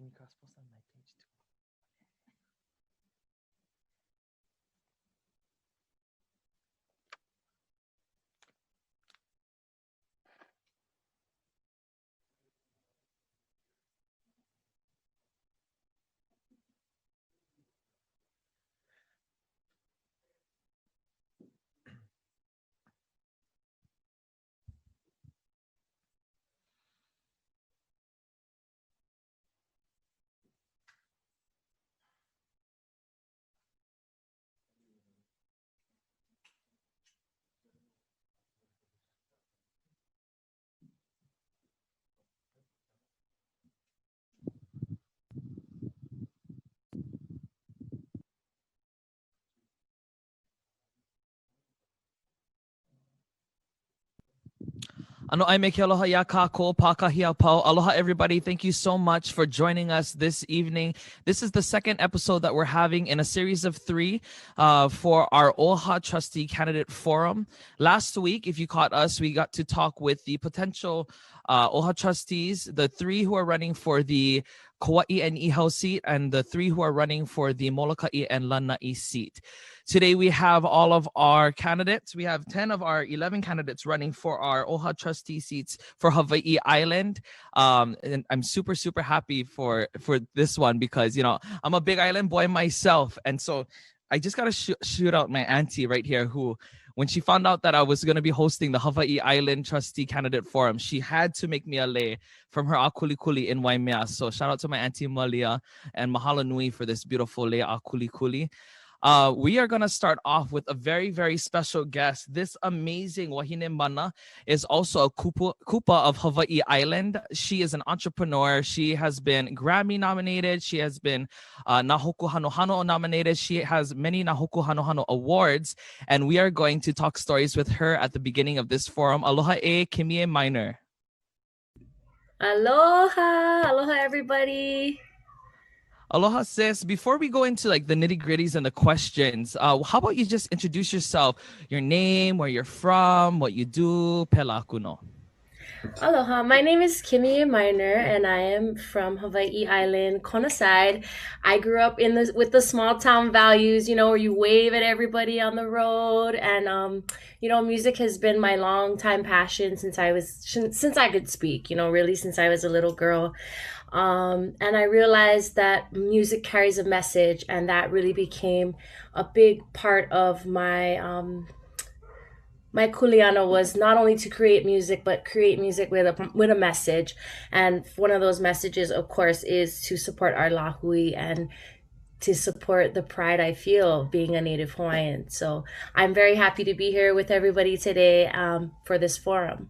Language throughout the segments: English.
Can you cross-post on my page too? Ano ai me ke aloha ia kākou pākahia pau. Aloha everybody. Thank you so much for joining us this evening. This is the second episode that we're having in a series of 3 for our OHA Trustee Candidate Forum. Last week, if you caught us, we got to talk with the potential OHA trustees, the 3 who are running for the Kauai and Iho seat, and the 3 who are running for the Molokaʻi and Lanai seat. Today we have all of our candidates. We have 10 of our 11 candidates running for our OHA trustee seats for Hawaiʻi Island. And I'm super, super happy for this one because, you know, I'm a big island boy myself. And so I just got to shoot out my auntie right here who, when she found out that I was going to be hosting the Hawaiʻi Island Trustee Candidate Forum, she had to make me a lei from her akulikuli in Waimea. So shout out to my auntie Malia and mahalo nui for this beautiful lei akulikuli. We are going to start off with a very, very special guest. This amazing wahine mana is also a kupa of Hawaiʻi Island. She is an entrepreneur. She has been Grammy nominated. She has been Nahoku Hanohano nominated. She has many Nahoku Hanohano awards. And we are going to talk stories with her at the beginning of this forum. Aloha kimi minor. Aloha. Aloha, everybody. Aloha, sis. Before we go into like the nitty gritties and the questions, how about you just introduce yourself, your name, where you're from, what you do, pela kuno. Aloha, my name is Kimi Minor, and I am from Hawaiʻi Island, Kona side. I grew up with the small town values, you know, where you wave at everybody on the road, and you know, music has been my long time passion since I could speak, you know, really since I was a little girl. And I realized that music carries a message, and that really became a big part of my kuleana was not only to create music, but create music with a message. And one of those messages, of course, is to support our lahui and to support the pride I feel being a Native Hawaiian. So I'm very happy to be here with everybody today for this forum.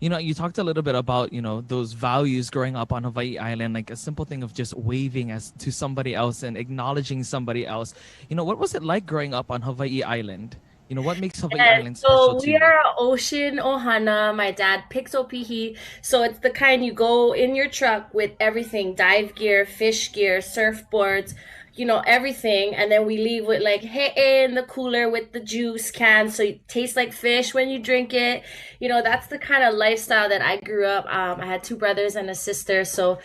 You know, you talked a little bit about, you know, those values growing up on Hawaiʻi Island, like a simple thing of just waving to somebody else and acknowledging somebody else. You know, what was it like growing up on Hawaiʻi Island? You know, what makes Hawaiʻi Island special to you? So we are an ocean ohana. My dad picks opihi. So it's the kind you go in your truck with everything, dive gear, fish gear, surfboards, you know, everything. And then we leave with like he'e in the cooler with the juice can. So it tastes like fish when you drink it. You know, that's the kind of lifestyle that I grew up. I had 2 brothers and a sister. So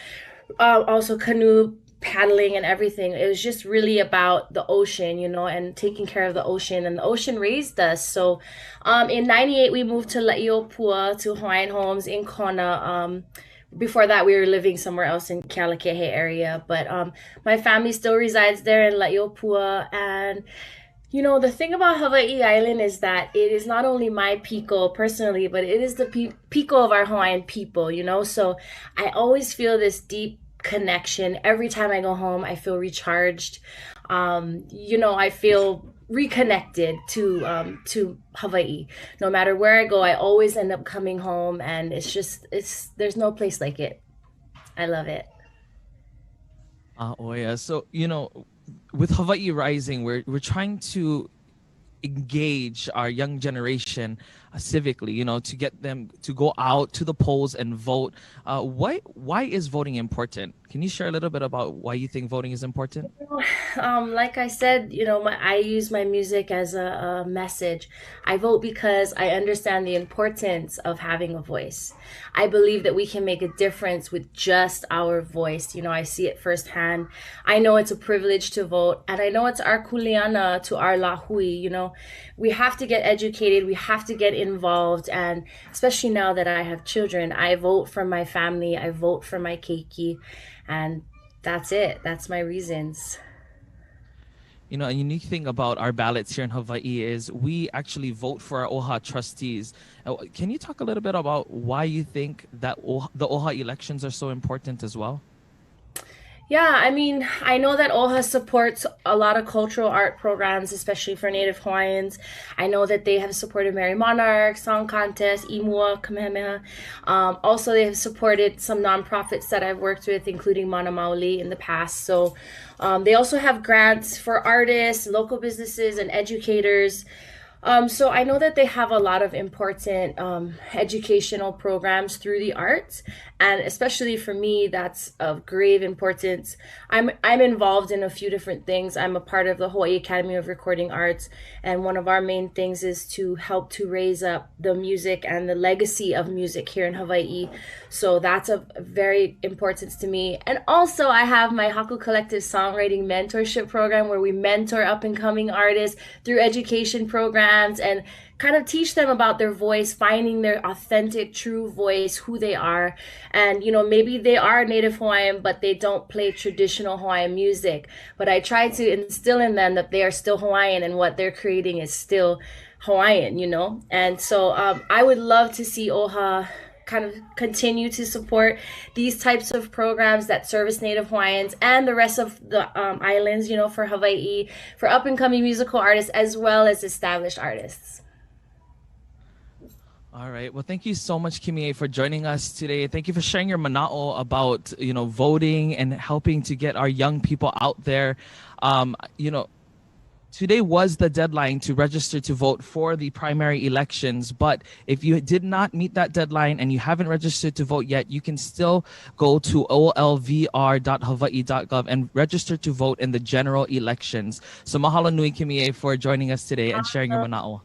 also canoe paddling and everything. It was just really about the ocean, you know, and taking care of the ocean, and the ocean raised us. So in 98 we moved to Pua to Hawaiian Homes in Kona. Before that we were living somewhere else in Kalaniakea area, but my family still resides there in Pua. And you know, the thing about Hawaiʻi Island is that it is not only my piko personally, but it is the piko of our Hawaiian people, you know. So I always feel this deep connection. Every time I go home, I feel recharged. You know, I feel reconnected to Hawaii. No matter where I go, I always end up coming home, and there's no place like it. I love it. Oh yeah. So, you know, with Hawaii Rising, we're trying to engage our young generation civically, you know, to get them to go out to the polls and vote. Why is voting important? Can you share a little bit about why you think voting is important? Like I said, I use my music as a message. I vote because I understand the importance of having a voice. I believe that we can make a difference with just our voice. I see it firsthand. I know it's a privilege to vote, and I know it's our kuleana to our lahui. We have to get educated, we have to get involved, and especially now that I have children, I vote for my family, I vote for my keiki, and that's it. That's my reasons. A unique thing about our ballots here in Hawaii is we actually vote for our OHA trustees. Can you talk a little bit about why you think that the OHA elections are so important as well? Yeah, I know that OHA supports a lot of cultural art programs, especially for Native Hawaiians. I know that they have supported Merry Monarch, Song Contest, Imua, Kamehameha. Also, they have supported some nonprofits that I've worked with, including Mangauil in the past. So they also have grants for artists, local businesses, and educators. So I know that they have a lot of important educational programs through the arts, and especially for me, that's of grave importance. I'm involved in a few different things. I'm a part of the Hawaii Academy of Recording Arts, and one of our main things is to help to raise up the music and the legacy of music here in Hawaii. So that's of very importance to me. And also, I have my Haku Collective Songwriting Mentorship Program where we mentor up and coming artists through education programs and kind of teach them about their voice, finding their authentic, true voice, who they are. And, maybe they are Native Hawaiian, but they don't play traditional Hawaiian music. But I try to instill in them that they are still Hawaiian and what they're creating is still Hawaiian, And so I would love to see OHA kind of continue to support these types of programs that service Native Hawaiians and the rest of the islands, for Hawaii, for up and coming musical artists as well as established artists. All right. Well, thank you so much, Kimi, for joining us today. Thank you for sharing your mana'o about, voting and helping to get our young people out there. Today was the deadline to register to vote for the primary elections, but if you did not meet that deadline and you haven't registered to vote yet, you can still go to olvr.hawaii.gov and register to vote in the general elections. So mahalo nui, Kimi, for joining us today and sharing your mana'o.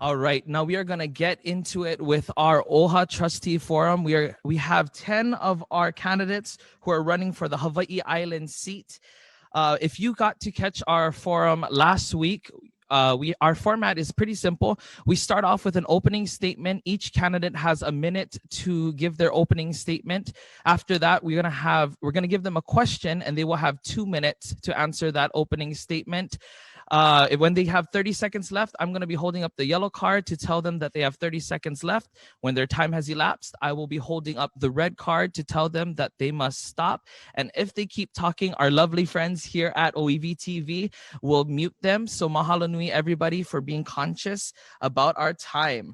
All right, now we are going to get into it with our OHA Trustee Forum. We have 10 of our candidates who are running for the Hawaiʻi Island seat. If you got to catch our forum last week, our format is pretty simple. We start off with an opening statement. Each candidate has a minute to give their opening statement. After that, we're going to give them a question, and they will have 2 minutes to answer that opening statement. When they have 30 seconds left, I'm going to be holding up the yellow card to tell them that they have 30 seconds left. When their time has elapsed, I will be holding up the red card to tell them that they must stop. And if they keep talking, our lovely friends here at ʻŌiwi TV will mute them. So mahalo nui, everybody, for being conscious about our time.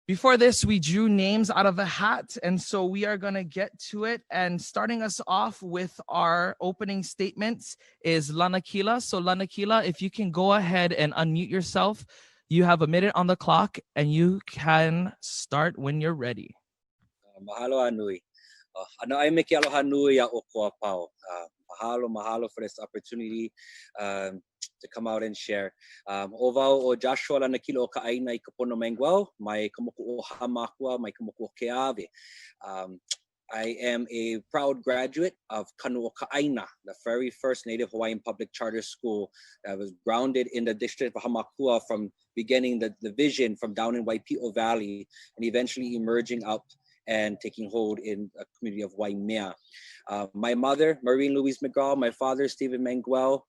Before this, we drew names out of a hat, and so we are going to get to it. And starting us off with our opening statements is Lanakila. So Lanakila, if you can go ahead and unmute yourself. You have a minute on the clock, and you can start when you're ready. Mahalo anui. Ano ai me ke aloha nui a ʻokoa pau. Mahalo for this opportunity to come out and share. O wau o Joshua Lanakila o ka aina I ka pono Mangauil, mai ka moku o Hamakua, mai ka moku o Keawe. I am a proud graduate of Kanu o Ka'aina, the very first Native Hawaiian public charter school that was grounded in the district of Hamakua from beginning the vision from down in Waipio Valley and eventually emerging up and taking hold in a community of Waimea. My mother, Maureen Louise McGraw, my father, Stephen Mangauil,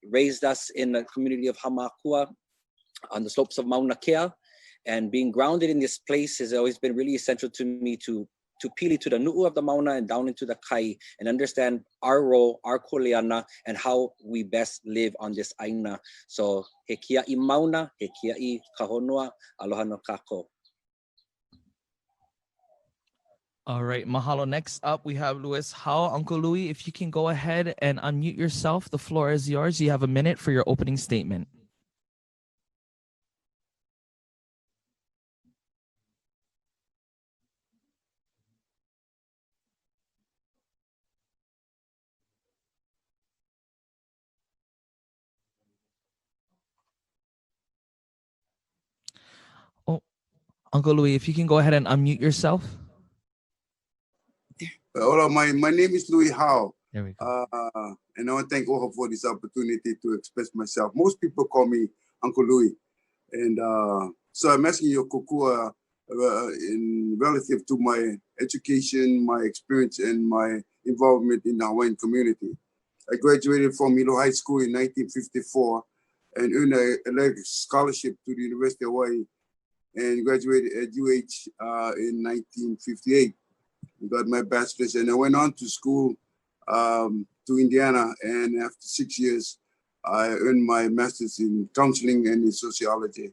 raised us in the community of Hamakua on the slopes of Mauna Kea. And being grounded in this place has always been really essential to me to pili to the nu'u of the Mauna and down into the kai and understand our role, our kuleana, and how we best live on this aina. So he kia'i Mauna, he kia'i kahonua, aloha no kako. All right, mahalo. Next up, we have Louis Hao. Uncle Louis, if you can go ahead and unmute yourself. The floor is yours. You have a minute for your opening statement. Uncle Louis, if you can go ahead and unmute yourself. Hola, my name is Louis Howe. There we go. And I want to thank OHA for this opportunity to express myself. Most people call me Uncle Louis. And so I'm asking your kokua in relative to my education, my experience, and my involvement in the Hawaiian community. I graduated from Hilo High School in 1954 and earned a scholarship to the University of Hawaii and graduated at UH in 1958. Got my bachelor's, and I went on to school to Indiana, and after 6 years, I earned my master's in counseling and in sociology.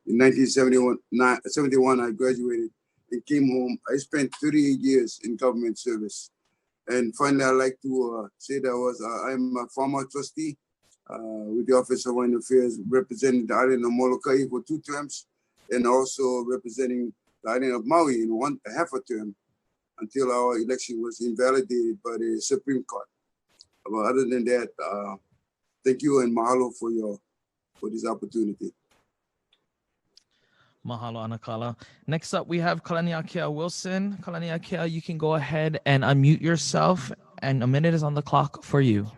In 1971, I graduated and came home. I spent 38 years in government service. And finally, I'd like to say that I'm a former trustee with the Office of Hawaiian Affairs, representing the island of Molokai for 2 terms, and also representing the island of Maui in half a term, until our election was invalidated by the Supreme Court. But other than that, thank you and mahalo for this opportunity. Mahalo, Anakala. Next up, we have Kalaniakea Wilson. Kalaniakea, you can go ahead and unmute yourself, and a minute is on the clock for you.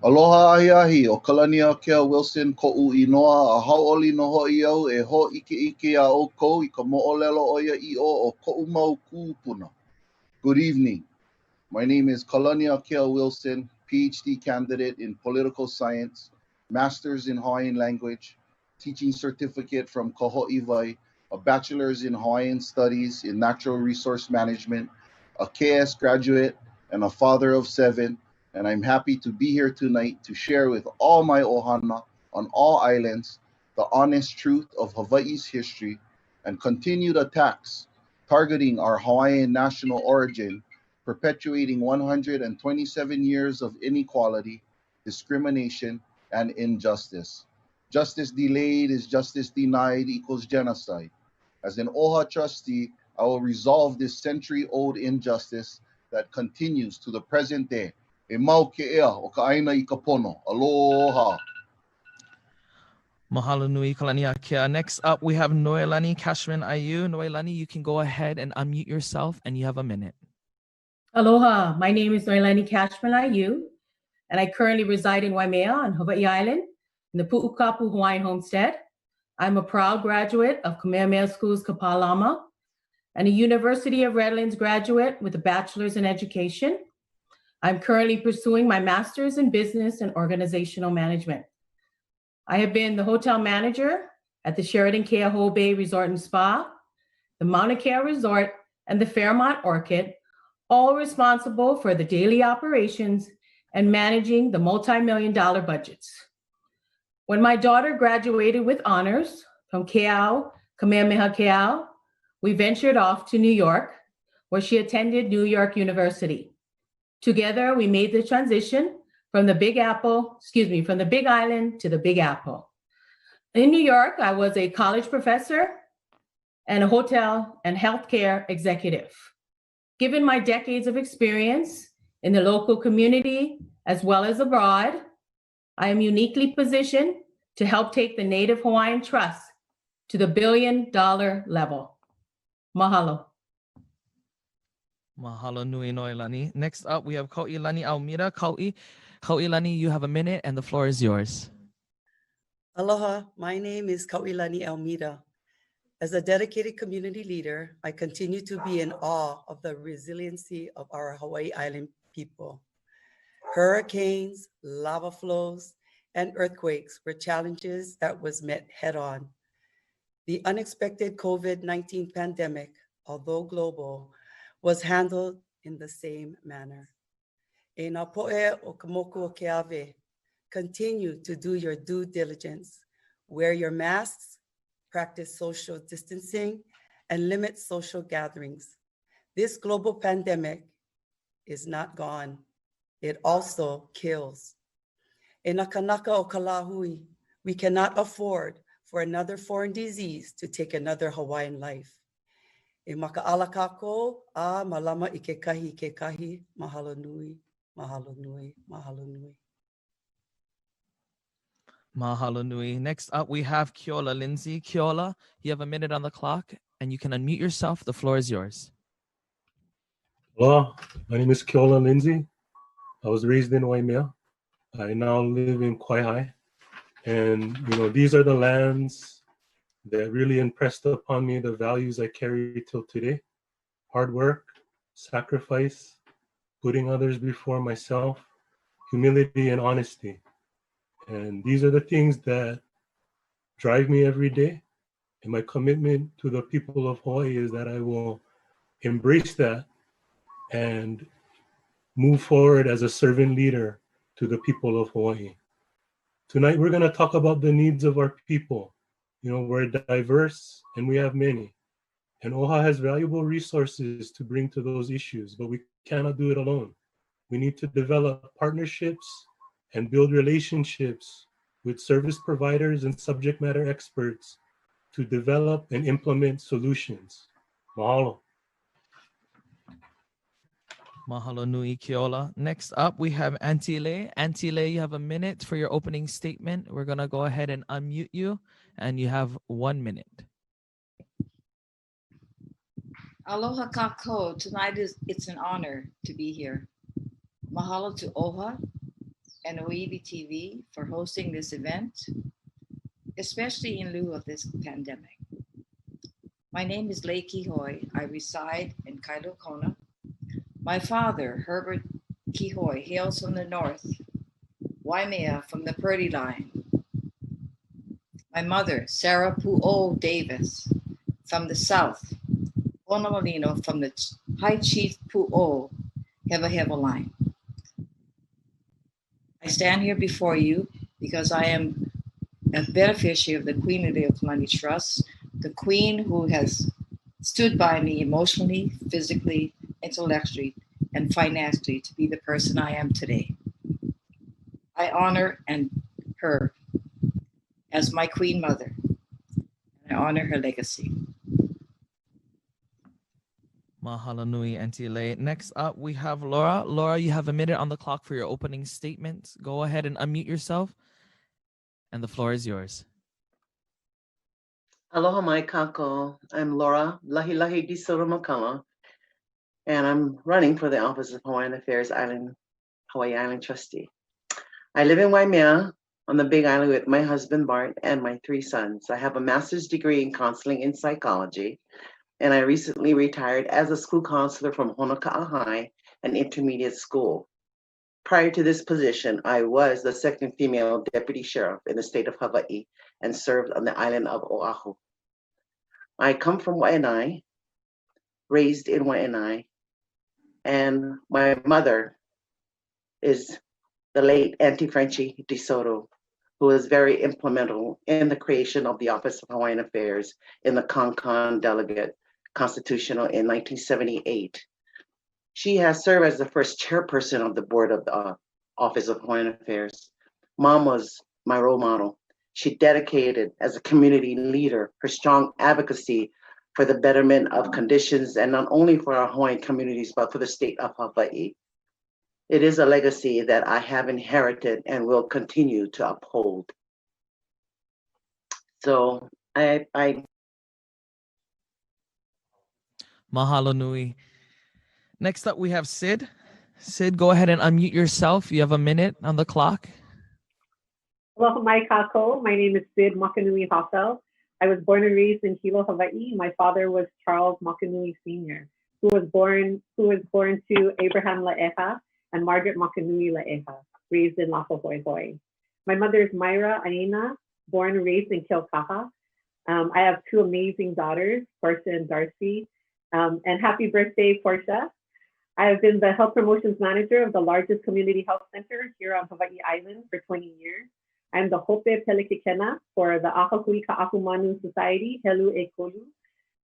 Aloha ahi o Kalaniakea Wilson ko'u inoa a hau'oli no ho'i au e ho ike a o kou I ka mo'olelo o ia I o ko'u mau kūpuna. Good evening. My name is Kalaniakea Wilson, PhD candidate in political science, master's in Hawaiian language, teaching certificate from Kauilani, a bachelor's in Hawaiian studies in natural resource management, a KS graduate, and a father of 7. And I'm happy to be here tonight to share with all my ohana on all islands the honest truth of Hawaii's history and continued attacks targeting our Hawaiian national origin, perpetuating 127 years of inequality, discrimination, and injustice. Justice delayed is justice denied equals genocide. As an OHA trustee, I will resolve this century-old injustice that continues to the present day. E mau ke ea o ka aina I ka pono. Aloha. Mahalo nui, Kalaniakea. Next up, we have Noelani Cashman-Aiu. Noelani, you can go ahead and unmute yourself, and you have a minute. Aloha, my name is Noelani Cashman-Aiu, and I currently reside in Waimea on Hawaiʻi Island in the Pu'ukapu Hawaiian homestead. I'm a proud graduate of Kamehameha School's Kapalama and a University of Redlands graduate with a bachelor's in education. I'm currently pursuing my master's in business and organizational management. I have been the hotel manager at the Sheraton Keola Bay Resort and Spa, the Mauna Kea Resort, and the Fairmont Orchid, all responsible for the daily operations and managing the multi-million-dollar budgets. When my daughter graduated with honors from Keao, Kamehameha Keao, we ventured off to New York, where she attended New York University. Together, we made the transition from the Big Island to the Big Apple. In New York, I was a college professor and a hotel and healthcare executive. Given my decades of experience in the local community as well as abroad, I am uniquely positioned to help take the Native Hawaiian Trust to the billion-dollar level. Mahalo. Mahalo nui, Noelani. Next up, we have Kauilani Almeida. Kauilani, you have a minute, and the floor is yours. Aloha, my name is Kauilani Almeida. As a dedicated community leader, I continue to be in awe of the resiliency of our Hawaiʻi Island people. Hurricanes, lava flows, and earthquakes were challenges that was met head on. The unexpected COVID-19 pandemic, although global, was handled in the same manner. E nā po'e o ka moku o ke ave, continue to do your due diligence, wear your masks, practice social distancing, and limit social gatherings. This global pandemic is not gone. It also kills. E nā kanaka o ka lāhui, we cannot afford for another foreign disease to take another Hawaiian life. E makaala kākou, a malama I ke kahi, mahalo nui, mahalo nui, mahalo nui. Mahalo nui. Next up, we have Keola Lindsey. Keola, you have a minute on the clock, and you can unmute yourself. The floor is yours. Hello, my name is Keola Lindsey. I was raised in Waimea. I now live in Kauilani. And, these are the lands that really impressed upon me the values I carry till today. Hard work, sacrifice, putting others before myself, humility and honesty. And these are the things that drive me every day. And my commitment to the people of Hawaii is that I will embrace that and move forward as a servant leader to the people of Hawaii. Tonight, we're going to talk about the needs of our people. We're diverse and we have many. And OHA has valuable resources to bring to those issues, but we cannot do it alone. We need to develop partnerships and build relationships with service providers and subject matter experts to develop and implement solutions. Mahalo. Mahalo nui, Keola. Next up, we have Auntie Lei. Auntie Lei, you have a minute for your opening statement. We're going to go ahead and unmute you, and you have 1 minute. Aloha kako. Tonight it's an honor to be here. Mahalo to OHA and ʻŌiwi TV for hosting this event, especially in lieu of this pandemic. My name is Lei Kihoi. I reside in Kailo Kona. My father, Herbert Kihoi, hails from the north, Waimea from the Purdy line. My mother, Sarah Pu'o Davis, from the south, Ponamalino from the High Chief Pu'o Heva line. I stand here before you because I am a beneficiary of the Queen of the Kalani Trust, the Queen who has stood by me emotionally, physically, intellectually, and financially to be the person I am today. I honor her as my Queen Mother, and I honor her legacy. Mahalo nui, Auntie Lei. Next up, we have Laura. Laura, you have a minute on the clock for your opening statement. Go ahead and unmute yourself, and the floor is yours. Aloha mai kako. I'm Laura, Lahi DeSoto-McCollough, and I'm running for the Office of Hawaiian Affairs Hawaiʻi Island Trustee. I live in Waimea on the Big Island with my husband Bart and my 3 sons. I have a master's degree in counseling and psychology, and I recently retired as a school counselor from Honoka'a High, an intermediate school. Prior to this position, I was the 2nd female deputy sheriff in the state of Hawaii and served on the island of Oahu. I come from Waianae, raised in Waianae, and my mother is the late Auntie Frenchie DeSoto, who was very implemental in the creation of the Office of Hawaiian Affairs in the Concon Delegate Constitutional in 1978. She has served as the first chairperson of the board of the Office of Hawaiian Affairs. Mom was my role model. She dedicated as a community leader her strong advocacy for the betterment of conditions, and not only for our Hawaiian communities, but for the state of Hawaii. It is a legacy that I have inherited and will continue to uphold. So I Mahalo nui. Next up, we have Cyd. Cyd, go ahead and unmute yourself. You have a minute on the clock. Aloha mai kako. My name is Cyd Hoffeld. I was born and raised in Hilo, Hawaii. My father was Charles Makanui Sr., who was born to Abraham La'eha and Margaret Makanui La'eha, raised in Lapahoihoi. My mother is Myra Aina, born and raised in Kilkaha. I have 2 amazing daughters, Portia and Darcy. And happy birthday, Portia. I have been the health promotions manager of the largest community health center here on Hawaiʻi Island for 20 years. I'm the Hope Pelekekena for the Ahahui Ka'akumanu Society, Helu e Kolu.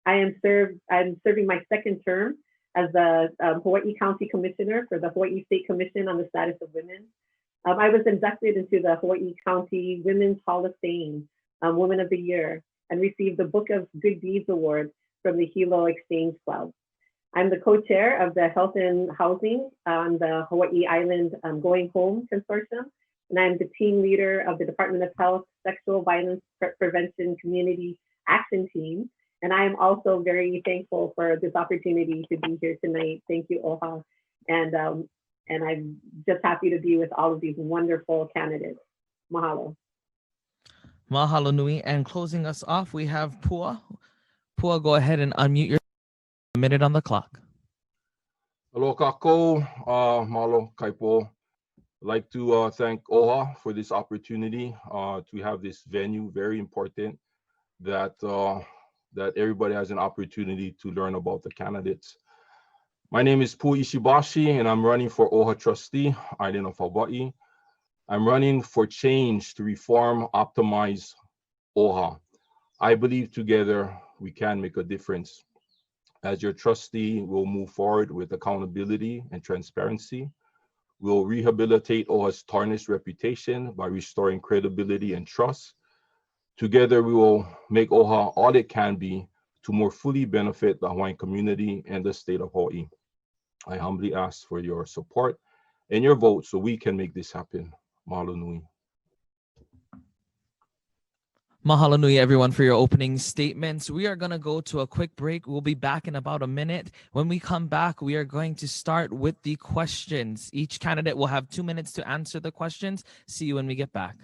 I'm serving my 2nd term as the Hawaii County Commissioner for the Hawaii State Commission on the Status of Women. I was inducted into the Hawaii County Women's Hall of Fame, Women of the Year, and received the Book of Good Deeds Award from the Hilo Exchange Club. I'm the co-chair of the Health and Housing on the Hawaii Island Going Home Consortium, and I'm the team leader of the Department of Health Sexual Violence Prevention Community Action Team. And I am also very thankful for this opportunity to be here tonight. Thank you, OHA. And I'm just happy to be with all of these wonderful candidates. Mahalo. Mahalo nui. And closing us off, we have Pua. Pua, go ahead and unmute your minute on the clock. Aloha kākou, malo kaipo. I'd like to thank OHA for this opportunity to have this venue, very important, that everybody has an opportunity to learn about the candidates. My name is Pua Ishibashi, and I'm running for OHA Trustee, Island of Hawaii. I'm running for change to reform, optimize OHA. I believe together we can make a difference. As your trustee, we'll move forward with accountability and transparency. We'll rehabilitate OHA's tarnished reputation by restoring credibility and trust. Together, we will make OHA all it can be to more fully benefit the Hawaiian community and the state of Hawaii. I humbly ask for your support and your vote so we can make this happen. Mahalo nui. Mahalo nui, everyone, for your opening statements. We are going to go to a quick break. We'll be back in about a minute. When we come back, we are going to start with the questions. Each candidate will have 2 minutes to answer the questions. See you when we get back.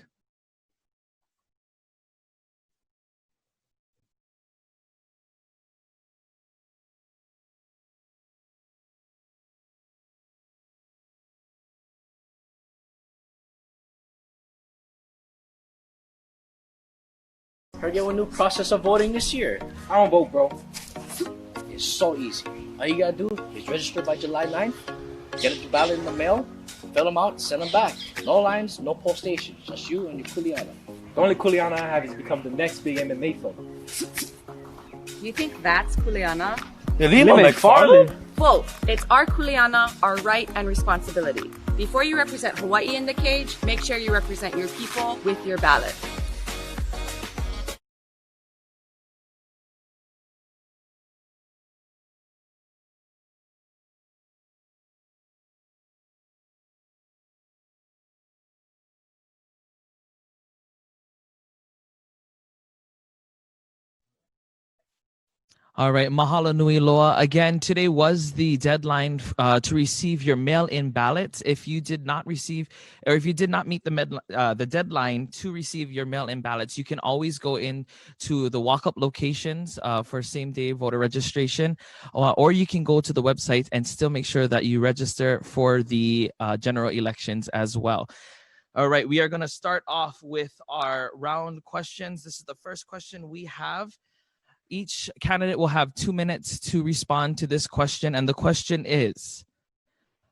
Heard you have a new process of voting this year. I don't vote, bro. It's so easy. All you gotta do is register by July 9th, get a ballot in the mail, fill them out, send them back. No lines, no poll stations, just you and your kuleana. The only kuleana I have is become the next big MMA fight. You think that's kuleana? Lima McFarland? Whoa, it's our kuleana, our right and responsibility. Before you represent Hawaii in the cage, make sure you represent your people with your ballot. All right, mahalo nui loa. Again, today was the deadline to receive your mail-in ballots. If you did not receive, or if you did not meet the deadline to receive your mail-in ballots, you can always go in to the walk-up locations for same-day voter registration, or you can go to the website and still make sure that you register for the general elections as well. All right, we are going to start off with our round questions. This is the first question we have. Each candidate will have 2 minutes to respond to this question, and the question is,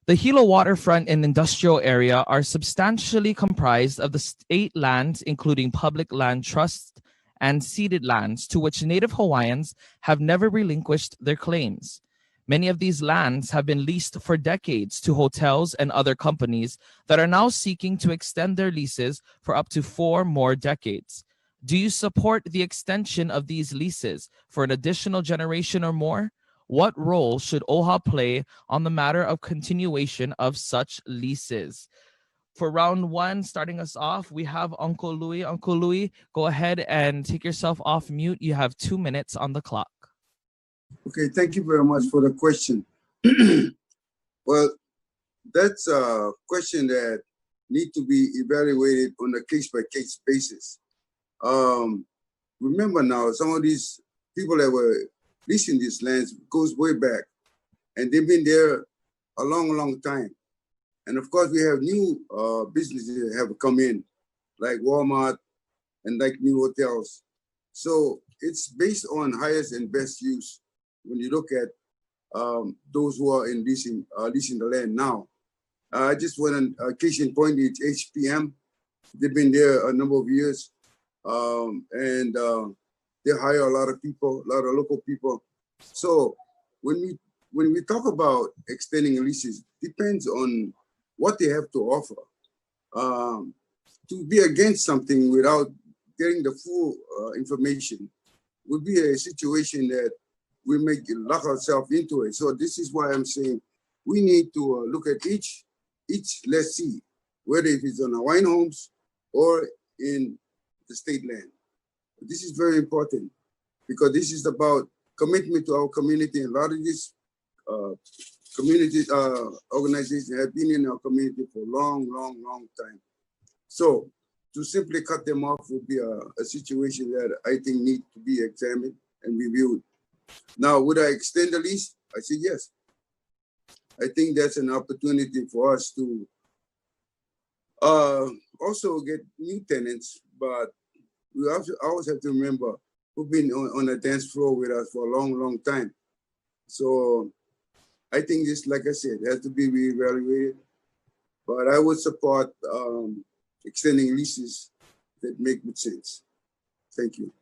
the Hilo waterfront and industrial area are substantially comprised of the state lands, including public land trusts and ceded lands, to which Native Hawaiians have never relinquished their claims. Many of these lands have been leased for decades to hotels and other companies that are now seeking to extend their leases for up to 4 more decades. Do you support the extension of these leases for an additional generation or more? What role should OHA play on the matter of continuation of such leases? For round one, starting us off, we have Uncle Louie. Uncle Louie, go ahead and take yourself off mute. You have 2 minutes on the clock. Okay, thank you very much for the question. Well, that's a question that needs to be evaluated on a case-by-case basis. Remember now, some of these people that were leasing these lands goes way back, and they've been there a long, long time. And of course, we have new businesses that have come in, like Walmart and like new hotels. So it's based on highest and best use when you look at those who are in leasing the land now. I just want a case in point, it's HPM. They've been there a number of years. And they hire a lot of people, a lot of local people. So when we talk about extending leases, depends on what they have to offer. To be against something without getting the full information would be a situation that we may lock ourselves into it. So this is why I'm saying we need to look at each lessee whether if it's on Hawaiian homes or in the state land. This is very important because this is about commitment to our community. And a lot of these community organizations have been in our community for a long, long, long time. So to simply cut them off would be a situation that I think needs to be examined and reviewed. Now, would I extend the lease? I said yes. I think that's an opportunity for us to also get new tenants, but we always have to remember who've been on the dance floor with us for a long, long time. So I think this, like I said, has to be reevaluated, but I would support extending leases that make good sense. Thank you.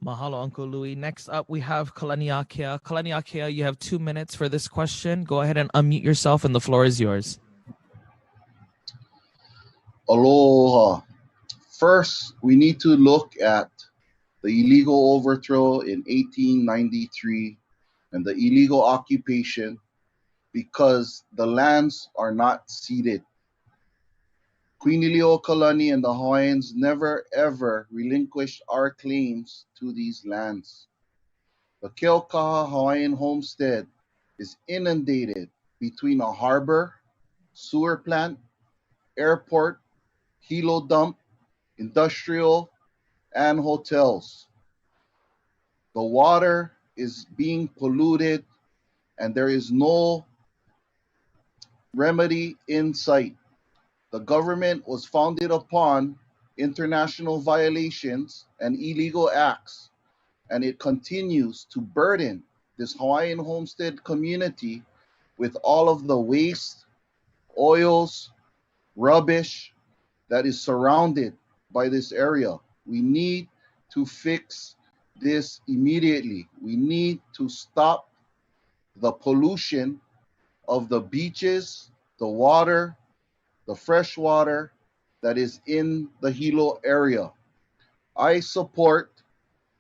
Mahalo, Uncle Louis. Next up, we have Kalaniakea. Kalaniakea, you have 2 minutes for this question. Go ahead and unmute yourself, and the floor is yours. Aloha. First, we need to look at the illegal overthrow in 1893 and the illegal occupation because the lands are not ceded. Queen Liliuokalani and the Hawaiians never ever relinquished our claims to these lands. The Keokaha Hawaiian homestead is inundated between a harbor, sewer plant, airport, Hilo dump, industrial, and hotels. The water is being polluted and there is no remedy in sight. The government was founded upon international violations and illegal acts, and it continues to burden this Hawaiian homestead community with all of the waste, oils, rubbish that is surrounded by this area. We need to fix this immediately. We need to stop the pollution of the beaches, the water, the fresh water that is in the Hilo area. I support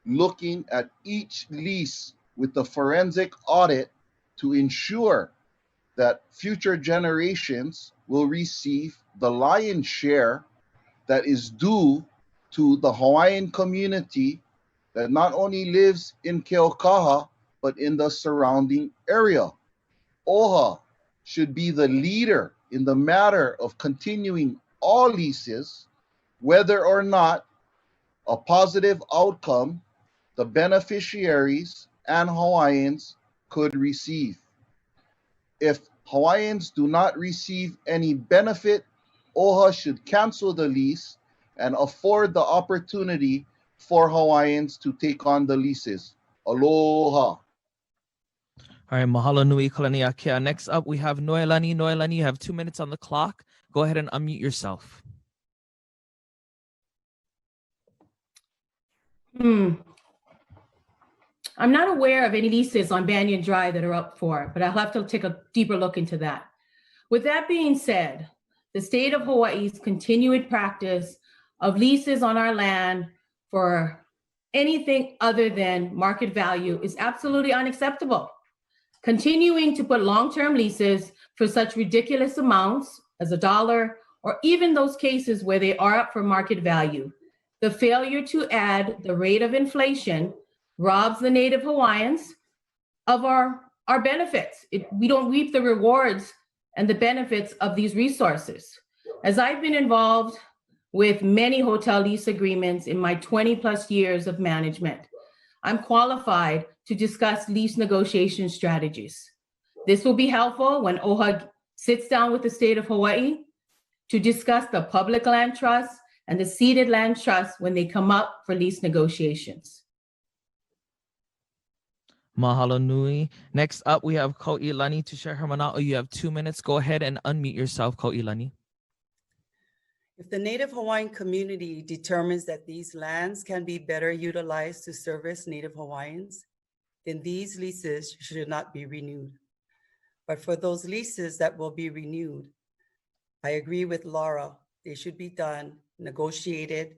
looking at each lease with the forensic audit to ensure that future generations will receive the lion's share that is due to the Hawaiian community that not only lives in Keokaha, but in the surrounding area. OHA should be the leader in the matter of continuing all leases, whether or not a positive outcome the beneficiaries and Hawaiians could receive. If Hawaiians do not receive any benefit, OHA should cancel the lease and afford the opportunity for Hawaiians to take on the leases. Aloha. All right, mahalo nui Kalaniakea. Next up, we have Noelani. Noelani, you have 2 minutes on the clock. Go ahead and unmute yourself. I'm not aware of any leases on Banyan Drive that are up for, but I'll have to take a deeper look into that. With that being said, the state of Hawaii's continued practice of leases on our land for anything other than market value is absolutely unacceptable. Continuing to put long-term leases for such ridiculous amounts as $1, or even those cases where they are up for market value, the failure to add the rate of inflation robs the Native Hawaiians of our benefits. We don't reap the rewards and the benefits of these resources. As I've been involved with many hotel lease agreements in my 20+ years of management, I'm qualified to discuss lease negotiation strategies. This will be helpful when OHA sits down with the state of Hawaii to discuss the public land trust and the ceded land trust when they come up for lease negotiations. Mahalo nui. Next up, we have Kauilani to share her mana'o. You have 2 minutes. Go ahead and unmute yourself, Kauilani. If the Native Hawaiian community determines that these lands can be better utilized to service Native Hawaiians, then these leases should not be renewed. But for those leases that will be renewed, I agree with Laura. They should be done, negotiated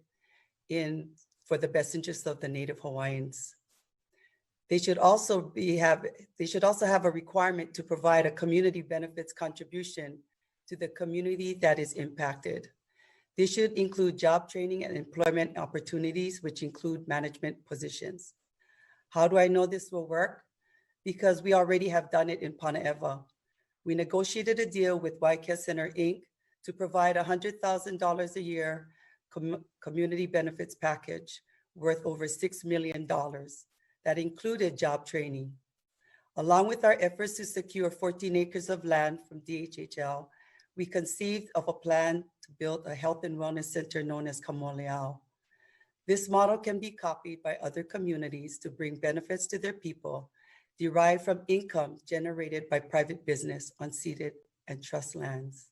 for the best interest of the Native Hawaiians. They should also have a requirement to provide a community benefits contribution to the community that is impacted. This should include job training and employment opportunities, which include management positions. How do I know this will work? Because we already have done it in Panaeva. We negotiated a deal with Waikea Center, Inc. to provide $100,000 a year community benefits package worth over $6 million that included job training. Along with our efforts to secure 14 acres of land from DHHL, we conceived of a plan to build a health and wellness center known as Kamoleao. This model can be copied by other communities to bring benefits to their people derived from income generated by private business on ceded and trust lands.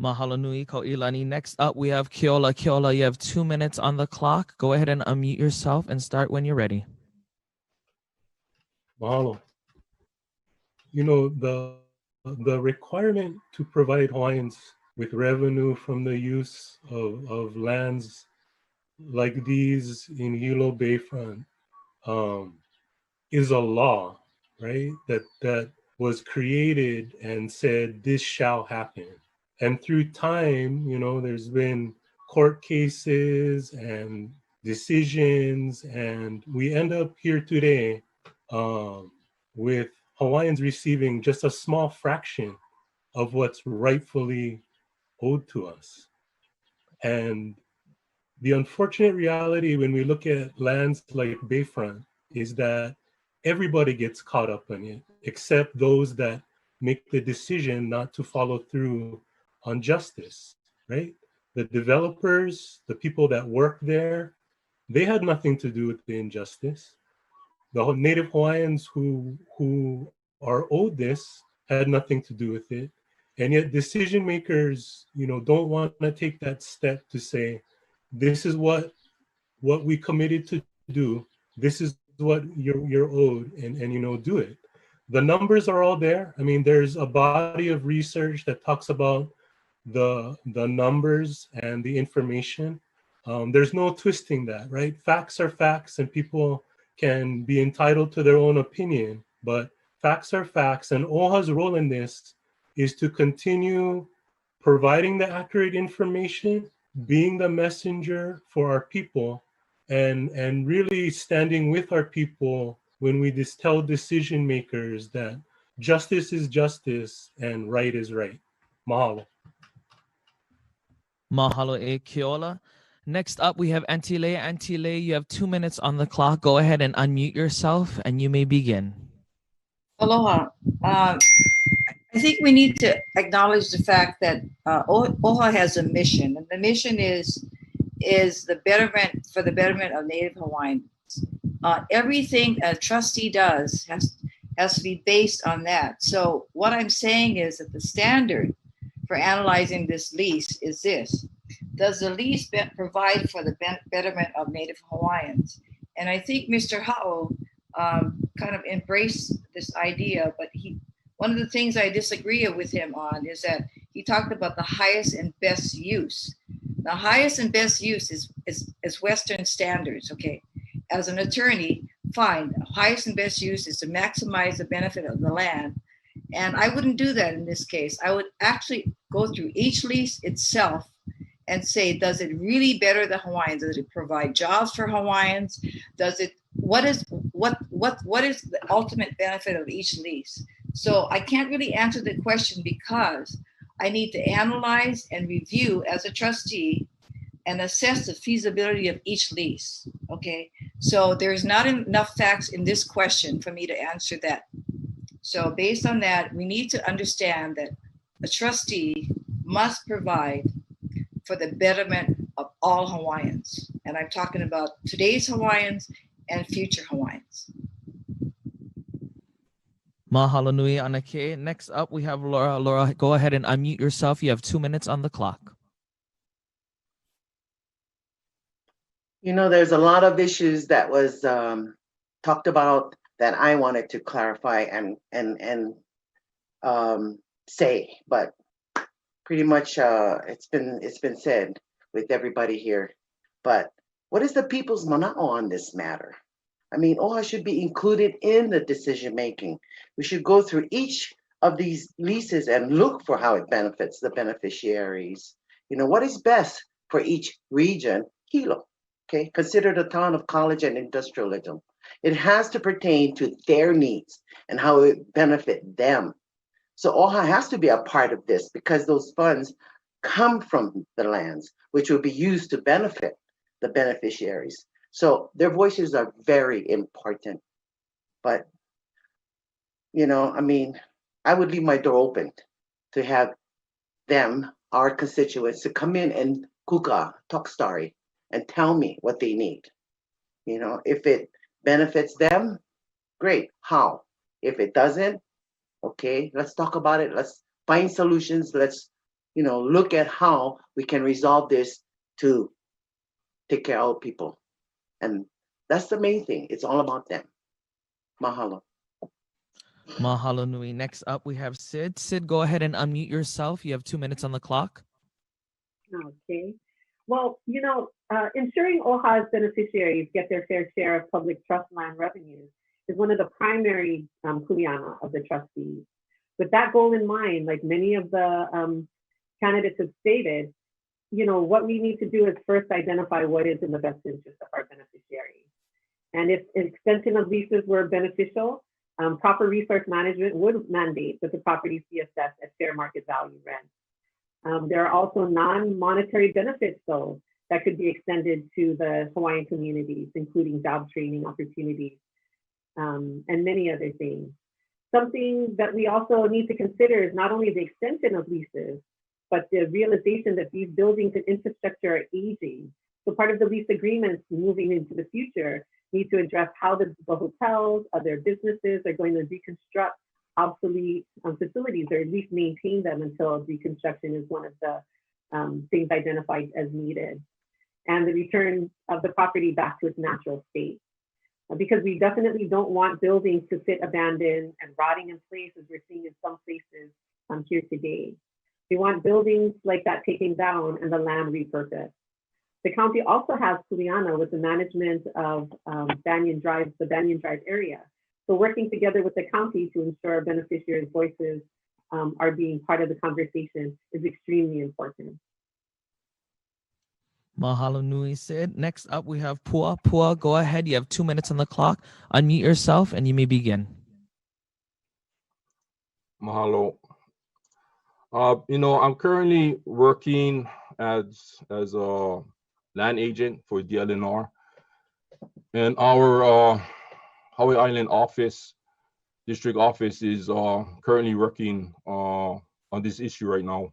Mahalo nui, Kauilani. Next up, we have Keola. Keola, you have 2 minutes on the clock. Go ahead and unmute yourself and start when you're ready. Mahalo. You know, the requirement to provide Hawaiians with revenue from the use of lands like these in Hilo Bayfront is a law, right? That was created and said this shall happen. And through time, you know, there's been court cases and decisions, and we end up here today with Hawaiians receiving just a small fraction of what's rightfully owed to us. And the unfortunate reality when we look at lands like Bayfront is that everybody gets caught up in it, except those that make the decision not to follow through on justice, right? The developers, the people that work there, they had nothing to do with the injustice. The Native Hawaiians who are owed this had nothing to do with it. And yet decision makers, you know, don't want to take that step to say, this is what we committed to do. This is what you're owed, and you know, do it. The numbers are all there. I mean, there's a body of research that talks about the numbers and the information. There's no twisting that, right? Facts are facts, and people can be entitled to their own opinion, but facts are facts. And OHA's role in this is to continue providing the accurate information, being the messenger for our people, and really standing with our people when we tell decision makers that justice is justice and right is right. Mahalo. Mahalo e Keola. Next up, we have Antile. Antile, you have 2 minutes on the clock. Go ahead and unmute yourself, and you may begin. Aloha. I think we need to acknowledge the fact that OHA has a mission, and the mission is the betterment for the betterment of Native Hawaiians. Everything a trustee does has to be based on that. So what I'm saying is that the standard for analyzing this lease is this: does the lease provide for the betterment of Native Hawaiians? And I think Mr. Ha'o kind of embraced this idea, but one of the things I disagree with him on is that he talked about the highest and best use. The highest and best use is Western standards, okay? As an attorney, fine, the highest and best use is to maximize the benefit of the land. And I wouldn't do that in this case. I would actually go through each lease itself and say, does it really better the Hawaiians? Does it provide jobs for Hawaiians? What is the ultimate benefit of each lease? So I can't really answer the question because I need to analyze and review as a trustee and assess the feasibility of each lease, okay? So there's not enough facts in this question for me to answer that. So based on that, we need to understand that a trustee must provide for the betterment of all Hawaiians. And I'm talking about today's Hawaiians and future Hawaiians. Mahalo nui, Anake. Next up, we have Laura. Laura, go ahead and unmute yourself. You have 2 minutes on the clock. You know, there's a lot of issues that was talked about that I wanted to clarify and say, but pretty much it's been said with everybody here. But what is the people's mana'o on this matter? I mean, OHA should be included in the decision making. We should go through each of these leases and look for how it benefits the beneficiaries. You know, what is best for each region? Hilo, okay? Consider the town of college and industrialism. It has to pertain to their needs and how it benefit them. So OHA has to be a part of this because those funds come from the lands, which will be used to benefit the beneficiaries. So their voices are very important. But, you know, I mean, I would leave my door open to have them, our constituents, to come in and kuka, talk story, and tell me what they need. You know, if it benefits them, great. How? If it doesn't, okay, let's talk about it. Let's find solutions. Let's, you know, look at how we can resolve this to take care of people. And that's the main thing. It's all about them. Mahalo. Mahalo nui. Next up, we have Cyd. Cyd, go ahead and unmute yourself. You have 2 minutes on the clock. Okay. Well, you know, ensuring OHA's beneficiaries get their fair share of public trust land revenues is one of the primary kuleana of the trustees. With that goal in mind, like many of the candidates have stated, you know, what we need to do is first identify what is in the best interest of our beneficiaries. And if an extension of leases were beneficial, proper resource management would mandate that the properties be assessed at fair market value rent. There are also non-monetary benefits, though, that could be extended to the Hawaiian communities, including job training opportunities and many other things. Something that we also need to consider is not only the extension of leases, but the realization that these buildings and infrastructure are aging. So part of the lease agreements moving into the future need to address how the hotels, other businesses are going to reconstruct obsolete facilities, or at least maintain them until reconstruction is one of the things identified as needed, and the return of the property back to its natural state. Because we definitely don't want buildings to sit abandoned and rotting in place as we're seeing in some places here today. We want buildings like that taken down and the land repurposed. The county also has kuleana with the management of Banyan Drive, the Banyan Drive area. So working together with the county to ensure beneficiaries' voices are being part of the conversation is extremely important. Mahalo nui, Cyd. Next up, we have Pua. Pua, go ahead. You have 2 minutes on the clock. Unmute yourself and you may begin. Mahalo. You know, I'm currently working as a land agent for DLNR, and our Hawaiʻi Island office, district office, is currently working on this issue right now.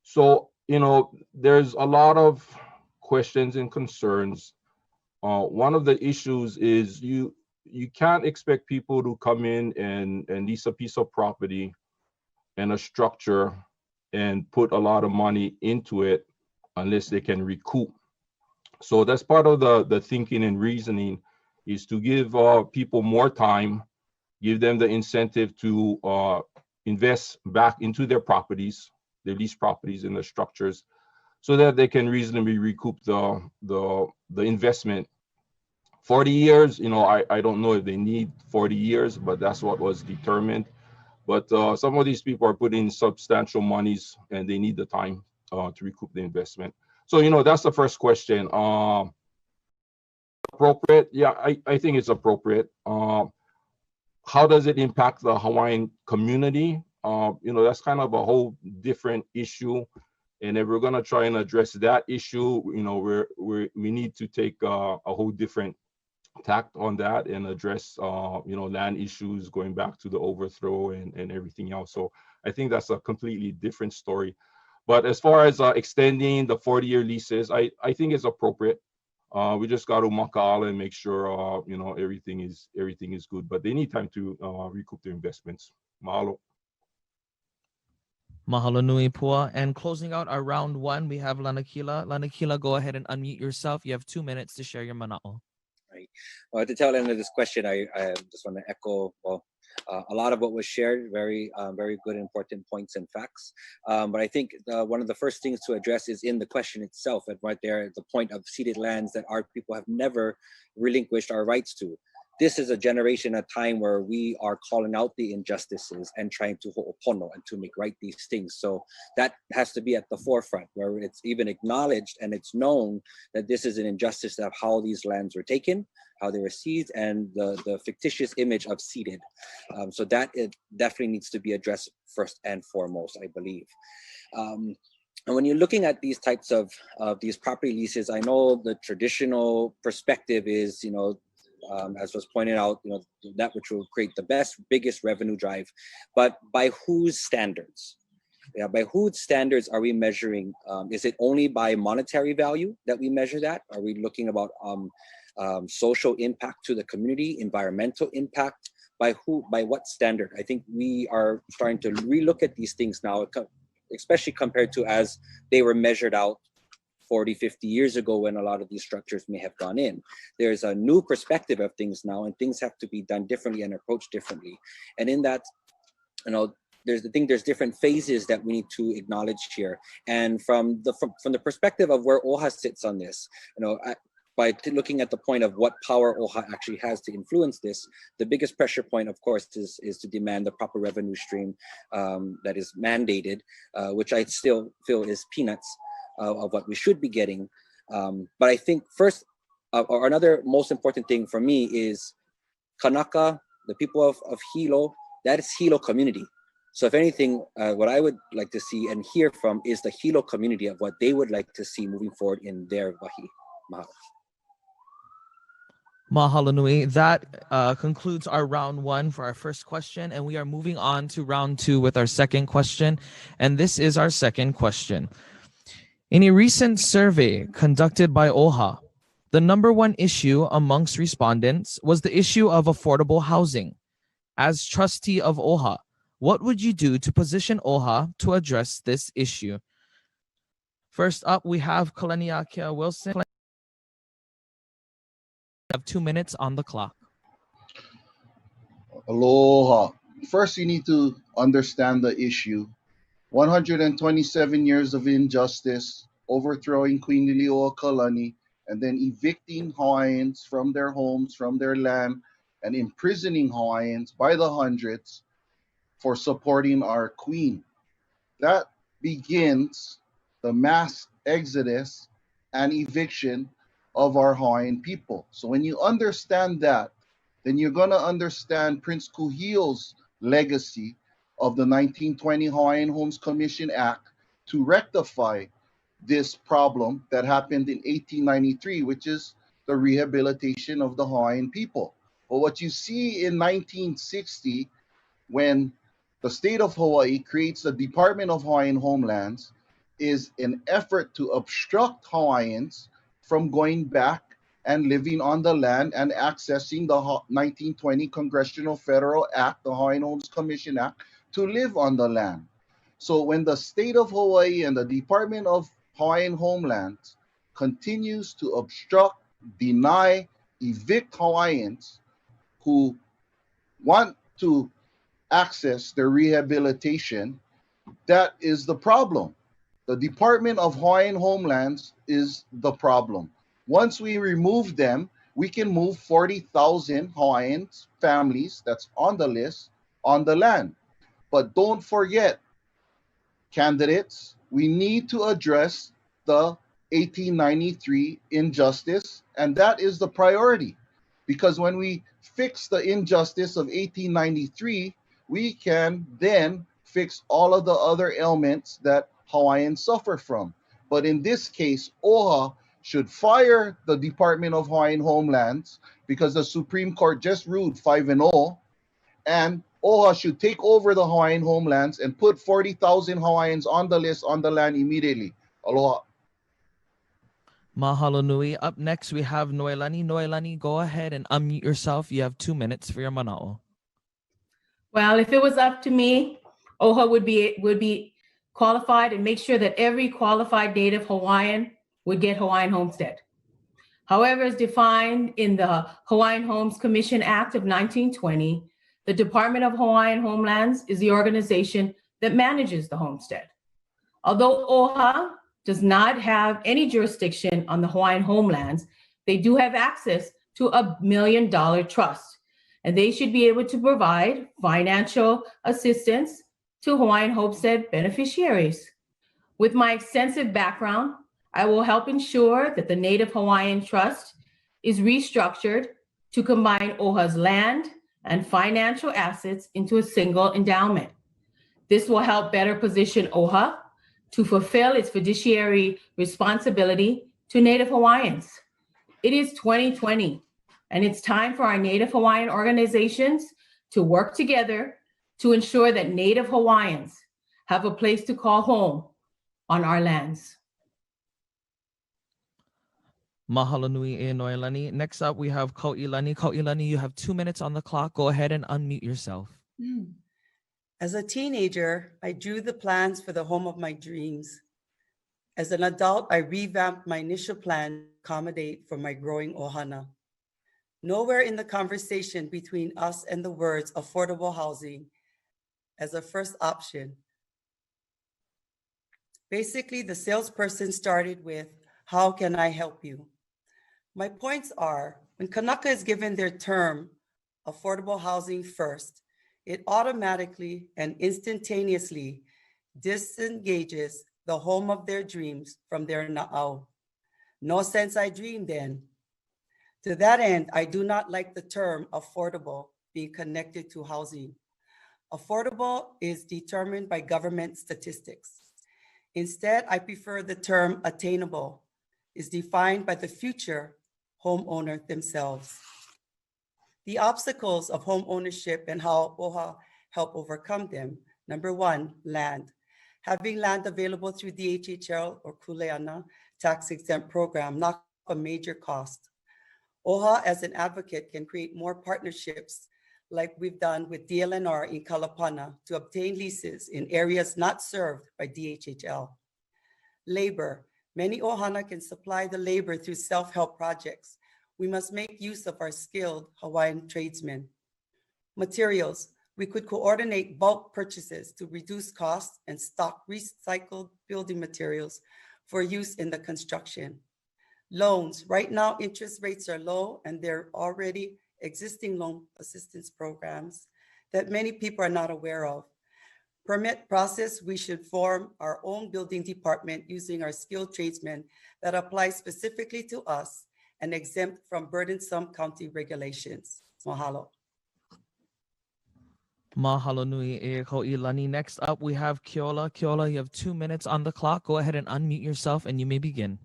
So, you know, there's a lot of questions and concerns. One of the issues is you can't expect people to come in and lease a piece of property and a structure and put a lot of money into it unless they can recoup. So that's part of the thinking and reasoning, is to give people more time, give them the incentive to invest back into their properties, their lease properties and the structures, so that they can reasonably recoup the investment. 40 years, you know, I don't know if they need 40 years, but that's what was determined. But some of these people are putting substantial monies and they need the time to recoup the investment. So, you know, that's the first question. Appropriate? Yeah, I think it's appropriate. How does it impact the Hawaiian community? You know, that's kind of a whole different issue. And if we're going to try and address that issue, you know, we need to take a whole different tact on that and address, you know, land issues going back to the overthrow and everything else. So I think that's a completely different story. But as far as extending the 40-year leases, I think it's appropriate. We just got to maka'ala and make sure, you know, everything is good. But they need time to recoup their investments. Mahalo. Mahalo nui, Pua. And closing out our round one, we have Lanakila. Lanakila, go ahead and unmute yourself. You have 2 minutes to share your mana'o. Right. Well, at the tail end of this question, I just want to echo, well, A lot of what was shared, very good, important points and facts. But I think one of the first things to address is in the question itself, and right there at the point of ceded lands that our people have never relinquished our rights to. This is a generation, a time where we are calling out the injustices and trying to ho'opono and to make right these things. So that has to be at the forefront, where it's even acknowledged and it's known that this is an injustice of how these lands were taken, how they were seized, and the fictitious image of ceded. So that it definitely needs to be addressed first and foremost, I believe. And when you're looking at these types of these property leases, I know the traditional perspective is, as was pointed out, that which will create the biggest revenue drive, but by whose standards? Yeah, by whose standards are we measuring? Is it only by monetary value that we measure that? Are we looking about social impact to the community, environmental impact? By what standard? I think we are starting to relook at these things now, especially compared to as they were measured out 40, 50 years ago when a lot of these structures may have gone in. There's a new perspective of things now, and things have to be done differently and approached differently. And in that, there's different phases that we need to acknowledge here. And from the perspective of where OHA sits on this, by looking at the point of what power OHA actually has to influence this, the biggest pressure point, of course, is to demand the proper revenue stream that is mandated, which I still feel is peanuts of what we should be getting. But I think first, or another most important thing for me is Kanaka, the people of Hilo, that is Hilo community. So if anything, what I would like to see and hear from is the Hilo community of what they would like to see moving forward in their wahi. Mahalo. Mahalo nui. That concludes our round one for our first question, and we are moving on to round two with our second question. And this is our second question. In a recent survey conducted by OHA, the number one issue amongst respondents was the issue of affordable housing. As trustee of OHA, what would you do to position OHA to address this issue? First up, we have Kalaniakea Wilson. You have 2 minutes on the clock. Aloha. First, you need to understand the issue. 127 years of injustice, overthrowing Queen Liliuokalani, and then evicting Hawaiians from their homes, from their land, and imprisoning Hawaiians by the hundreds for supporting our queen. That begins the mass exodus and eviction of our Hawaiian people. So when you understand that, then you're going to understand Prince Kuhio's legacy of the 1920 Hawaiian Homes Commission Act to rectify this problem that happened in 1893, which is the rehabilitation of the Hawaiian people. But what you see in 1960, when the state of Hawaii creates the Department of Hawaiian Homelands, is an effort to obstruct Hawaiians from going back and living on the land and accessing the 1920 Congressional Federal Act, the Hawaiian Homes Commission Act, to live on the land. So when the state of Hawaii and the Department of Hawaiian Homelands continues to obstruct, deny, evict Hawaiians who want to access their rehabilitation, that is the problem. The Department of Hawaiian Homelands is the problem. Once we remove them, we can move 40,000 Hawaiian families that's on the list on the land. But don't forget, candidates, we need to address the 1893 injustice, and that is the priority. Because when we fix the injustice of 1893, we can then fix all of the other ailments that Hawaiians suffer from. But in this case, OHA should fire the Department of Hawaiian Homelands because the Supreme Court just ruled 5-0, and OHA should take over the Hawaiian Homelands and put 40,000 Hawaiians on the list on the land immediately. Aloha. Mahalo nui. Up next, we have Noelani. Noelani, go ahead and unmute yourself. You have 2 minutes for your mana'o. Well, if it was up to me, OHA would be qualified and make sure that every qualified Native Hawaiian would get Hawaiian homestead. However, as defined in the Hawaiian Homes Commission Act of 1920, The Department of Hawaiian Homelands is the organization that manages the homestead. Although OHA does not have any jurisdiction on the Hawaiian homelands, they do have access to $1 million trust, and they should be able to provide financial assistance to Hawaiian homestead beneficiaries. With my extensive background, I will help ensure that the Native Hawaiian Trust is restructured to combine OHA's land and financial assets into a single endowment. This will help better position OHA to fulfill its fiduciary responsibility to Native Hawaiians. It is 2020, and it's time for our Native Hawaiian organizations to work together to ensure that Native Hawaiians have a place to call home on our lands. Mahalo nui e Noelani. Next up, we have Kauilani. Kauilani, you have 2 minutes on the clock. Go ahead and unmute yourself. As a teenager, I drew the plans for the home of my dreams. As an adult, I revamped my initial plan to accommodate for my growing ohana. Nowhere in the conversation between us and the words affordable housing as a first option. Basically, the salesperson started with, "How can I help you?" My points are, when Kanaka is given their term, affordable housing first, it automatically and instantaneously disengages the home of their dreams from their na'au. No sense I dream then. To that end, I do not like the term affordable being connected to housing. Affordable is determined by government statistics. Instead, I prefer the term attainable, is defined by the future homeowner themselves. The obstacles of home ownership and how OHA help overcome them. Number one, land. Having land available through the HHL or Kuleana tax-exempt program, not a major cost. OHA as an advocate can create more partnerships like we've done with DLNR in Kalapana to obtain leases in areas not served by DHHL. Labor. Many ohana can supply the labor through self-help projects. We must make use of our skilled Hawaiian tradesmen. Materials. We could coordinate bulk purchases to reduce costs and stock recycled building materials for use in the construction. Loans. Right now, interest rates are low and there are already existing loan assistance programs that many people are not aware of. Permit process, we should form our own building department using our skilled tradesmen that apply specifically to us and exempt from burdensome county regulations. Mahalo. Mahalo nui e Kauilani. Next up, we have Keola. Keola, you have 2 minutes on the clock. Go ahead and unmute yourself and you may begin.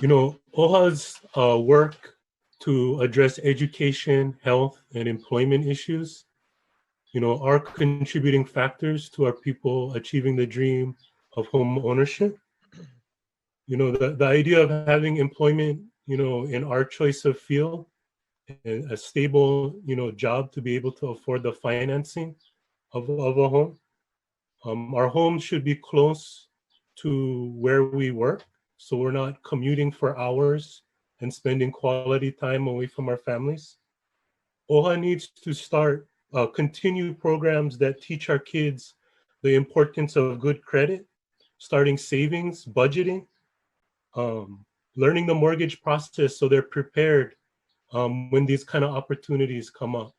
You know, OHA's work to address education, health, and employment issues, you know, are contributing factors to our people achieving the dream of home ownership. You know, the idea of having employment, you know, in our choice of field, and a stable, you know, job to be able to afford the financing of a home. Our homes should be close to where we work, so we're not commuting for hours and spending quality time away from our families. OHA needs to start continue programs that teach our kids the importance of good credit, starting savings, budgeting, learning the mortgage process so they're prepared when these kind of opportunities come up.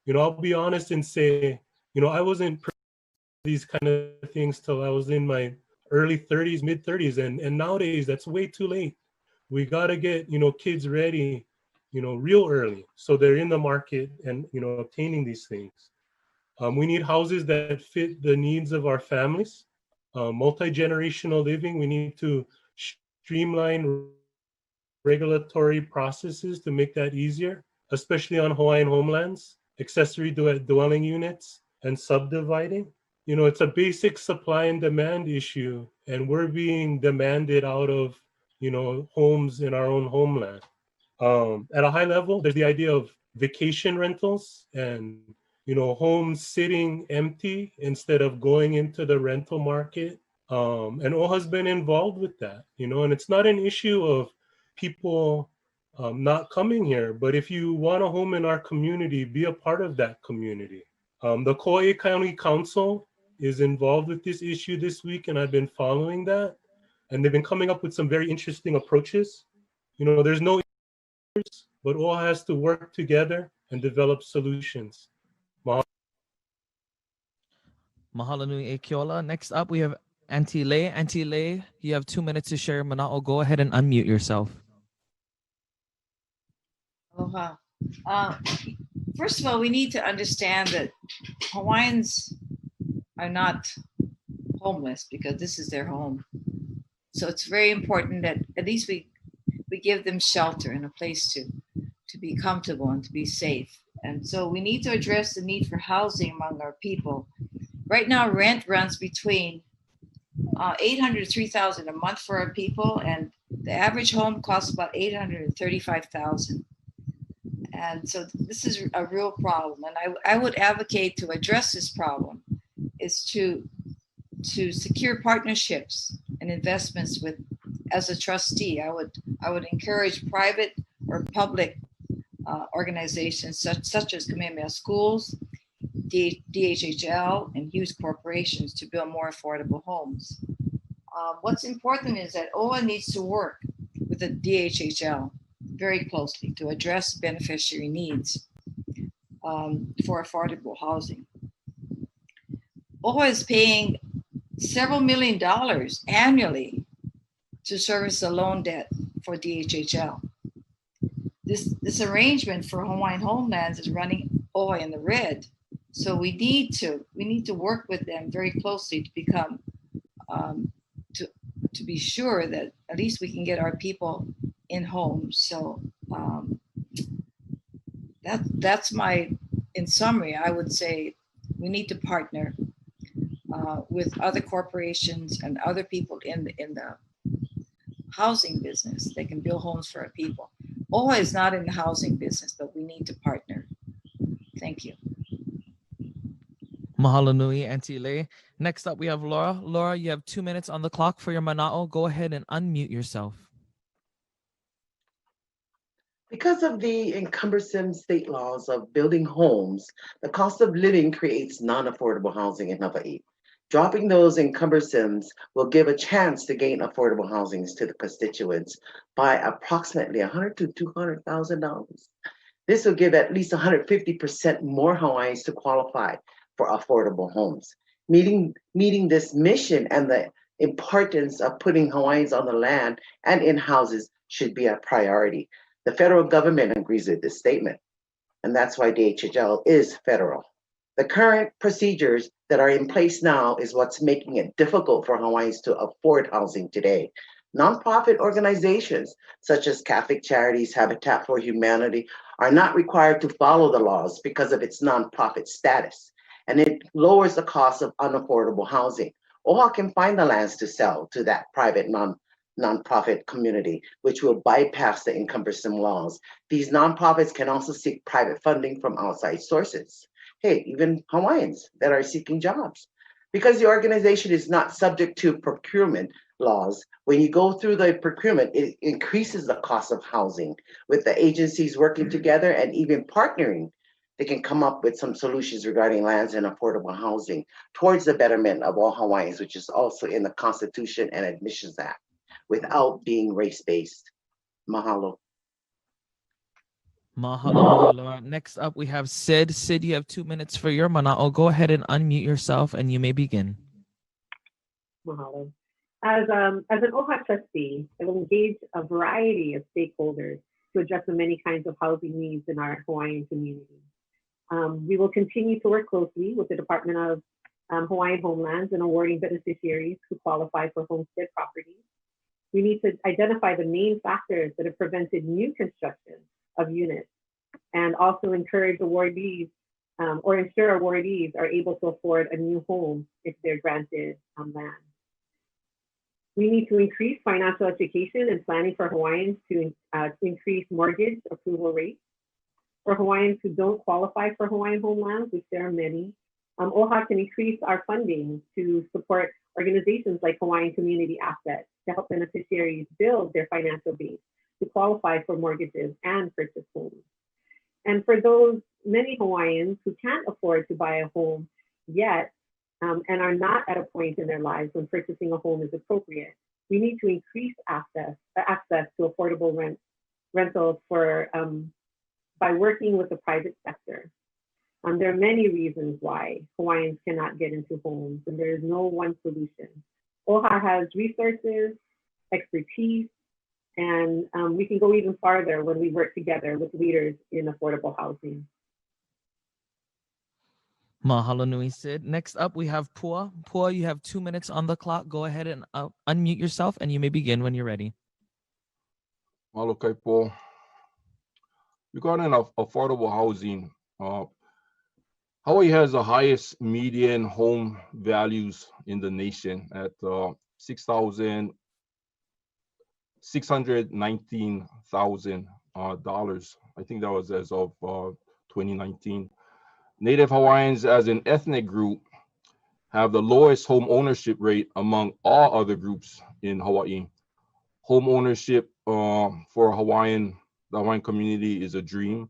You know, I'll be honest and say, you know, I wasn't prepared for these kind of things till I was in my early 30s, mid 30s, and nowadays that's way too late. We got to get, you know, kids ready, you know, real early so they're in the market and, you know, obtaining these things. We need houses that fit the needs of our families, multi-generational living. We need to streamline regulatory processes to make that easier, especially on Hawaiian homelands, accessory dwelling units, and subdividing. You know, it's a basic supply and demand issue, and we're being demanded out of, you know, homes in our own homeland. At a high level, there's the idea of vacation rentals and, homes sitting empty instead of going into the rental market. And OHA's been involved with that, and it's not an issue of people not coming here, but if you want a home in our community, be a part of that community. The Kauai County Council is involved with this issue this week, and I've been following that, and they've been coming up with some very interesting approaches. There's no answers, but OHA has to work together and develop solutions. Mahalo nui e Keola. Next up, we have Auntie Lei. Auntie Lei, you have 2 minutes to share mana'o. Go ahead and unmute yourself. Aloha. First of all, we need to understand that Hawaiians are not homeless because this is their home. So it's very important that at least we give them shelter and a place to be comfortable and to be safe. And so we need to address the need for housing among our people. Right now, rent runs between $800 to $3,000 a month for our people, and the average home costs about $835,000. And so this is a real problem. And I would advocate to address this problem is to secure partnerships and investments with, as a trustee, I would encourage private or public organizations such as Kamehameha Schools, DHHL, and huge corporations to build more affordable homes. What's important is that OHA needs to work with the DHHL very closely to address beneficiary needs for affordable housing. OHA is paying several $1 million annually to service the loan debt for DHHL. This arrangement for Hawaiian Homelands is running OHA in the red. So we need to work with them very closely to become to be sure that at least we can get our people in homes. So that's in summary, I would say we need to partner with other corporations and other people in the housing business. They can build homes for our people. OHA is not in the housing business, but we need to partner. Thank you. Mahalo nui, Auntie Lei. Next up, we have Laura. Laura, you have 2 minutes on the clock for your mana'o. Go ahead and unmute yourself. Because of the encumbersome state laws of building homes, the cost of living creates non-affordable housing in Hawaii. Dropping those encumbersomes will give a chance to gain affordable housings to the constituents by approximately $100,000 to $200,000. This will give at least 150% more Hawaiians to qualify for affordable homes. Meeting this mission and the importance of putting Hawaiians on the land and in houses should be a priority. The federal government agrees with this statement, and that's why DHHL is federal. The current procedures that are in place now is what's making it difficult for Hawaiians to afford housing today. Nonprofit organizations such as Catholic Charities, Habitat for Humanity are not required to follow the laws because of its nonprofit status, and it lowers the cost of unaffordable housing. OHA can find the lands to sell to that private nonprofit community, which will bypass the encumbersome laws. These nonprofits can also seek private funding from outside sources. Hey, even Hawaiians that are seeking jobs. Because the organization is not subject to procurement laws, when you go through the procurement, it increases the cost of housing. With the agencies working together and even partnering, they can come up with some solutions regarding lands and affordable housing towards the betterment of all Hawaiians, which is also in the Constitution and Admissions Act, without being race-based. Mahalo. Mahalo, Laura. Next up, we have Cyd. Cyd, you have 2 minutes for your mana'o. Go ahead and unmute yourself, and you may begin. Mahalo. As an OHA trustee, I will engage a variety of stakeholders to address the many kinds of housing needs in our Hawaiian community. We will continue to work closely with the Department of Hawaiian Homelands in awarding beneficiaries who qualify for homestead properties. We need to identify the main factors that have prevented new construction of units and also encourage awardees or ensure awardees are able to afford a new home if they're granted land. We need to increase financial education and planning for Hawaiians to increase mortgage approval rates. For Hawaiians who don't qualify for Hawaiian homelands, which there are many, OHA can increase our funding to support organizations like Hawaiian Community Assets to help beneficiaries build their financial base to qualify for mortgages and purchase homes. And for those many Hawaiians who can't afford to buy a home yet and are not at a point in their lives when purchasing a home is appropriate, we need to increase access to affordable rentals by working with the private sector. There are many reasons why Hawaiians cannot get into homes, and there is no one solution. OHA has resources, expertise, and we can go even farther when we work together with leaders in affordable housing. Mahalo nui, Cyd. Next up, we have Pua. Pua, you have 2 minutes on the clock. Go ahead and unmute yourself, and you may begin when you're ready. Mahalo kaipo. Regarding affordable housing, Hawaii has the highest median home values in the nation at $619,000. I think that was as of 2019. Native Hawaiians as an ethnic group have the lowest home ownership rate among all other groups in Hawaii. Home ownership for the Hawaiian community is a dream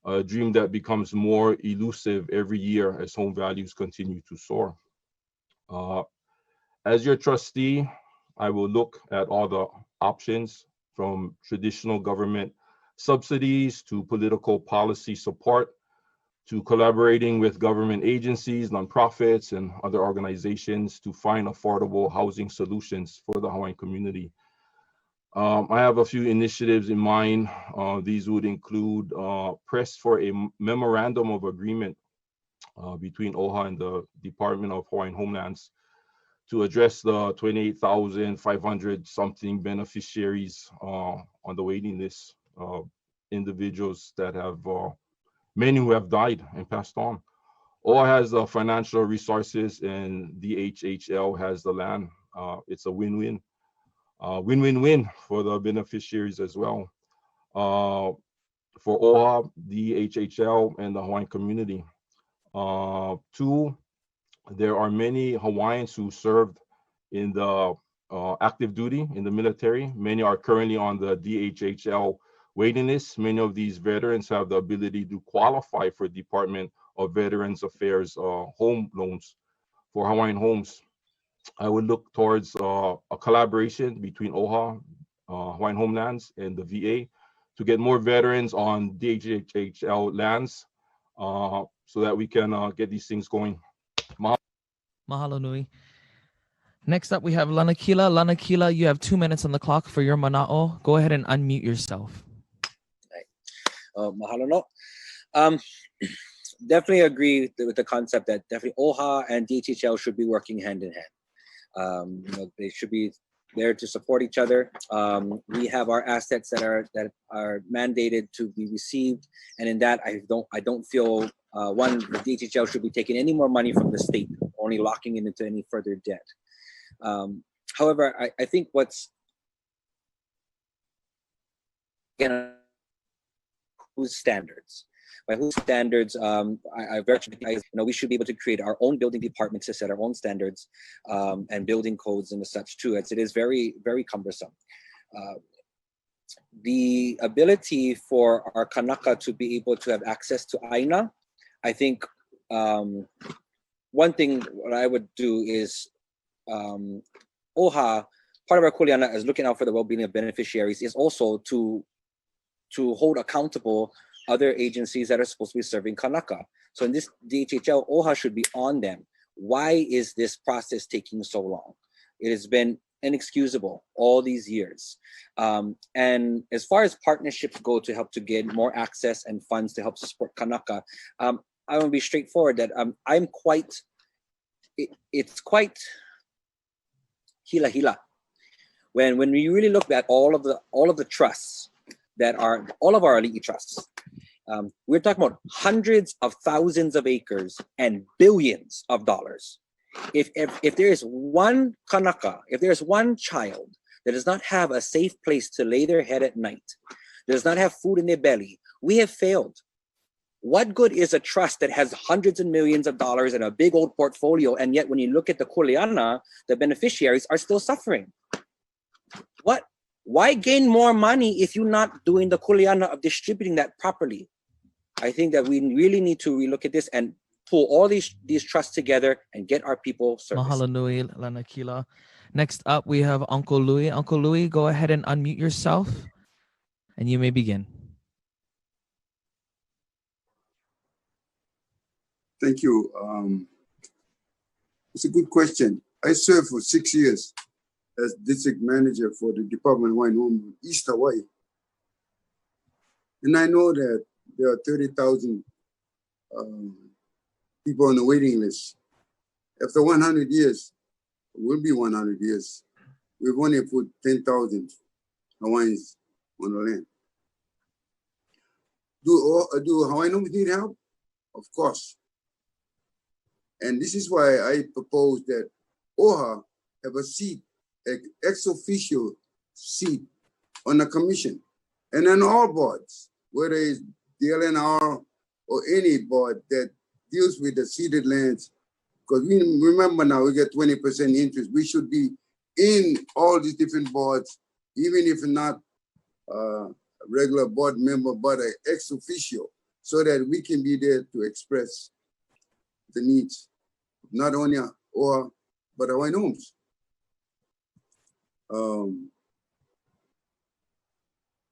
that becomes more elusive every year as home values continue to soar. As your trustee, I will look at all the options from traditional government subsidies to political policy support to collaborating with government agencies, nonprofits, and other organizations to find affordable housing solutions for the Hawaiian community. I have a few initiatives in mind. These would include press for a memorandum of agreement between OHA and the Department of Hawaiian Homelands to address the 28,500 something beneficiaries on the waiting list, individuals that have, many who have died and passed on. OHA has the financial resources and DHHL has the land. It's a win-win. Win-win-win for the beneficiaries as well. For OHA, DHHL, and the Hawaiian community. Two, there are many Hawaiians who served in the active duty in the military. Many are currently on the DHHL waiting list. Many of these veterans have the ability to qualify for Department of Veterans Affairs home loans for Hawaiian homes. I would look towards a collaboration between OHA, Hawaiian Homelands, and the VA to get more veterans on DHHL lands so that we can get these things going. Mahalo nui. Next up, we have Lanakila. Lanakila, you have 2 minutes on the clock for your mana'o. Go ahead and unmute yourself. Mahalo no. Definitely agree with the concept that definitely OHA and DHHL should be working hand in hand. They should be there to support each other. We have our assets that are mandated to be received, and in that I don't feel the DHHL should be taking any more money from the state, only locking it into any further debt. However, I think what's whose standards. By whose standards, I recognize, we should be able to create our own building departments to set our own standards and building codes and such too, as it is very, very cumbersome. The ability for our Kanaka to be able to have access to AINA, I think one thing what I would do is OHA, part of our kuleana as looking out for the well-being of beneficiaries is also to hold accountable other agencies that are supposed to be serving Kanaka. So in this DHHL, OHA should be on them. Why is this process taking so long? It has been inexcusable all these years. And as far as partnerships go to help to get more access and funds to help support Kanaka, I want to be straightforward that it's quite hila. When we really look at all of the trusts that are all of our ali'i trusts, we're talking about hundreds of thousands of acres and billions of dollars. If there is one Kanaka, if there's one child that does not have a safe place to lay their head at night, does not have food in their belly, we have failed. What good is a trust that has hundreds of millions of dollars and a big old portfolio, and yet when you look at the kuleana, the beneficiaries are still suffering? What? Why gain more money if you're not doing the kuleana of distributing that properly? I think that we really need to relook at this and pull all these trusts together and get our people service. Mahalo nui, Lanakila. Next up, we have Uncle Louis. Uncle Louis, go ahead and unmute yourself, and you may begin. Thank you. It's a good question. I served for 6 years as district manager for the Department of Hawaiian Homes in East Hawaii. And I know that there are 30,000 people on the waiting list. After 100 years, it will be 100 years, we've only put 10,000 Hawaiians on the land. Do Hawaiian Homes need help? Of course. And this is why I propose that OHA have a seat, an ex officio seat on the commission and on all boards, whether it's the LNR or any board that deals with the ceded lands. Because we remember now we get 20% interest. We should be in all these different boards, even if not a regular board member, but an ex officio, so that we can be there to express the needs, not only OHA, but Hawaiian Homes.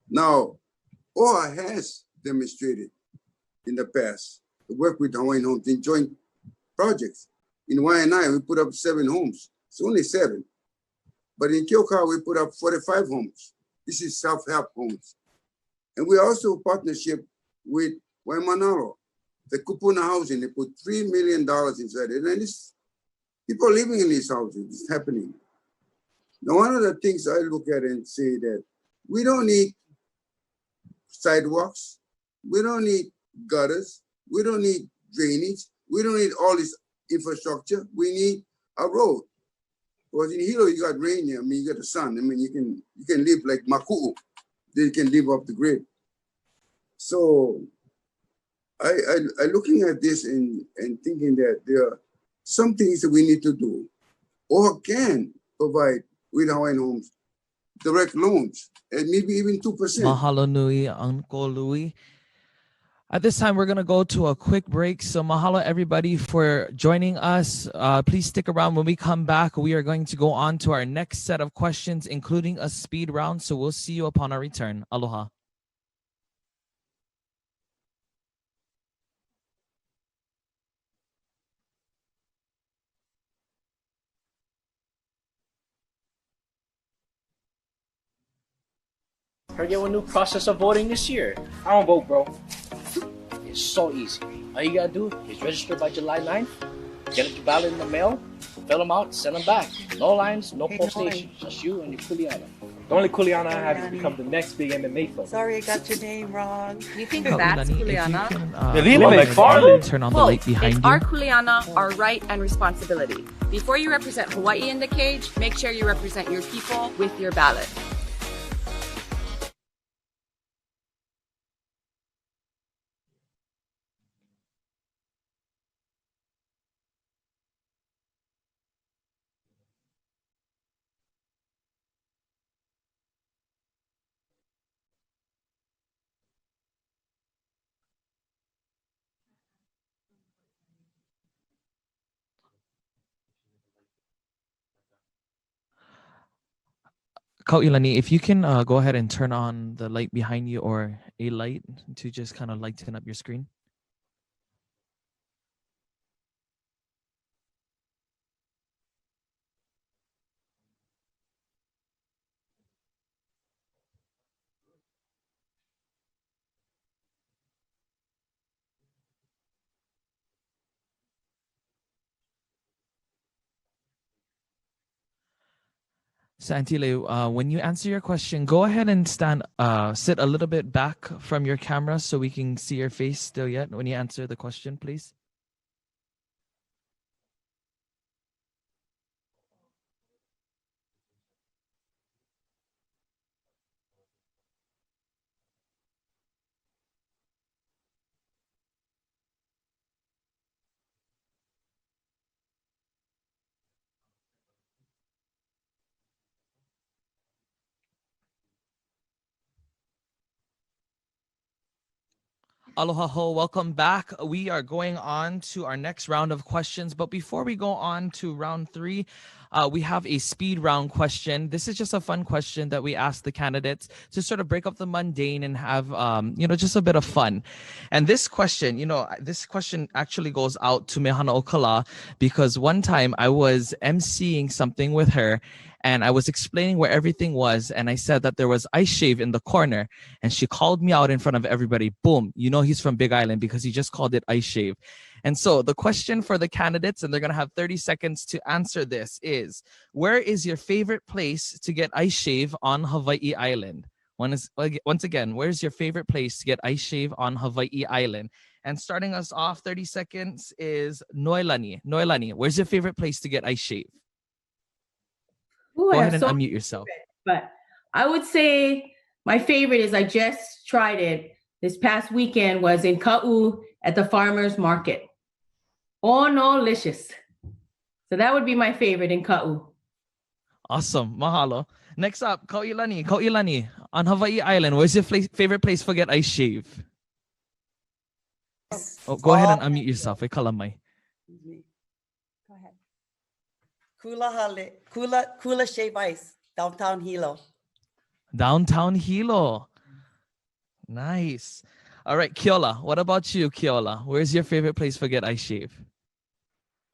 Now, OHA has demonstrated in the past to work with Hawaiian Homes in joint projects. In Waianae, we put up 7 homes. It's only 7. But in Keoka, we put up 45 homes. This is self-help homes. And we also partnership with Waimanalo, the Kupuna housing. They put $3 million inside it. And it's people living in these houses. It's happening. Now, one of the things I look at and say that we don't need sidewalks. We don't need gutters. We don't need drainage. We don't need all this infrastructure. We need a road. Because in Hilo, you got rain here. I mean, you got the sun. I mean, you can live like Maku'u. They can live off the grid. So I looking at this and thinking that there are some things that we need to do or can provide with Hawaiian Homes direct loans and maybe even 2%. Mahalo nui, Uncle Louis. At this time, we're going to go to a quick break. So mahalo everybody for joining us. Please stick around. When we come back, we are going to go on to our next set of questions, including a speed round. So we'll see you upon our return. Aloha. Heard you have a new process of voting this year. I don't vote, bro. It's so easy. All you gotta do is register by July 9th, get a ballot in the mail, fill them out, send them back. No lines, no poll stations, just you and your kuleana. The only kuleana I have has become the next big MMA fight. Sorry, I got your name wrong. You think that's kuleana? Turn on the light behind it's you. our kuleana, our right and responsibility. Before you represent Hawaii in the cage, make sure you represent your people with your ballot. Kauilani, if you can go ahead and turn on the light behind you or a light to just kind of lighten up your screen. So Antile, when you answer your question, go ahead and sit a little bit back from your camera so we can see your face still yet when you answer the question, please. Aloha ho, welcome back. We are going on to our next round of questions. But before we go on to round 3, we have a speed round question. This is just a fun question that we ask the candidates to sort of break up the mundane and have, just a bit of fun. And this question, actually goes out to Mehana Okala because one time I was emceeing something with her and I was explaining where everything was. And I said that there was ice shave in the corner. And she called me out in front of everybody. Boom. You know he's from Big Island because he just called it ice shave. And so the question for the candidates, and they're going to have 30 seconds to answer this, is where is your favorite place to get ice shave on Hawaiʻi Island? Once again, where's your favorite place to get ice shave on Hawaiʻi Island? And starting us off, 30 seconds is Noelani. Noelani, where's your favorite place to get ice shave? Ooh, Go ahead and unmute yourself. But I would say my favorite is I just tried it this past weekend was in Ka'u at the farmer's market. Oh, no, delicious. So that would be my favorite in Ka'u. Awesome. Mahalo. Next up, Kauilani. Kauilani, on Hawaiʻi Island, where's your favorite place for get ice shave? Oh, go ahead and unmute yourself. Kalamai. Go ahead. Kula Shave Ice, downtown Hilo. Downtown Hilo. Nice. All right, Keola. What about you, Keola? Where's your favorite place for get ice shave?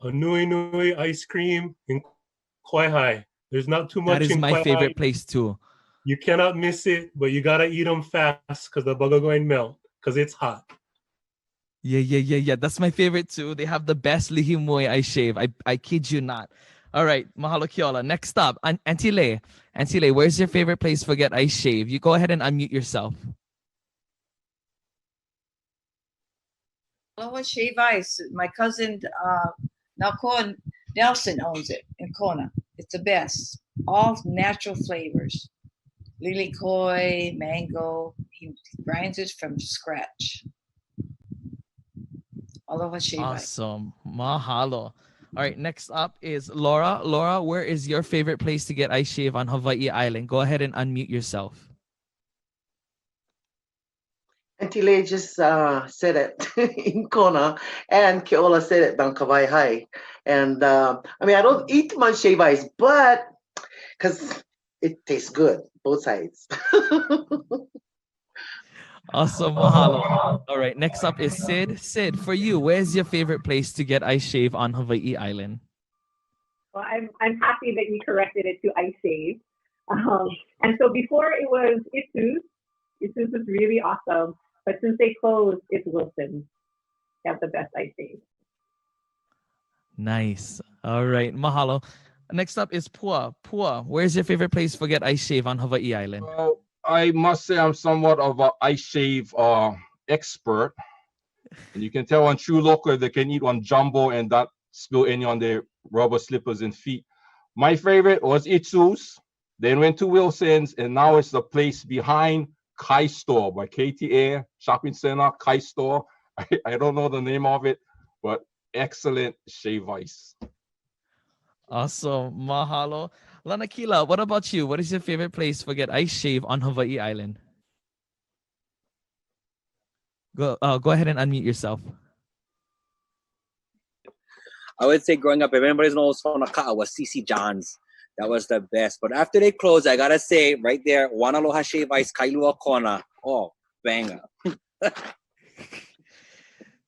A Nui Nui ice cream in Kauai. There's not too much. That is in my favorite place too. You cannot miss it, but you gotta eat them fast because the bugger going to melt because it's hot. Yeah. That's my favorite too. They have the best lihimui ice shave. I kid you not. All right, mahalo Keola. Next up, Auntie Lei. Auntie Lei, where's your favorite place for get ice shave? You go ahead and unmute yourself. Aloha Shave Ice. My cousin Nakoa Nelson owns it in Kona. It's the best. All natural flavors. Lili koi, mango. He grinds it from scratch. Aloha Shave Ice. Awesome. Mahalo. All right, next up is Laura. Laura, where is your favorite place to get ice shave on Hawaiʻi Island? Go ahead and unmute yourself. Auntie Lei just said it in Kona, and Keola said it down Kauai High. And I don't eat much shave ice, but because it tastes good, both sides. Awesome, mahalo. All right, next up is Cyd. Cyd, for you, where's your favorite place to get ice shave on Hawaiʻi Island? Well, I'm happy that you corrected it to ice shave. And so before it was Isu's. Isu's was really awesome. But since they closed, it's Wilson's. They have the best ice shave. Nice. All right, mahalo. Next up is Pua. Pua, where's your favorite place for get ice shave on Hawaiʻi Island? Well, I must say I'm somewhat of an ice shave expert. And you can tell on true local they can eat one jumbo and not spill any on their rubber slippers and feet. My favorite was Itsu's, then went to Wilson's, and now it's the place behind Kai Store by KTA Shopping Center, Kai Store. I don't know the name of it, but excellent shave ice. Awesome. Mahalo. Lanakila, what about you? What is your favorite place for get ice shave on Hawaiʻi Island? Go ahead and unmute yourself. I would say growing up, if anybody knows Honaka'a was CC John's. That was the best. But after they closed, I gotta say, right there, One Aloha Shave Ice, Kailua Kona. Oh, banger.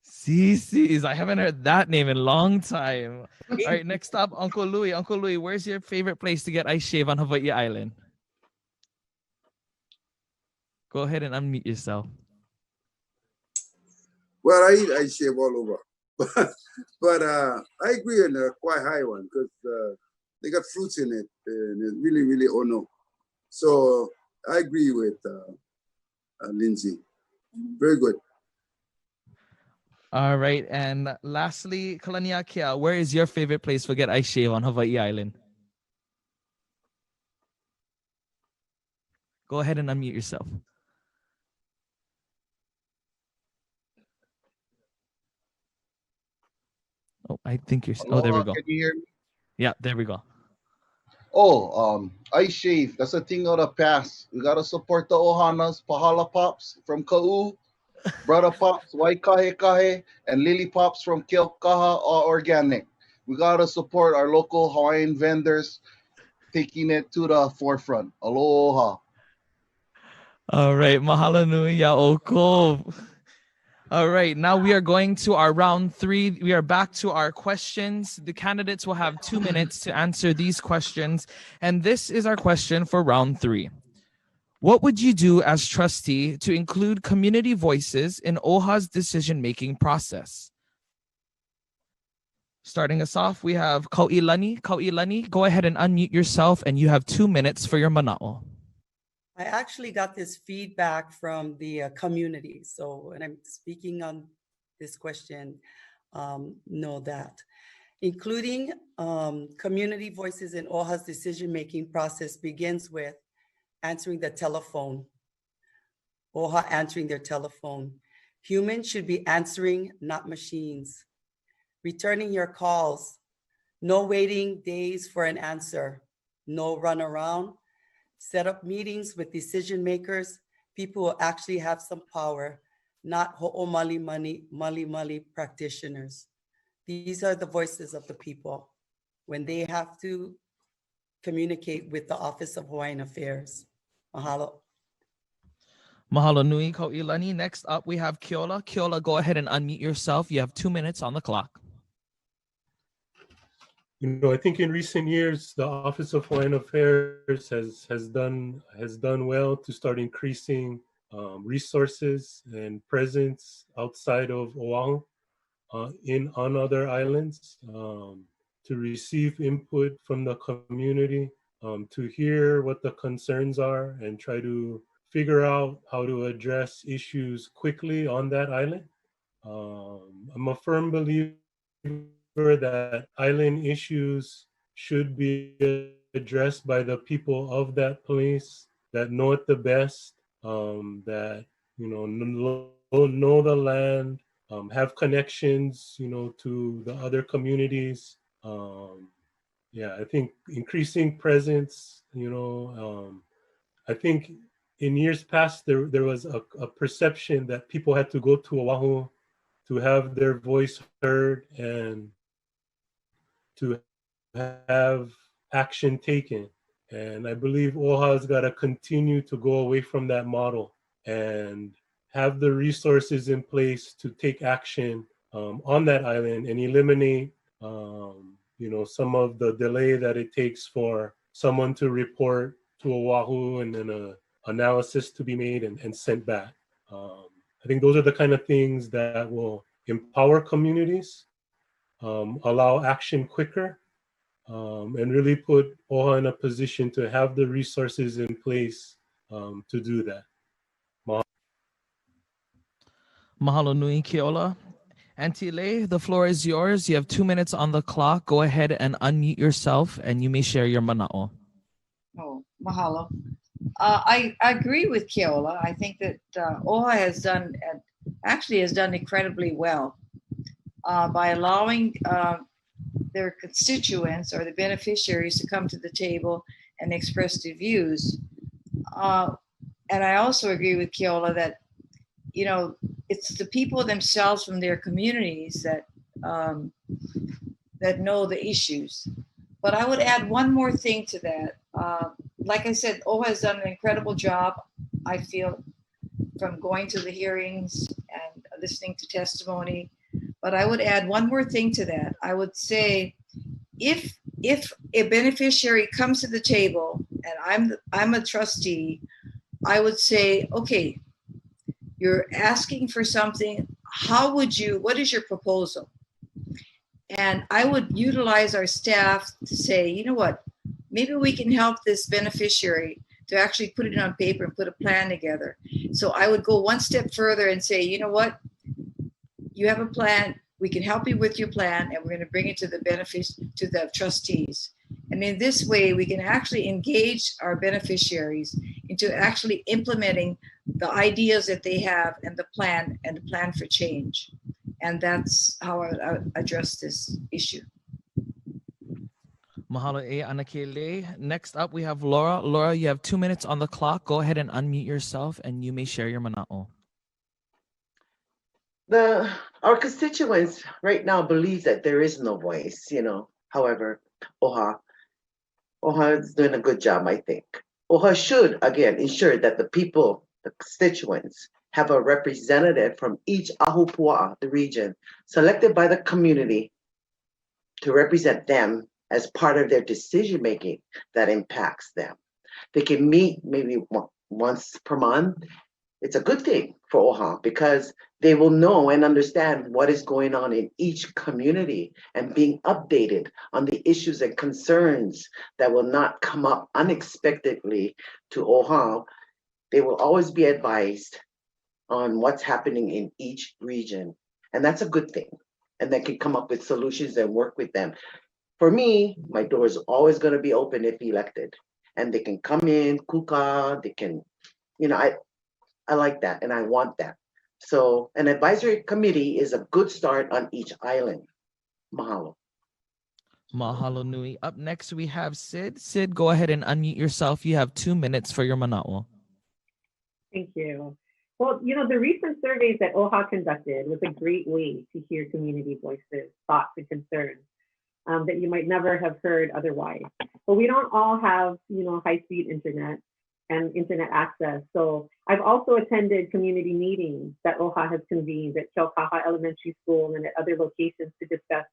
CC's. I haven't heard that name in a long time. All right, next up, Uncle Louie. Uncle Louie, where's your favorite place to get ice shave on Hawaiʻi Island? Go ahead and unmute yourself. Well, I eat ice shave all over. but I agree on the quite high one because they got fruits in it and it's really, really ono. So I agree with Lindsey. Very good. All right, and lastly, Kalaniakea, where is your favorite place for get ice shave on Hawaiʻi Island? Go ahead and unmute yourself. Oh, I think you're. Oh, there we go. Can you hear me? Yeah, there we go. Oh, ice shave. That's a thing of the past. We gotta support the Ohanas, Pahala Pops from Ka'u. Brother Pops, Waikahe, and Lily Pops from Keokaha are organic. We gotta support our local Hawaiian vendors, taking it to the forefront. Aloha. All right, mahalo nui ya oko. All right, now we are going to our round 3. We are back to our questions. The candidates will have 2 minutes to answer these questions. And this is our question for round 3. What would you do as trustee to include community voices in OHA's decision-making process? Starting us off, we have Kauilani. Kauilani, go ahead and unmute yourself, and you have 2 minutes for your mana'o. I actually got this feedback from the community. So when I'm speaking on this question, know that. Including community voices in OHA's decision-making process begins with answering the telephone. OHA answering their telephone. Humans should be answering, not machines. Returning your calls. No waiting days for an answer. No run around. Set up meetings with decision makers, people who actually have some power, not ho'omali practitioners. These are the voices of the people when they have to communicate with the Office of Hawaiian Affairs. Mahalo. Mahalo nui, Kauilani. Next up, we have Keola. Keola, go ahead and unmute yourself. You have 2 minutes on the clock. I think in recent years, the Office of Hawaiian Affairs has done well to start increasing resources and presence outside of Oahu on other islands, to receive input from the community, to hear what the concerns are and try to figure out how to address issues quickly on that island. I'm a firm believer that island issues should be addressed by the people of that place that know it the best, that know the land, have connections, to the other communities. I think increasing presence, I think in years past there was a perception that people had to go to Oahu to have their voice heard and to have action taken. And I believe OHA's got to continue to go away from that model and have the resources in place to take action on that island and eliminate, some of the delay that it takes for someone to report to Oahu and then an analysis to be made and sent back. I think those are the kind of things that will empower communities, allow action quicker, and really put OHA in a position to have the resources in place to do that. Mahalo nui, Keola. Auntie Lei, the floor is yours. You have 2 minutes on the clock. Go ahead and unmute yourself, and you may share your mana'o. Oh, mahalo. I agree with Keola. I think that OHA has done incredibly well by allowing their constituents or the beneficiaries to come to the table and express their views. And I also agree with Keola that, it's the people themselves from their communities that that know the issues. But I would add one more thing to that. Like I said, OHA has done an incredible job, I feel, from going to the hearings and listening to testimony. But I would add one more thing to that. I would say, if a beneficiary comes to the table and I'm a trustee, I would say, okay, you're asking for something. What is your proposal? And I would utilize our staff to say, you know what, maybe we can help this beneficiary to actually put it on paper and put a plan together. So I would go one step further and say, you know what, you have a plan, we can help you with your plan, and we're going to bring it to the trustees. And in this way, we can actually engage our beneficiaries into actually implementing the ideas that they have and the plan for change. And that's how I address this issue. Mahalo e Anakele. Next up, we have Laura. Laura, you have 2 minutes on the clock. Go ahead and unmute yourself, and you may share your mana'o. Our constituents right now believe that there is no voice, However, OHA is doing a good job, I think. OHA should, again, ensure that the people, the constituents, have a representative from each ahupua'a, the region, selected by the community to represent them as part of their decision-making that impacts them. They can meet maybe once per month. It's a good thing for OHA because they will know and understand what is going on in each community and being updated on the issues and concerns that will not come up unexpectedly to OHA. They will always be advised on what's happening in each region. And that's a good thing. And they can come up with solutions and work with them. For me, my door is always going to be open if elected. And they can come in, kuka, they can, I like that and I want that. So an advisory committee is a good start on each island. Mahalo. Mahalo nui. Up next, we have Cyd. Cyd, go ahead and unmute yourself. You have 2 minutes for your manaʻo. Thank you. Well, the recent surveys that OHA conducted was a great way to hear community voices, thoughts, and concerns that you might never have heard otherwise. But we don't all have, high-speed internet and internet access. So I've also attended community meetings that OHA has convened at Keokaha Elementary School and at other locations to discuss,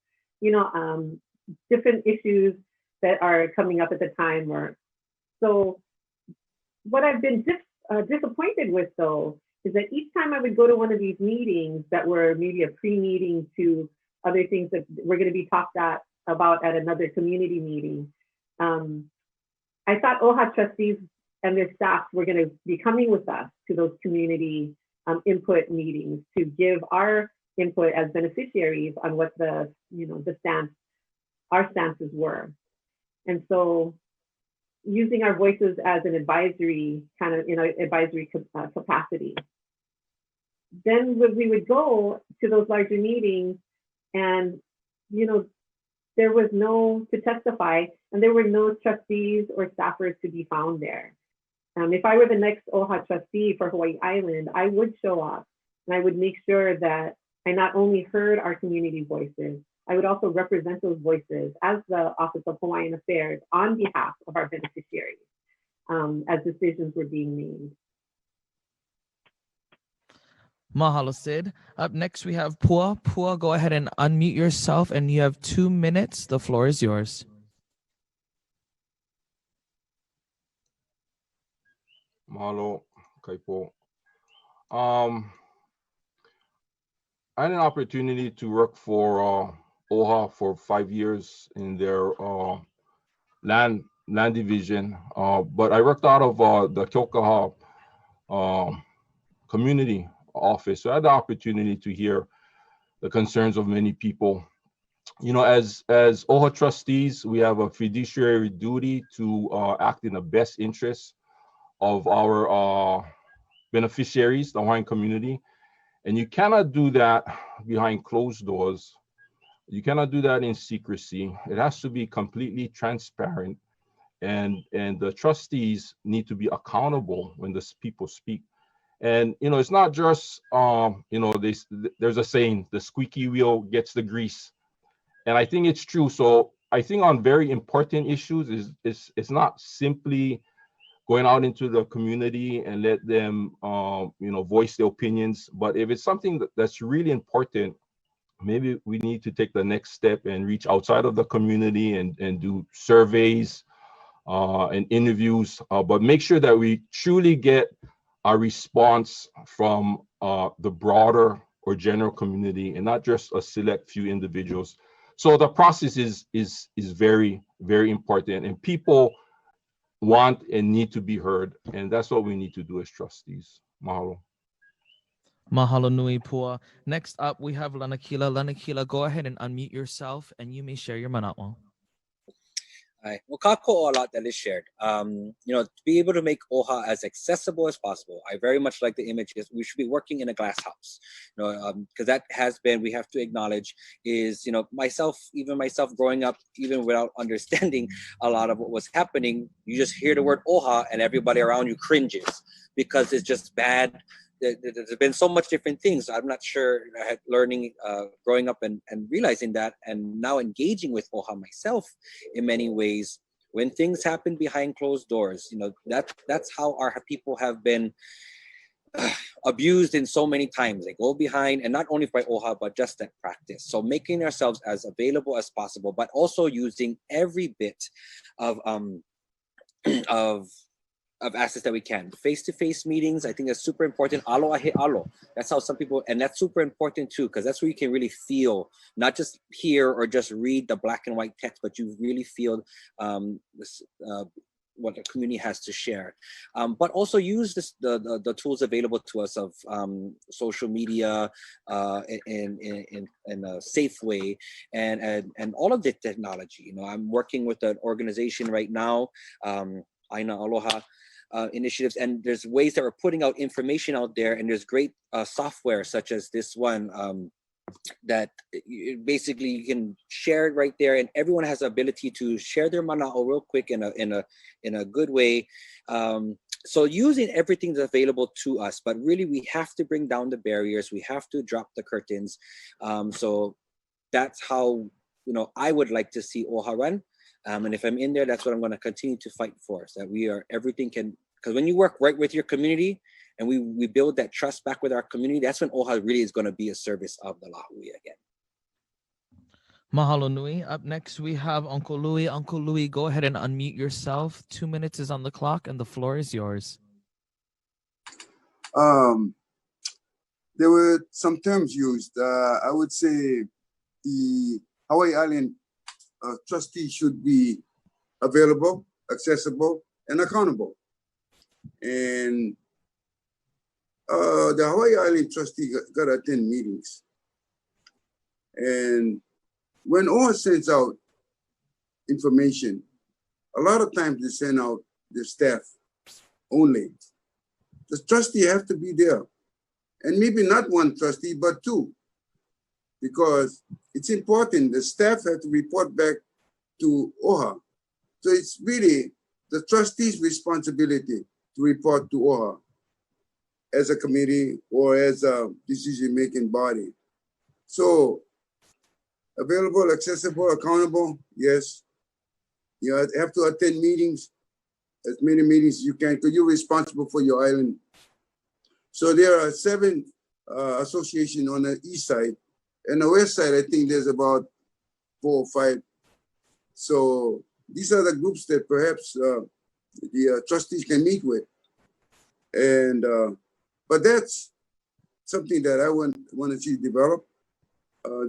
different issues that are coming up at the time. So what I've been disappointed with, though, is that each time I would go to one of these meetings that were maybe a pre-meeting to other things that were going to be talked about at another community meeting, I thought OHA trustees and their staff were going to be coming with us to those community input meetings to give our input as beneficiaries on what our stances were. And so using our voices as an advisory, advisory capacity. Then we would go to those larger meetings and, there was to testify and there were no trustees or staffers to be found there. If I were the next OHA trustee for Hawaiʻi Island, I would show up and I would make sure that I not only heard our community voices, I would also represent those voices as the Office of Hawaiian Affairs on behalf of our beneficiaries as decisions were being made. Mahalo, Cyd. Up next, we have Pua. Pua, go ahead and unmute yourself, and you have 2 minutes. The floor is yours. Mahalo, Kaipo. I had an opportunity to work for OHA for 5 years in their land division, but I worked out of the Keokaha community office. So I had the opportunity to hear the concerns of many people. As OHA trustees, we have a fiduciary duty to act in the best interest of our beneficiaries, the Hawaiian community. And you cannot do that behind closed doors. You cannot do that in secrecy. It has to be completely transparent. And the trustees need to be accountable when the people speak. And, it's not just, there's a saying, the squeaky wheel gets the grease. And I think it's true. So I think on very important issues, it's not simply going out into the community and let them, voice their opinions. But if it's something that's really important, maybe we need to take the next step and reach outside of the community and do surveys and interviews, but make sure that we truly get a response from the broader or general community and not just a select few individuals. So the process is very, very important, and people want and need to be heard, and that's what we need to do as trustees. Mahalo. Mahalo nui, Pua. Next up, we have Lanakila. Lanakila, go ahead and unmute yourself, and you may share your manaʻo. Hi. Well, kako a lot that is shared. To be able to make OHA as accessible as possible. I very much like the image is we should be working in a glass house. Because that has been, we have to acknowledge, is myself growing up, even without understanding a lot of what was happening, you just hear the word OHA and everybody around you cringes because it's just bad there's been so much different things. I'm not sure, learning, growing up and realizing that, and now engaging with OHA myself in many ways. When things happen behind closed doors, that's how our people have been abused in so many times. They go behind, and not only by OHA, but just at practice. So making ourselves as available as possible, but also using every bit of assets that we can. Face-to-face meetings, I think that's super important. Alo ahe alo. That's how some people, and that's super important too, because that's where you can really feel, not just hear or just read the black and white text, but you really feel what the community has to share. But also use the tools available to us of social media in a safe way, and all of the technology. I'm working with an organization right now, Aina Aloha initiatives, and there's ways that we're putting out information out there, and there's great software such as this one that basically you can share it right there, and everyone has the ability to share their mana'o real quick in a good way. So using everything that's available to us, but really we have to bring down the barriers, we have to drop the curtains. So that's how I would like to see OHA run. And if I'm in there, that's what I'm going to continue to fight for, so that we are, everything can, because when you work right with your community and we build that trust back with our community, that's when OHA really is going to be a service of the Lahui again. Mahalo nui. Up next, we have Uncle Louie. Uncle Louie, go ahead and unmute yourself. 2 minutes is on the clock and the floor is yours. There were some terms used. I would say the Hawaiʻi Island Trustee should be available, accessible, and accountable. And the Hawaiʻi Island Trustee got to attend meetings. And when OHA sends out information, a lot of times they send out the staff only. The trustee have to be there. And maybe not one trustee, but two. Because it's important, the staff have to report back to OHA. So it's really the trustee's responsibility to report to OHA as a committee or as a decision-making body. So available, accessible, accountable, yes. You have to attend meetings, as many meetings as you can, because you're responsible for your island. So there are 7 associations on the east side. And the west side, I think there's about 4 or 5. So these are the groups that perhaps the trustees can meet with. And but that's something that I want to see develop.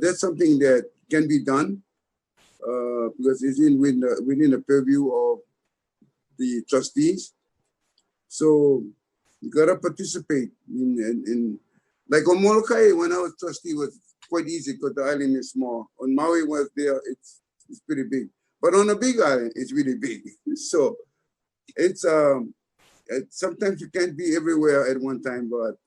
That's something that can be done because it's within the purview of the trustees. So you gotta participate in like on Molokai, when I was trustee, was quite easy because the island is small. On Maui was there, it's pretty big. But on a big island, it's really big. So it's sometimes you can't be everywhere at one time, but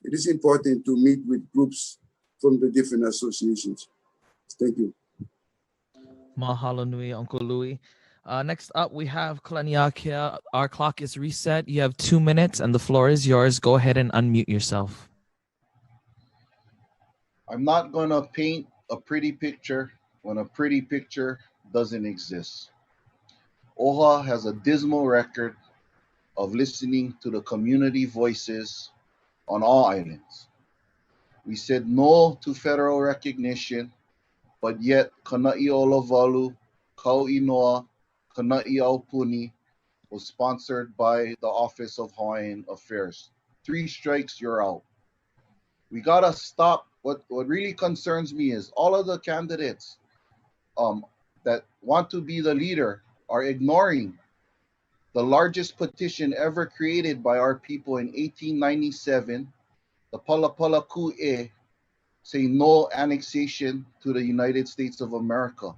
it is important to meet with groups from the different associations. Thank you. Mahalo nui, Uncle Louie. Next up, we have Kalaniakea. Our clock is reset. You have 2 minutes and the floor is yours. Go ahead and unmute yourself. I'm not going to paint a pretty picture when a pretty picture doesn't exist. OHA has a dismal record of listening to the community voices on all islands. We said no to federal recognition, but yet Kana'i Olavalu, Kauinoa, Kana'i Aupuni was sponsored by the Office of Hawaiian Affairs. 3 strikes, you're out. We gotta stop. What really concerns me is all of the candidates that want to be the leader are ignoring the largest petition ever created by our people in 1897, the Palapala Ku'e, saying no annexation to the United States of America.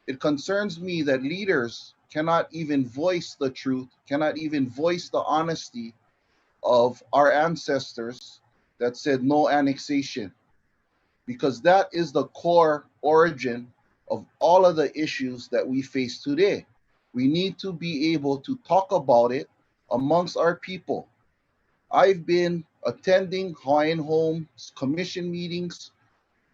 It concerns me that leaders cannot even voice the truth, cannot even voice the honesty of our ancestors that said no annexation, because that is the core origin of all of the issues that we face today. We need to be able to talk about it amongst our people. I've been attending Hawaiian Homes Commission meetings,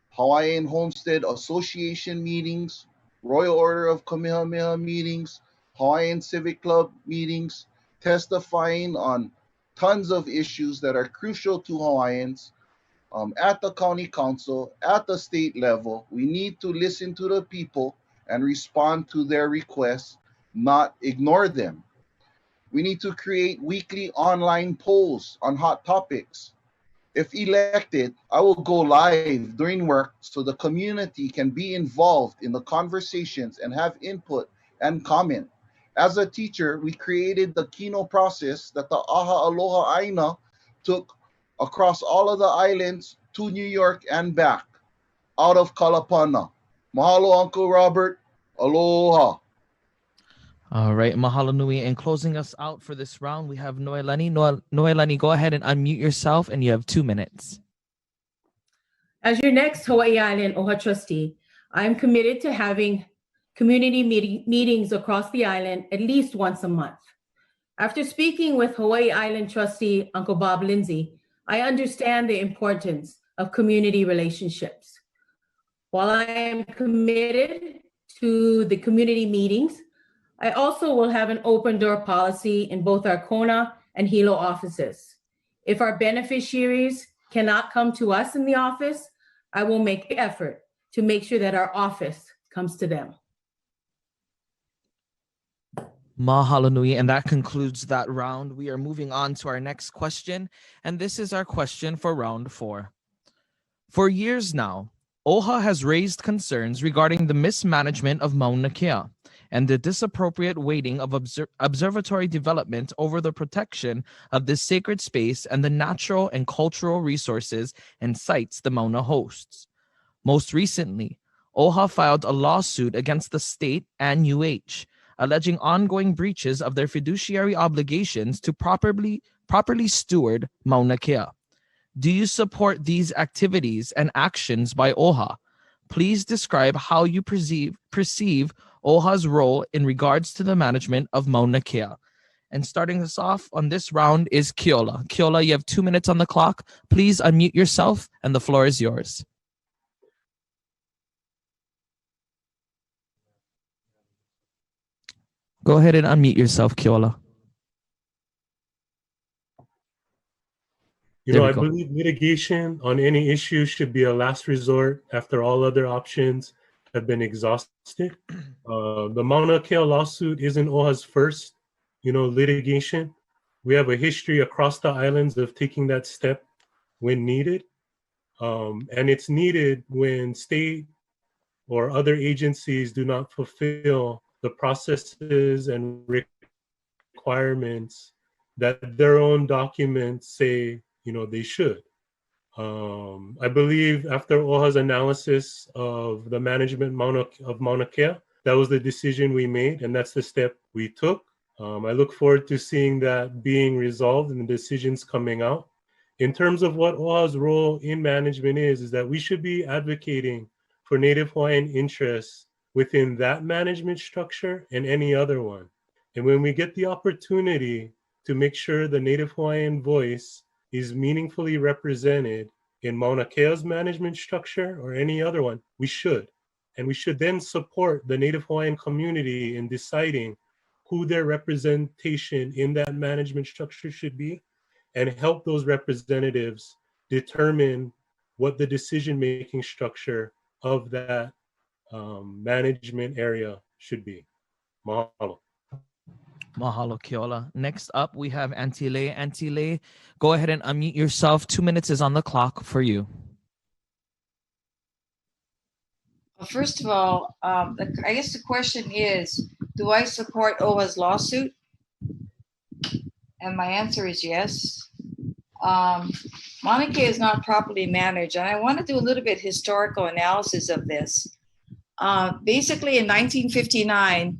Hawaiian Homestead Association meetings, Royal Order of Kamehameha meetings, Hawaiian Civic Club meetings, testifying on tons of issues that are crucial to Hawaiians at the county council, at the state level. We need to listen to the people and respond to their requests, not ignore them. We need to create weekly online polls on hot topics. If elected, I will go live during work so the community can be involved in the conversations and have input and comment. As a teacher, we created the Kino process that the Aha Aloha Aina took across all of the islands to New York and back, out of Kalapana. Mahalo, Uncle Robert. Aloha. All right, mahalo nui. And closing us out for this round, we have Noelani. Noelani, go ahead and unmute yourself, and you have 2 minutes. As your next Hawaiʻi Island OHA Trustee, I am committed to having community meetings across the island at least once a month. After speaking with Hawaiʻi Island Trustee Uncle Bob Lindsey, I understand the importance of community relationships. While I am committed to the community meetings, I also will have an open door policy in both our Kona and Hilo offices. If our beneficiaries cannot come to us in the office, I will make the effort to make sure that our office comes to them. Mahalo nui, and that concludes that round. We are moving on to our next question, and this is our question for round 4. For years now, OHA has raised concerns regarding the mismanagement of Mauna Kea and the disappropriate weighting of observatory development over the protection of this sacred space and the natural and cultural resources and sites the Mauna hosts. Most recently, OHA filed a lawsuit against the state and UH, alleging ongoing breaches of their fiduciary obligations to properly steward Mauna Kea. Do you support these activities and actions by OHA? Please describe how you perceive OHA's role in regards to the management of Mauna Kea. And starting us off on this round is Keola. Keola, you have 2 minutes on the clock. Please unmute yourself, and the floor is yours. Go ahead and unmute yourself, Keola. I believe litigation on any issue should be a last resort after all other options have been exhausted. The Mauna Kea lawsuit isn't OHA's first, litigation. We have a history across the islands of taking that step when needed. And it's needed when state or other agencies do not fulfill the processes and requirements that their own documents say they should. I believe after OHA's analysis of the management of Mauna Kea, that was the decision we made, and that's the step we took. I look forward to seeing that being resolved and the decisions coming out. In terms of what OHA's role in management is that we should be advocating for Native Hawaiian interests within that management structure and any other one. And when we get the opportunity to make sure the Native Hawaiian voice is meaningfully represented in Mauna Kea's management structure or any other one, we should. And we should then support the Native Hawaiian community in deciding who their representation in that management structure should be, and help those representatives determine what the decision-making structure of that management area should be. Mahalo. Mahalo, Keola. Next up, we have Auntie Lei. Auntie Lei, go ahead and unmute yourself. 2 minutes is on the clock for you. Well, first of all, I guess the question is, do I support OHA's lawsuit? And my answer is yes. Mauna Kea is not properly managed, and I want to do a little bit historical analysis of this. Basically, in 1959,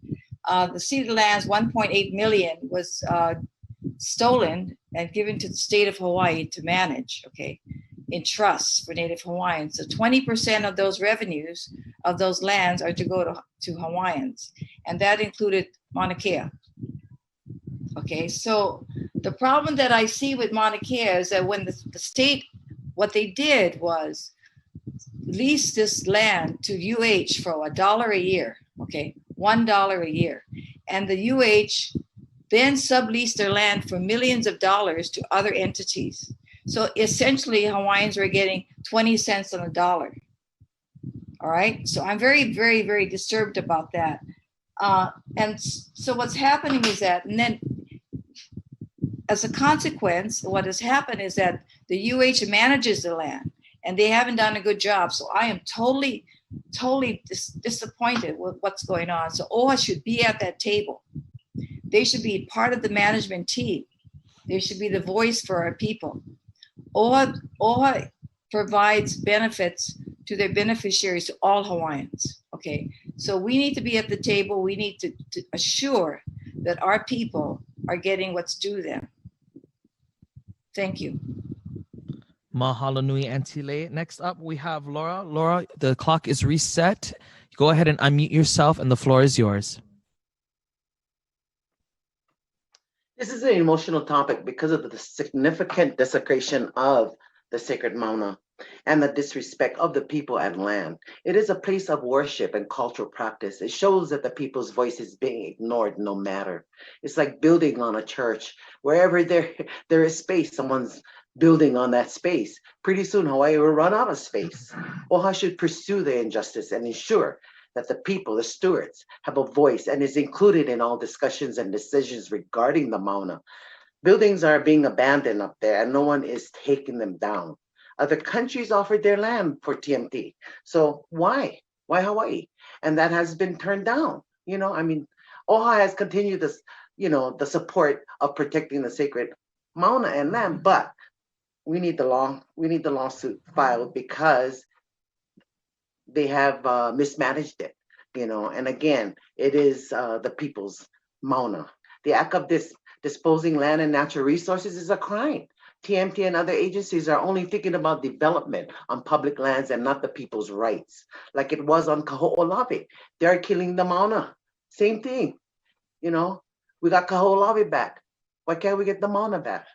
the ceded lands, 1.8 million, was stolen and given to the state of Hawaii to manage, in trusts for Native Hawaiians. So 20% of those revenues of those lands are to go to Hawaiians, and that included Mauna Kea. Okay, so the problem that I see with Mauna Kea is that when the state, what they did was lease this land to UH for $1 a year, okay, $1 a year. And the UH then subleased their land for millions of dollars to other entities. So essentially Hawaiians were getting 20 cents on a dollar. All right, so I'm very, very, very disturbed about that. And so what's happening is that, and then as a consequence, what has happened is that the UH manages the land and they haven't done a good job. So I am totally disappointed with what's going on. So OHA should be at that table. They should be part of the management team. They should be the voice for our people. OHA provides benefits to their beneficiaries, to all Hawaiians, okay? So we need to be at the table. We need to assure that our people are getting what's due them. Thank you. Mahalo nui, Auntie Lei. Next up, we have Laura. Laura, the clock is reset. Go ahead and unmute yourself, and the floor is yours. This is an emotional topic because of the significant desecration of the sacred Mauna and the disrespect of the people and land. It is a place of worship and cultural practice. It shows that the people's voice is being ignored no matter. It's like building on a church. Wherever there is space, someone's building on that space. Pretty soon, Hawaii will run out of space. OHA should pursue the injustice and ensure that the people, the stewards, have a voice and is included in all discussions and decisions regarding the Mauna. Buildings are being abandoned up there and no one is taking them down. Other countries offered their land for TMT. So why? Why Hawaii? And that has been turned down. You know, I mean, OHA has continued this, you know, the support of protecting the sacred Mauna and land, but we need the lawsuit filed because they have mismanaged it, you know. And again, it is the people's Mauna. The act of disposing land and natural resources is a crime. TMT and other agencies are only thinking about development on public lands and not the people's rights, like it was on Kaho'olawe. They're killing the Mauna. Same thing, you know. We got Kaho'olawe back. Why can't we get the Mauna back?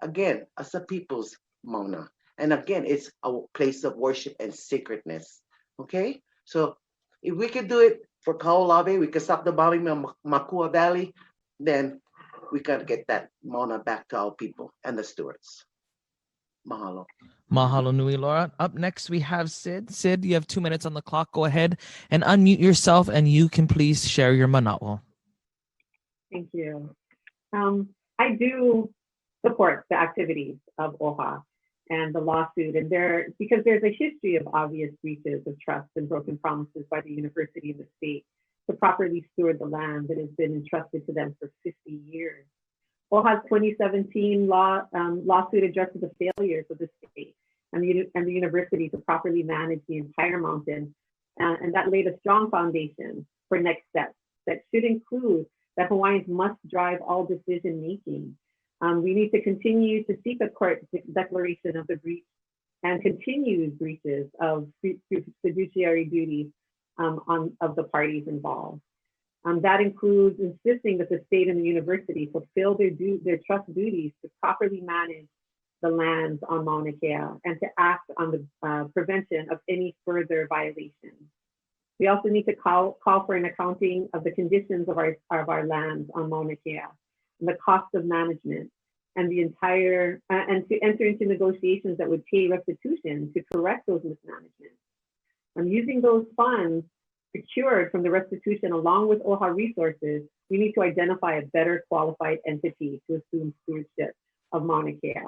Again, it's the people's Mauna. And again, it's a place of worship and sacredness. Okay? So if we could do it for Kaho'olawe, we could stop the bombing of Makua Valley, then we can get that Mauna back to our people and the stewards. Mahalo. Mahalo nui, Laura. Up next, we have Cyd. Cyd, you have 2 minutes on the clock. Go ahead and unmute yourself, and you can please share your mana'o. Thank you. I do support the activities of OHA and the lawsuit, and because there's a history of obvious breaches of trust and broken promises by the university and the state to properly steward the land that has been entrusted to them for 50 years. OHA's 2017 lawsuit addresses the failures of the state and the university to properly manage the entire mountain, and that laid a strong foundation for next steps that should include that Hawaiians must drive all decision making. We need to continue to seek a court declaration of the breach and continued breaches of fiduciary duties of the parties involved. That includes insisting that the state and the university fulfill their trust duties to properly manage the lands on Mauna Kea and to act on the prevention of any further violations. We also need to call for an accounting of the conditions of our lands on Mauna Kea and the cost of management and and to enter into negotiations that would pay restitution to correct those mismanagements. Using those funds secured from the restitution along with OHA resources, we need to identify a better qualified entity to assume stewardship of Mauna Kea.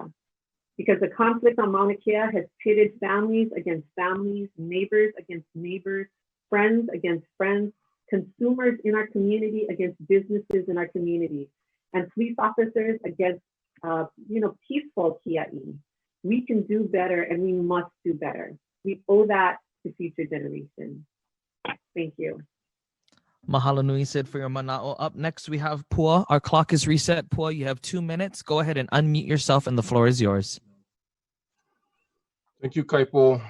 Because the conflict on Mauna Kea has pitted families against families, neighbors against neighbors, friends against friends, consumers in our community against businesses in our community, and police officers against peaceful Kia'i. We can do better and we must do better. We owe that to future generations. Thank you. Mahalo nui, Cyd, for your mana'o. Up next, we have Pua. Our clock is reset. Pua, you have 2 minutes. Go ahead and unmute yourself, and the floor is yours. Thank you, Kaipo.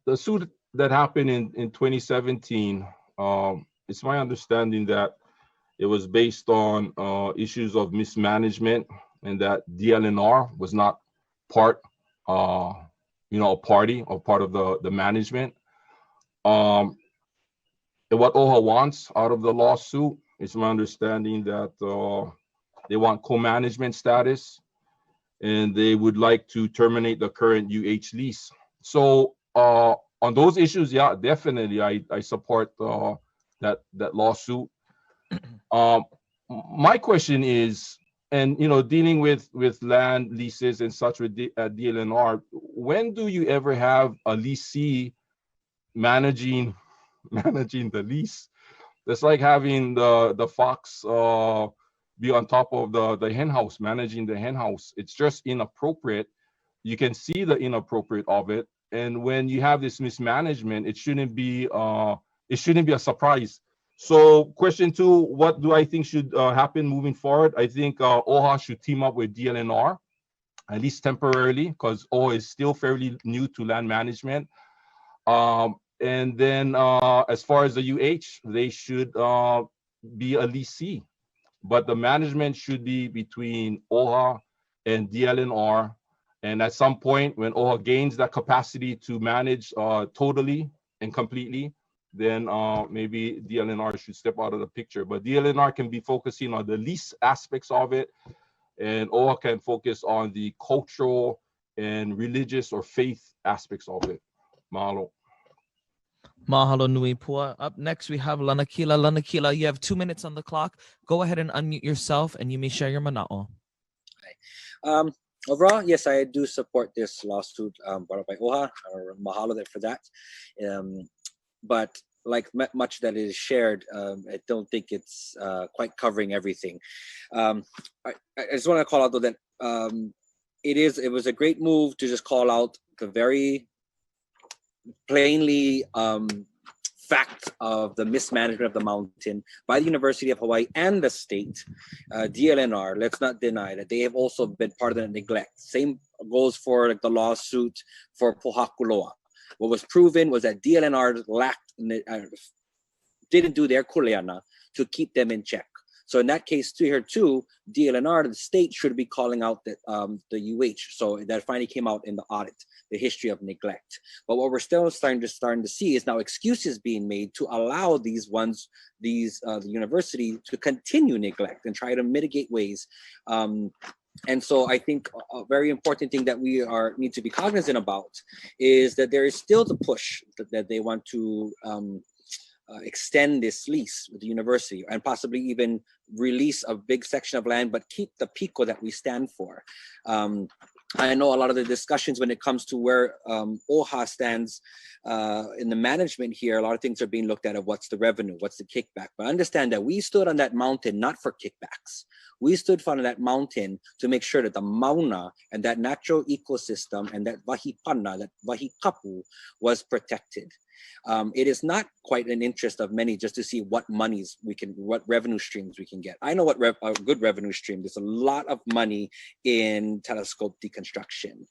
The suit that happened in 2017, it's my understanding that It was based on issues of mismanagement, and that DLNR was not part, a party or part of the management. And what OHA wants out of the lawsuit, it's my understanding that they want co-management status, and they would like to terminate the current UH lease. So on those issues, yeah, definitely, I support that lawsuit. My question is, and dealing with land leases and such with DLNR, when do you ever have a leasee managing the lease? That's like having the fox be on top of the hen house, managing the hen house. It's just inappropriate. You can see the inappropriate of it, and when you have this mismanagement, it shouldn't be a surprise. So question 2, what do I think should happen moving forward? I think OHA should team up with DLNR, at least temporarily, because OHA is still fairly new to land management. And then as far as the UH, they should be a leasee, but the management should be between OHA and DLNR. And at some point, when OHA gains that capacity to manage totally and completely, then maybe DLNR should step out of the picture. But DLNR can be focusing on the lease aspects of it, and OHA can focus on the cultural and religious or faith aspects of it. Mahalo. Mahalo nui, Pua. Up next, we have Lanakila. Lanakila, you have 2 minutes on the clock. Go ahead and unmute yourself, and you may share your mana'o. Overall, yes, I do support this lawsuit brought up by OHA. Mahalo for that. But like much that is shared, I don't think it's quite covering everything. I just want to call out though that it was a great move to just call out the very plainly fact of the mismanagement of the mountain by the University of Hawaii and the state. DLNR, let's not deny that they have also been part of the neglect. Same goes for the lawsuit for Pohakuloa. What was proven was that DLNR didn't do their kuleana to keep them in check. So in that case, here too, DLNR, the state should be calling out that the UH. So that finally came out in the audit, the history of neglect. But what we're still starting to see is now excuses being made to allow the university to continue neglect and try to mitigate ways. And so I think a very important thing that we need to be cognizant about is that there is still the push that they want to extend this lease with the university and possibly even release a big section of land, but keep the pico that we stand for. I know a lot of the discussions when it comes to where OHA stands in the management here, a lot of things are being looked at of what's the revenue, what's the kickback. But understand that we stood on that mountain not for kickbacks. We stood on that mountain to make sure that the Mauna and that natural ecosystem and that wahipana, that wahikapu was protected. It is not quite an interest of many just to see what what revenue streams we can get. I know what a good revenue stream. There's a lot of money in telescope deconstruction.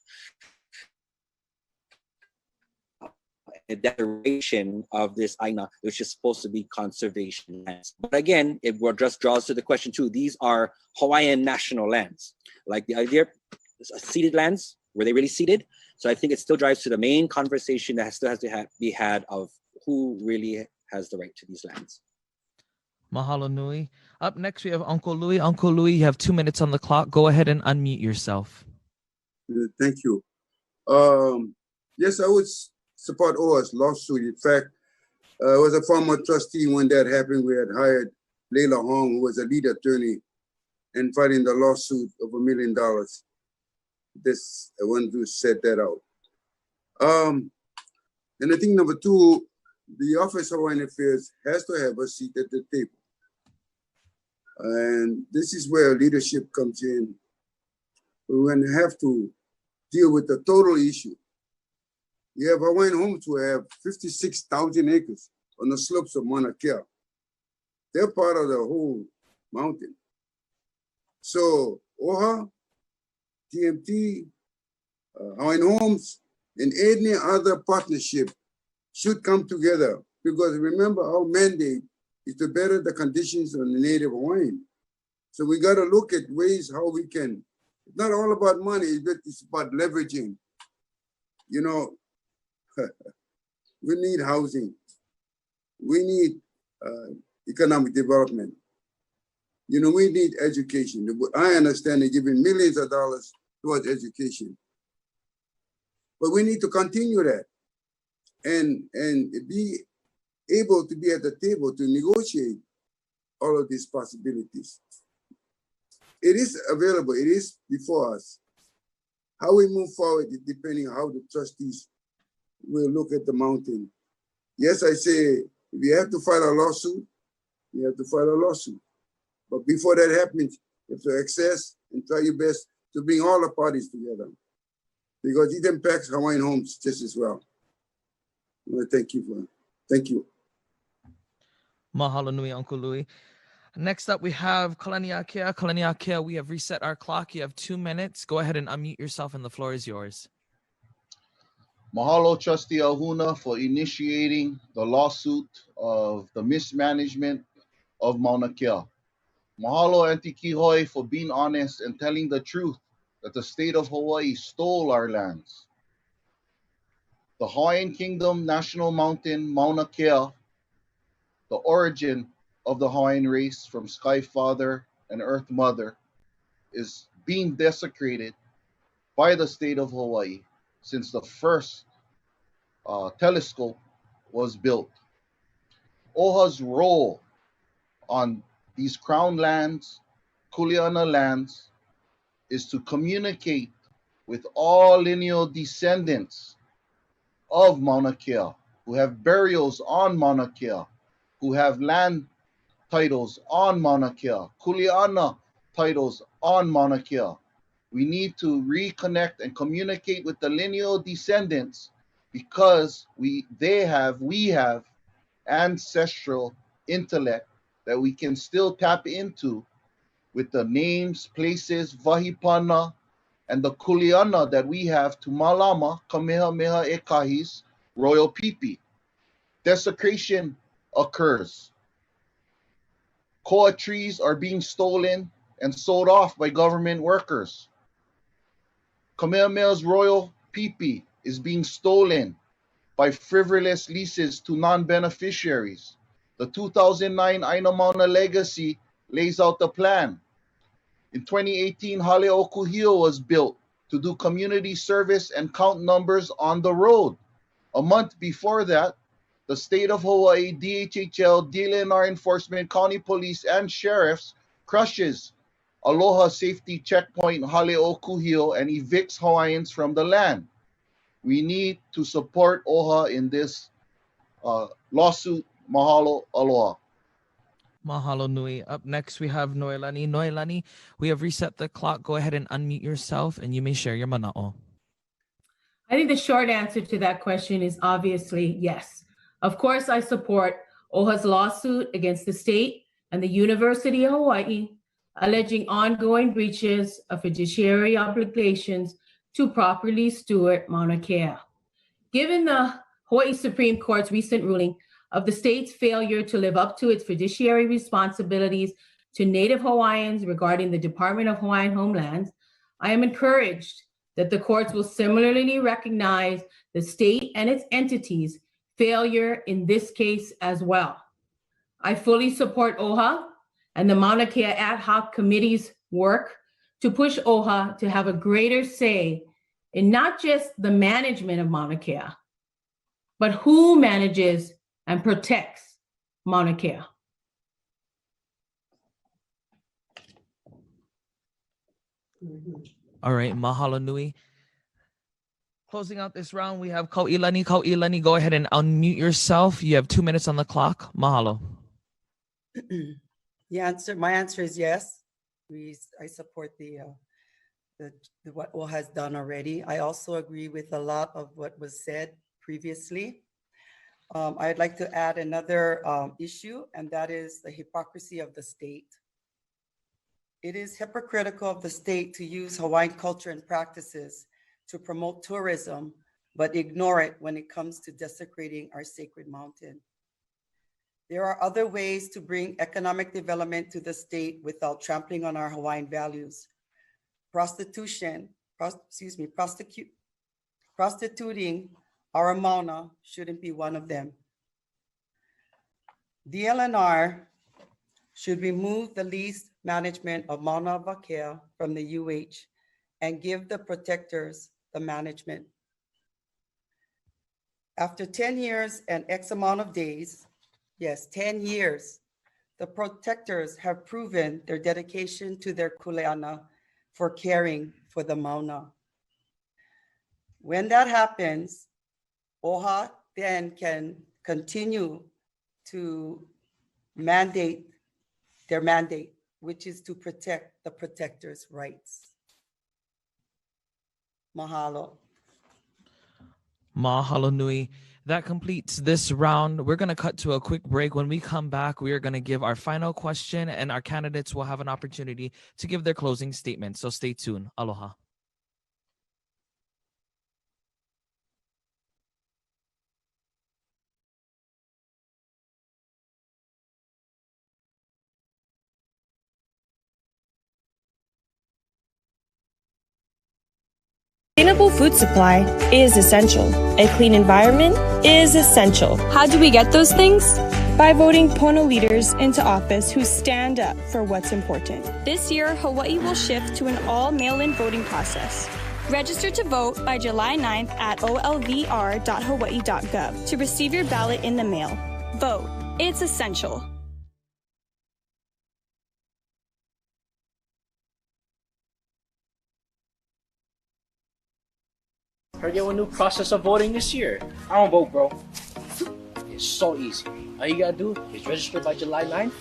A declaration of this aina, which is supposed to be conservation lands. But again, it just draws to the question too. These are Hawaiian national lands. Like the idea, ceded lands, were they really ceded? So I think it still drives to the main conversation that still has to be had of who really has the right to these lands. Mahalo nui. Up next, we have Uncle Louie. Uncle Louie, you have 2 minutes on the clock. Go ahead and unmute yourself. Thank you. Yes, I would support OHA's lawsuit. In fact, I was a former trustee when that happened. We had hired Leila Hong, who was a lead attorney, and fighting the lawsuit of $1 million. I wanted to set that out. And I think number 2, the Office of Hawaiian Affairs has to have a seat at the table. And this is where leadership comes in. We're going to have to deal with the total issue. You have Hawaiian homes who have 56,000 acres on the slopes of Mauna Kea. They're part of the whole mountain. So OHA, TMT, Hawaiian Homes, and any other partnership should come together, because remember, our mandate is to better the conditions of the native Hawaiian. So we got to look at ways how we can, it's not all about money, it's about leveraging. You know, we need housing. We need economic development. You know, we need education. I understand they're giving millions of dollars towards education. But we need to continue that and be able to be at the table to negotiate all of these possibilities. It is available, it is before us. How we move forward is depending on how the trustees will look at the mountain. Yes, I say, if you have to file a lawsuit, you have to file a lawsuit. But before that happens, you have to access and try your best to bring all the parties together, because it impacts Hawaiian homes just as well. I want to thank you. Mahalo nui, Uncle Louis. Next up, we have Kalaniakea. Kalaniakea, we have reset our clock. You have 2 minutes. Go ahead and unmute yourself, and the floor is yours. Mahalo, Trustee Ahuna, for initiating the lawsuit of the mismanagement of Mauna Kea. Mahalo, Auntie Kihoi, for being honest and telling the truth that the state of Hawaii stole our lands. The Hawaiian Kingdom National Mountain, Mauna Kea, the origin of the Hawaiian race from Sky Father and Earth Mother, is being desecrated by the state of Hawaii since the first telescope was built. OHA's role on these crown lands, Kuleana lands, is to communicate with all lineal descendants of Mauna Kea, who have burials on Mauna Kea, who have land titles on Mauna Kea, Kuleana titles on Mauna Kea. We need to reconnect and communicate with the lineal descendants, because we have ancestral intellect that we can still tap into with the names, places, Vahipana, and the Kuleana that we have to Malama, Kamehameha Ekahi's royal pipi. Desecration occurs. Koa trees are being stolen and sold off by government workers. Kamehameha's royal pipi is being stolen by frivolous leases to non-beneficiaries. The 2009 Aina Mauna Legacy lays out the plan. In 2018, Haleʻokuhio was built to do community service and count numbers on the road. A month before that, the state of Hawaii, DHHL, DLNR enforcement, county police, and sheriffs crushes Aloha Safety Checkpoint Haleʻokuhio and evicts Hawaiians from the land. We need to support OHA in this lawsuit. Mahalo, aloha. Mahalo nui. Up next, we have Noelani. Noelani, we have reset the clock. Go ahead and unmute yourself, and you may share your mana'o. I think the short answer to that question is obviously yes. Of course, I support OHA's lawsuit against the state and the University of Hawaii, alleging ongoing breaches of fiduciary obligations to properly steward Mauna Kea. Given the Hawaii Supreme Court's recent ruling of the state's failure to live up to its fiduciary responsibilities to Native Hawaiians regarding the Department of Hawaiian Homelands, I am encouraged that the courts will similarly recognize the state and its entities' failure in this case as well. I fully support OHA and the Mauna Kea Ad Hoc Committee's work to push OHA to have a greater say in not just the management of Mauna Kea, but who manages and protects Mauna Kea. All right, mahalo nui. Closing out this round, we have Kauilani. Kauilani, go ahead and unmute yourself. You have 2 minutes on the clock. Mahalo. My answer is yes. I support what OHA has done already. I also agree with a lot of what was said previously. I'd like to add another issue, and that is the hypocrisy of the state. It is hypocritical of the state to use Hawaiian culture and practices to promote tourism, but ignore it when it comes to desecrating our sacred mountain. There are other ways to bring economic development to the state without trampling on our Hawaiian values. Prostituting our Mauna shouldn't be one of them. DLNR should remove the lease management of Mauna Vakea from the UH and give the protectors the management. After 10 years and X amount of days, yes, 10 years, the protectors have proven their dedication to their kuleana for caring for the Mauna. When that happens, OHA then can continue to mandate their mandate, which is to protect the protectors' rights. Mahalo. Mahalo nui. That completes this round. We're going to cut to a quick break. When we come back, we are going to give our final question, and our candidates will have an opportunity to give their closing statement. So stay tuned. Aloha. Sustainable food supply is essential. A clean environment is essential. How do we get those things? By voting Pono leaders into office who stand up for what's important. This year, Hawaii will shift to an all-mail-in voting process. Register to vote by July 9th at olvr.hawaii.gov to receive your ballot in the mail. Vote. It's essential. Heard you have a new process of voting this year. I don't vote, bro. It's so easy. All you gotta do is register by July 9th,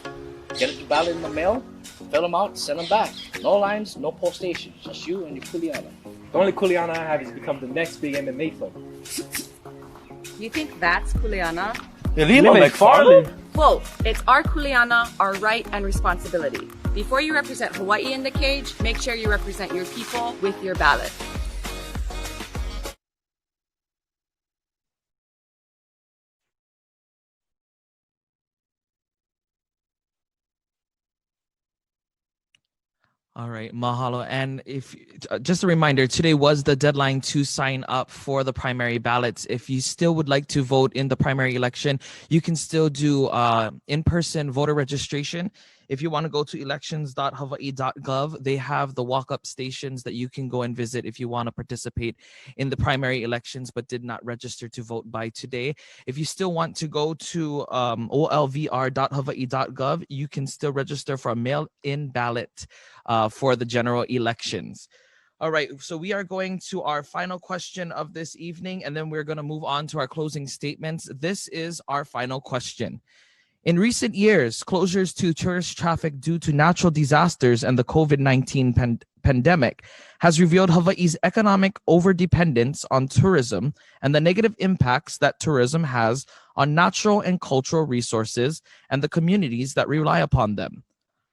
get the ballot in the mail, fill them out, send them back. No lines, no post stations, just you and your kuleana. The only kuleana I have is become the next big MMA fight. You think that's kuleana? Lima McFarland? Whoa, it's our kuleana, our right and responsibility. Before you represent Hawaii in the cage, make sure you represent your people with your ballot. All right, mahalo. And if just a reminder, today was the deadline to sign up for the primary ballots. If you still would like to vote in the primary election, you can still do in-person voter registration. If you want to go to elections.hawaii.gov, they have the walk-up stations that you can go and visit if you want to participate in the primary elections but did not register to vote by today. If you still want to go to olvr.hawaii.gov, you can still register for a mail-in ballot for the general elections. All right, so we are going to our final question of this evening, and then we're going to move on to our closing statements. This is our final question. In recent years, closures to tourist traffic due to natural disasters and the COVID-19 pandemic has revealed Hawaii's economic overdependence on tourism and the negative impacts that tourism has on natural and cultural resources and the communities that rely upon them.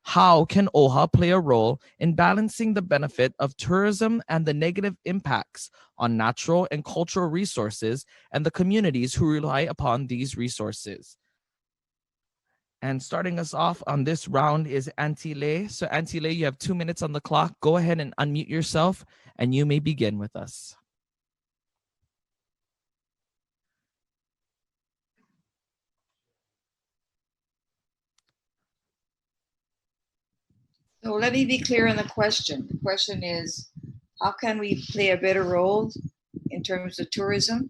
How can OHA play a role in balancing the benefit of tourism and the negative impacts on natural and cultural resources and the communities who rely upon these resources? And starting us off on this round is Auntie Lei. So Auntie Lei, you have 2 minutes on the clock. Go ahead and unmute yourself and you may begin with us. So let me be clear on the question. The question is, how can we play a better role in terms of tourism?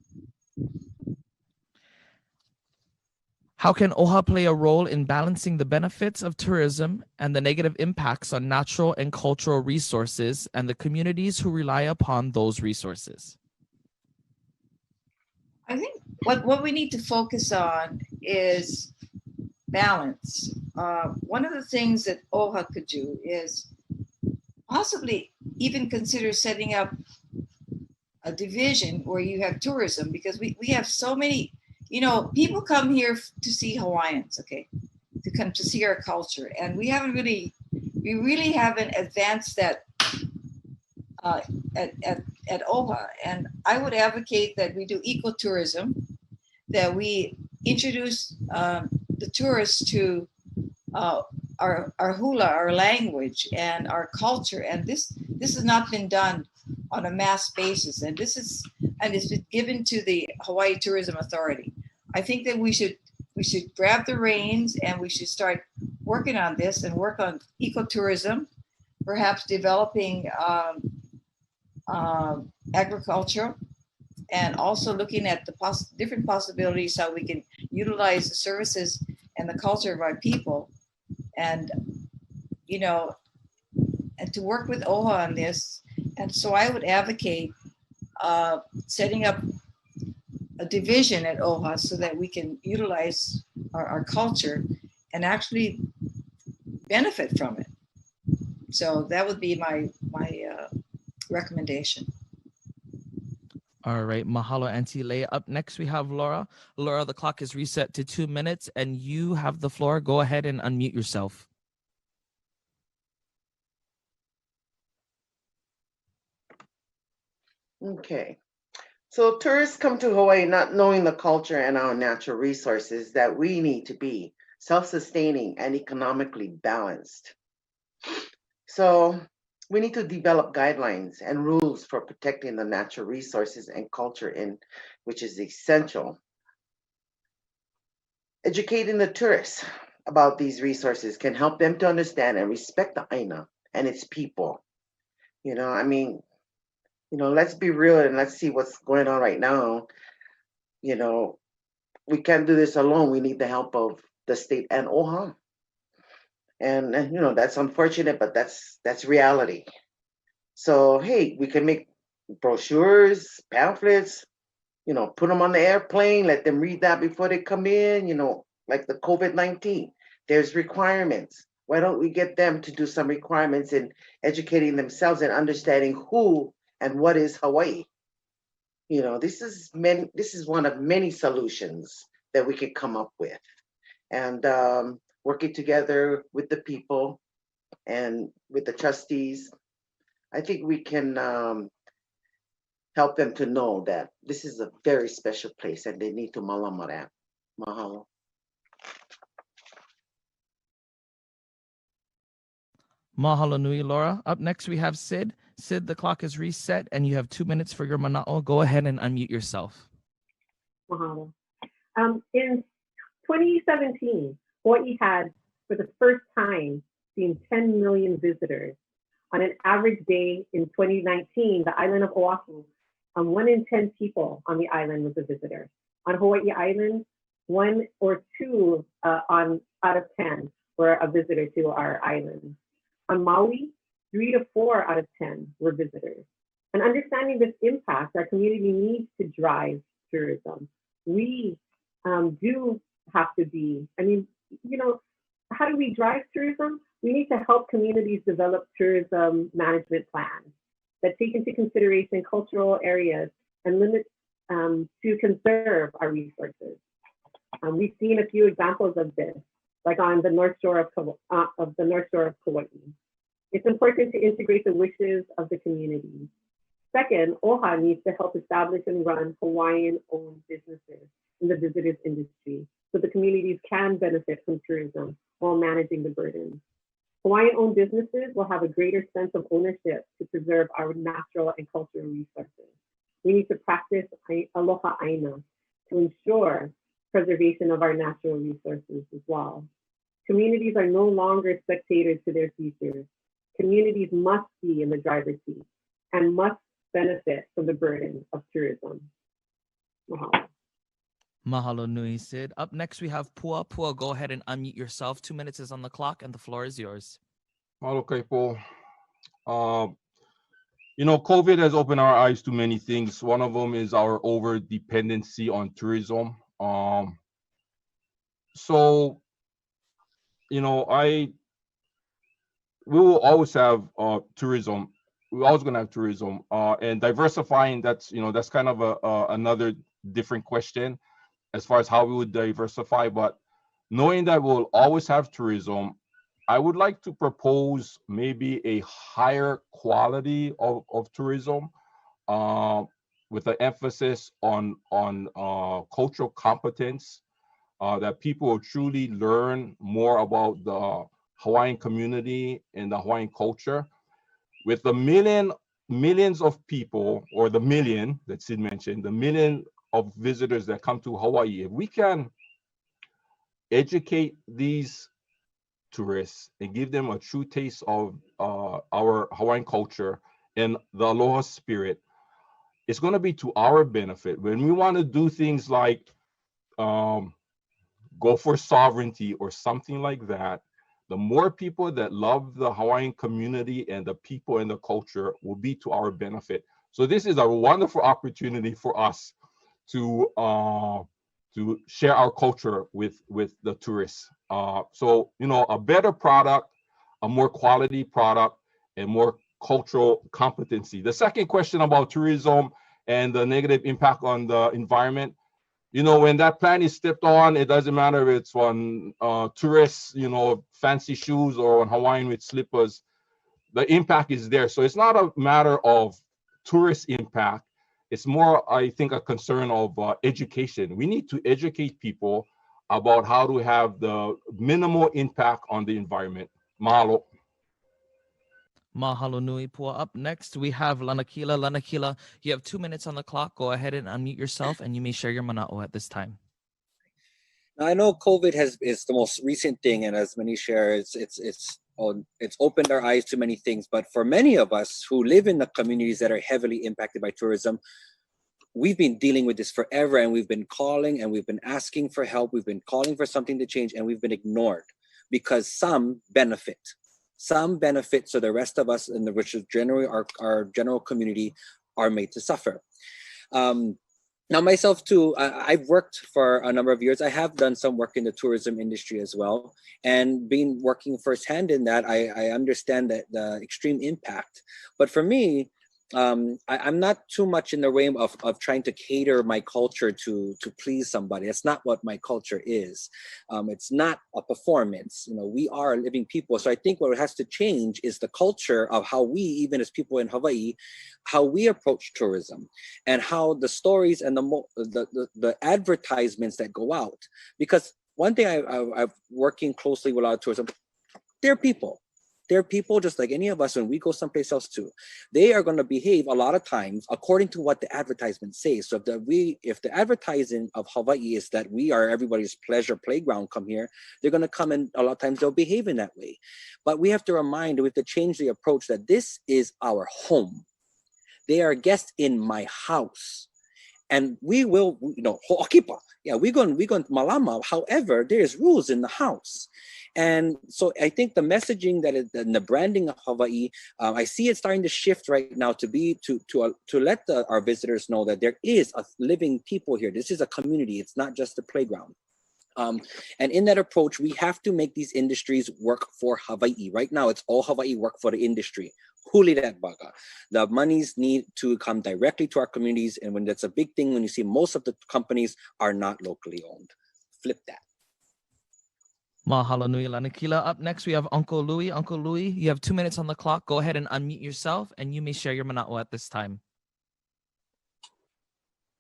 How can OHA play a role in balancing the benefits of tourism and the negative impacts on natural and cultural resources and the communities who rely upon those resources? I think what we need to focus on is balance. One of the things that OHA could do is possibly even consider setting up a division where you have tourism, because we have so many, you know, people come here to see Hawaiians, okay, to come to see our culture. And we really haven't advanced that at OHA. And I would advocate that we do ecotourism, that we introduce the tourists to our hula, our language, and our culture. And this has not been done on a mass basis. And it's been given to the Hawaii Tourism Authority. I think that we should grab the reins and we should start working on this and work on ecotourism, perhaps developing agriculture, and also looking at the different possibilities how we can utilize the services and the culture of our people, and and to work with OHA on this. And so I would advocate setting up a division at OHA so that we can utilize our culture and actually benefit from it. So that would be my recommendation. All right, mahalo, Auntie Lei. Up next, we have Laura. Laura, the clock is reset to 2 minutes, and you have the floor. Go ahead and unmute yourself. Okay. So tourists come to Hawaii not knowing the culture and our natural resources that we need to be self-sustaining and economically balanced. So we need to develop guidelines and rules for protecting the natural resources and culture, which is essential. Educating the tourists about these resources can help them to understand and respect the Aina and its people. Let's be real and let's see what's going on right now. We can't do this alone. We need the help of the state and OHA. And that's unfortunate, but that's reality. So, hey, we can make brochures, pamphlets, put them on the airplane, let them read that before they come in, like the COVID-19. There's requirements. Why don't we get them to do some requirements in educating themselves and understanding who and what is Hawaii? This is one of many solutions that we could come up with. And working together with the people and with the trustees, I think we can help them to know that this is a very special place and they need to malama that. Mahalo. Mahalo nui, Laura. Up next, we have Cyd. Cyd, the clock is reset, and you have 2 minutes for your mana'o. Go ahead and unmute yourself. Mahalo. In 2017, Hawaii had, for the first time, seen 10 million visitors. On an average day in 2019, the island of Oahu, 1 in 10 people on the island was a visitor. On Hawaiʻi Island, 1 or 2 out of 10 were a visitor to our island. On Maui, 3 to 4 out of 10 were visitors. And understanding this impact, our community needs to drive tourism. We do have to be, how do we drive tourism? We need to help communities develop tourism management plans that take into consideration cultural areas and limits to conserve our resources. We've seen a few examples of this, like on the North Shore of Kauai. It's important to integrate the wishes of the community. Second, OHA needs to help establish and run Hawaiian-owned businesses in the visitors industry so the communities can benefit from tourism while managing the burden. Hawaiian-owned businesses will have a greater sense of ownership to preserve our natural and cultural resources. We need to practice aloha aina to ensure preservation of our natural resources as well. Communities are no longer spectators to their futures. Communities must be in the driver's seat and must benefit from the burden of tourism. Mahalo. Mahalo nui, Cyd. Up next, we have Pua. Pua, go ahead and unmute yourself. 2 minutes is on the clock, and the floor is yours. Mahalo kaipo. COVID has opened our eyes to many things. One of them is our over dependency on tourism. We will always have tourism. We're always going to have tourism, and diversifying. That's kind of another different question as far as how we would diversify. But knowing that we'll always have tourism, I would like to propose maybe a higher quality of tourism, with an emphasis on cultural competence, that people will truly learn more about the Hawaiian community and the Hawaiian culture. With the millions of people, or the million that Cyd mentioned, the million of visitors that come to Hawaii, if we can educate these tourists and give them a true taste of our Hawaiian culture and the aloha spirit, it's going to be to our benefit. When we want to do things like go for sovereignty or something like that, the more people that love the Hawaiian community and the people and the culture will be to our benefit. So this is a wonderful opportunity for us to share our culture with the tourists. So, you know, a better product, a more quality product, and more cultural competency. The second question about tourism and the negative impact on the environment, you know, when that plan is stepped on, it doesn't matter if it's on tourists, you know, fancy shoes, or on Hawaiian with slippers, the impact is there. So it's not a matter of tourist impact. It's more, I think, a concern of education. We need to educate people about how to have the minimal impact on the environment. Mahalo. Mahalo nui, Pua. Up next, we have Lanakila. Lanakila, you have 2 minutes on the clock. Go ahead and unmute yourself, and you may share your mana'o at this time. Now, I know COVID is the most recent thing, and as many share, it's opened our eyes to many things. But for many of us who live in the communities that are heavily impacted by tourism, we've been dealing with this forever, and we've been calling and we've been asking for help. We've been calling for something to change, and we've been ignored because some benefit. Some benefit, so the rest of us, in the which is generally our general community, are made to suffer. Now, myself too, I've worked for a number of years. I have done some work in the tourism industry as well, and being working firsthand in that, I understand that the extreme impact. But for me, I'm not too much in the realm of trying to cater my culture to please somebody. That's not what my culture is. It's not a performance. You know, we are living people. So I think what has to change is the culture of how we, even as people in Hawaii, how we approach tourism, and how the stories and the advertisements that go out. Because one thing I'm working closely with a lot of tourism, they're people. They're people just like any of us when we go someplace else too. They are going to behave a lot of times according to what the advertisement says. So if the advertising of Hawaii is that we are everybody's pleasure playground, come here, they're going to come, and a lot of times they'll behave in that way. But we have to change the approach that this is our home. They are guests in my house. And we will, you know, ho'akipa. Yeah, we're going malama. However, there's rules in the house. And so I think the messaging and the branding of Hawaii, I see it starting to shift right now to let our visitors know that there is a living people here. This is a community. It's not just a playground. And in that approach, we have to make these industries work for Hawaii. Right now, it's all Hawaii work for the industry. Huli that baga. The monies need to come directly to our communities. And when that's a big thing, when you see most of the companies are not locally owned. Flip that. Mahalo nui, Lanakila. Up next, we have Uncle Louie. Uncle Louie, you have 2 minutes on the clock. Go ahead and unmute yourself, and you may share your mana'o at this time.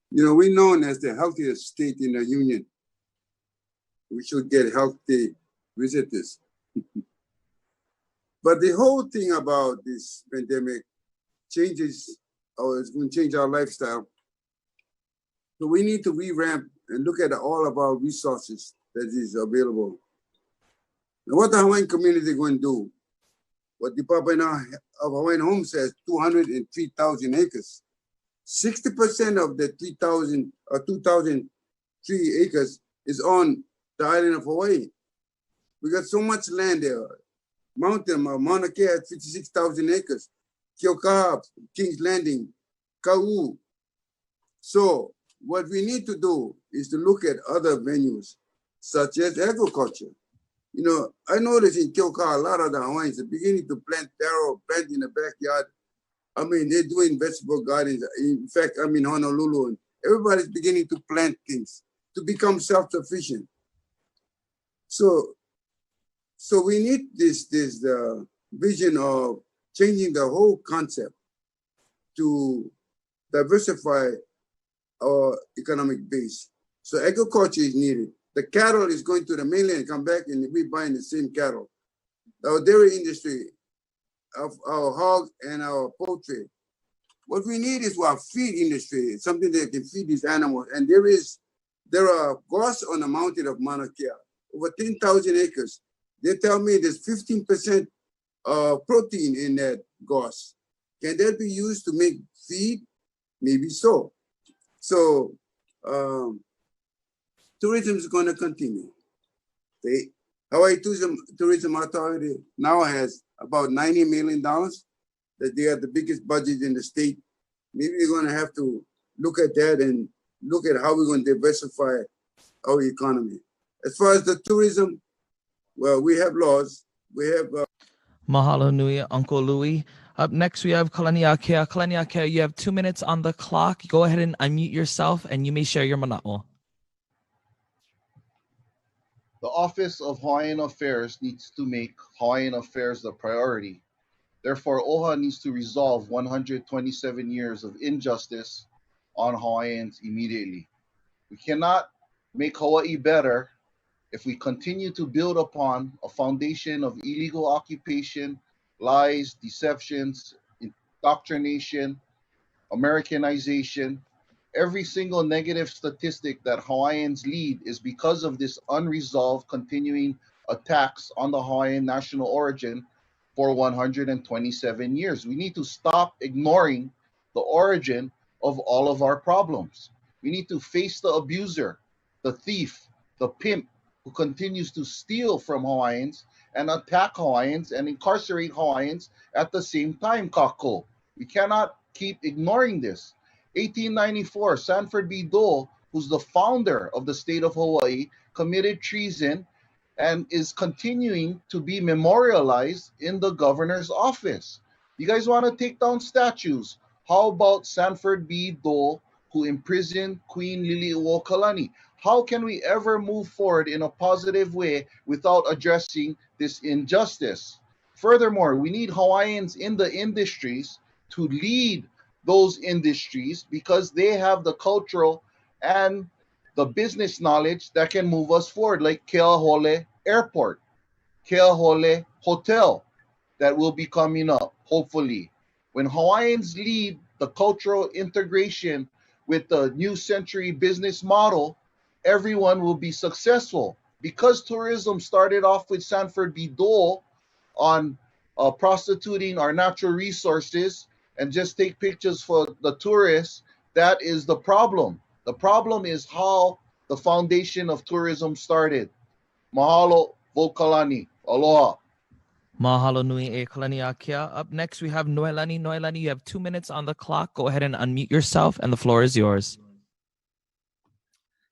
You know, we're known as the healthiest state in the union. We should get healthy visitors. But the whole thing about this pandemic changes, or it's going to change our lifestyle. So we need to revamp and look at all of our resources that is available. Now, what the Hawaiian community is going to do, what the Department of Hawaiian Home says, 203,000 acres. 60% of the 2,003 acres is on the island of Hawaii. We got so much land there. Mauna Kea at 56,000 acres. Keoka, King's Landing, Kau. So what we need to do is to look at other venues, such as agriculture. You know, I noticed in Keoka, a lot of the Hawaiians are beginning to plant taro, plant in the backyard. I mean, they're doing vegetable gardens. In fact, I'm in Honolulu, and everybody's beginning to plant things to become self-sufficient. So we need this vision of changing the whole concept to diversify our economic base. So agriculture is needed. The cattle is going to the mainland, come back, and we buying the same cattle. Our dairy industry, of our hog and our poultry. What we need is our feed industry, something that can feed these animals. And there are goats on the mountain of Mauna Kea, over 10,000 acres. They tell me there's 15% protein in that goats. Can that be used to make feed? Maybe so. So tourism is going to continue. The Hawaii Tourism Authority now has about $90 million that they have the biggest budget in the state. Maybe we're going to have to look at that and look at how we're going to diversify our economy. As far as the tourism, well, we have laws. We have... Mahalo nui, Uncle Louie. Up next, we have Kalaniakea. Kalaniakea, you have 2 minutes on the clock. Go ahead and unmute yourself, and you may share your mana'o. The Office of Hawaiian Affairs needs to make Hawaiian affairs the priority. Therefore, OHA needs to resolve 127 years of injustice on Hawaiians immediately. We cannot make Hawaii better if we continue to build upon a foundation of illegal occupation, lies, deceptions, indoctrination, Americanization. Every single negative statistic that Hawaiians lead is because of this unresolved continuing attacks on the Hawaiian national origin for 127 years. We need to stop ignoring the origin of all of our problems. We need to face the abuser, the thief, the pimp who continues to steal from Hawaiians and attack Hawaiians and incarcerate Hawaiians at the same time, Kako. We cannot keep ignoring this. 1894, Sanford B. Dole, who's the founder of the state of Hawaii, committed treason and is continuing to be memorialized in the governor's office. You guys want to take down statues? How about Sanford B. Dole, who imprisoned Queen Liliuokalani? How can we ever move forward in a positive way without addressing this injustice? Furthermore, we need Hawaiians in the industries to lead those industries because they have the cultural and the business knowledge that can move us forward, like Keola Airport, Keola Hotel that will be coming up, hopefully. When Hawaiians lead the cultural integration with the new century business model, everyone will be successful. Because tourism started off with Sanford B. Dole on prostituting our natural resources and just take pictures for the tourists, that is the problem. The problem is how the foundation of tourism started. Mahalo, Vokalani. Aloha. Mahalo nui e Kalaniakea. Up next, we have Noelani. Noelani, you have 2 minutes on the clock. Go ahead and unmute yourself, and the floor is yours.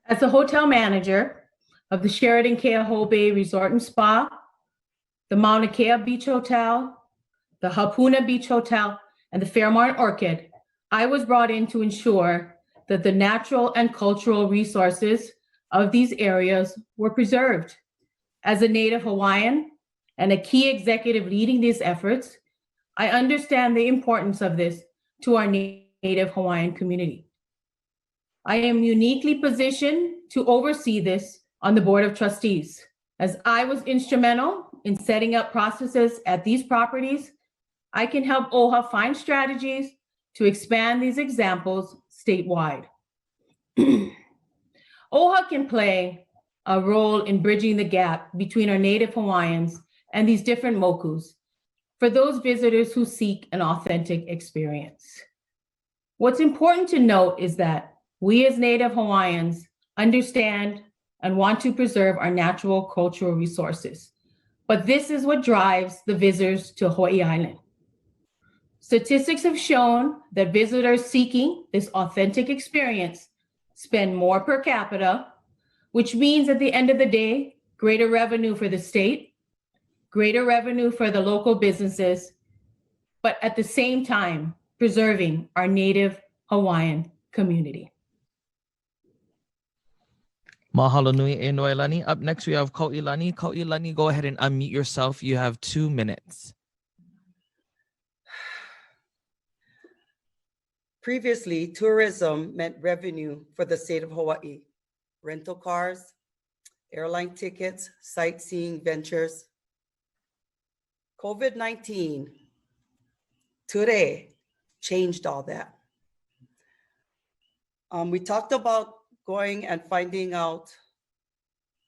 As the hotel manager of the Sheraton Keauhou Bay Resort and Spa, the Mauna Kea Beach Hotel, the Hapuna Beach Hotel, and the Fairmont Orchid, I was brought in to ensure that the natural and cultural resources of these areas were preserved. As a Native Hawaiian and a key executive leading these efforts, I understand the importance of this to our Native Hawaiian community. I am uniquely positioned to oversee this on the Board of Trustees, as I was instrumental in setting up processes at these properties. I can help OHA find strategies to expand these examples statewide. OHA can play a role in bridging the gap between our Native Hawaiians and these different mokus for those visitors who seek an authentic experience. What's important to note is that we as Native Hawaiians understand and want to preserve our natural cultural resources, but this is what drives the visitors to Hawaiʻi Island. Statistics have shown that visitors seeking this authentic experience spend more per capita, which means at the end of the day, greater revenue for the state, greater revenue for the local businesses, but at the same time, preserving our Native Hawaiian community. Mahalo nui e Noelani. Up next, we have Kauilani. Kauilani, go ahead and unmute yourself. You have 2 minutes. Previously, tourism meant revenue for the state of Hawaii. Rental cars, airline tickets, sightseeing ventures. COVID-19 today changed all that. We talked about going and finding out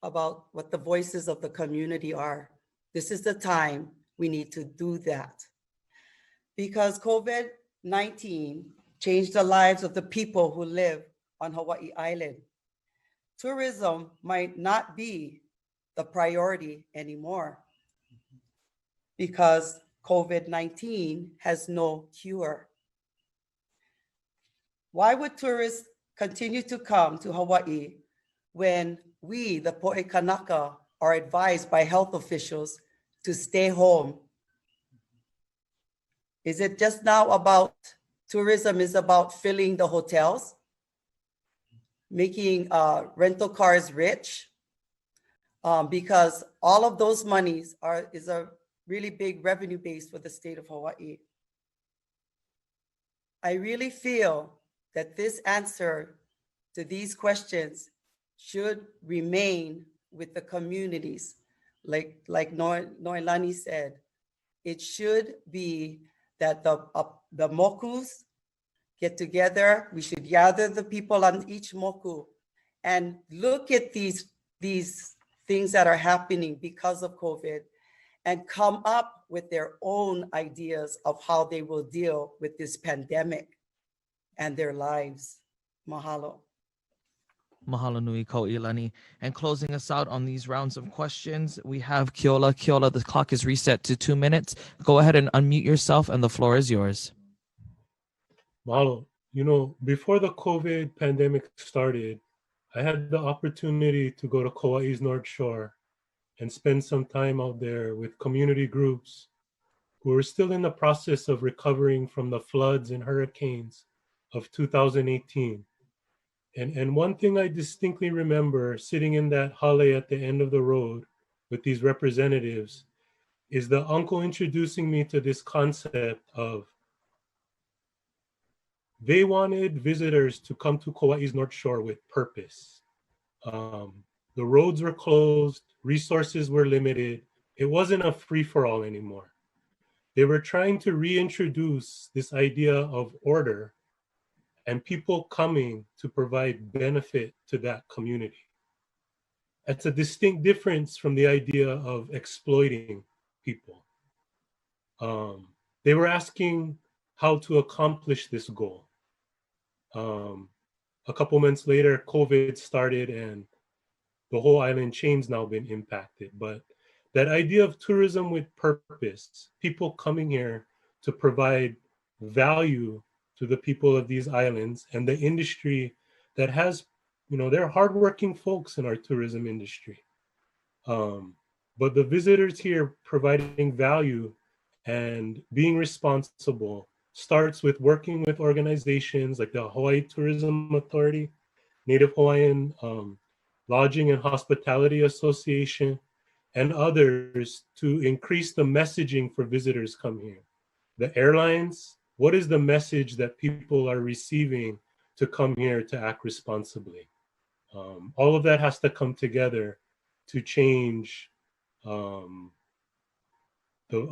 about what the voices of the community are. This is the time we need to do that. Because COVID-19 changed the lives of the people who live on Hawaiʻi Island. Tourism might not be the priority anymore because COVID-19 has no cure. Why would tourists continue to come to Hawaii when we, the Poʻe Kanaka, are advised by health officials to stay home? Is it just now about tourism is about filling the hotels, making rental cars rich? Because all of those monies is a really big revenue base for the state of Hawaii. I really feel that this answer to these questions should remain with the communities. Like Noelani said, it should be that the mokus get together. We should gather the people on each moku and look at these things that are happening because of COVID and come up with their own ideas of how they will deal with this pandemic and their lives. Mahalo. Mahalo nui, Kauilani. And closing us out on these rounds of questions, we have Keola. Keola, the clock is reset to 2 minutes. Go ahead and unmute yourself and the floor is yours. Mahalo. You know, before the COVID pandemic started, I had the opportunity to go to Kauai's North Shore and spend some time out there with community groups who were still in the process of recovering from the floods and hurricanes of 2018. And one thing I distinctly remember sitting in that hale at the end of the road with these representatives is the uncle introducing me to this concept of they wanted visitors to come to Kauai's North Shore with purpose. The roads were closed, resources were limited. It wasn't a free-for-all anymore. They were trying to reintroduce this idea of order and people coming to provide benefit to that community. That's a distinct difference from the idea of exploiting people. They were asking how to accomplish this goal. A couple months later, COVID started and the whole island chain's now been impacted. But that idea of tourism with purpose, people coming here to provide value to the people of these islands and the industry that has, you know, they're hardworking folks in our tourism industry. But the visitors here providing value and being responsible starts with working with organizations like the Hawaii Tourism Authority, Native Hawaiian Lodging and Hospitality Association, and others to increase the messaging for visitors come here. The airlines, what is the message that people are receiving to come here to act responsibly? All of that has to come together to change the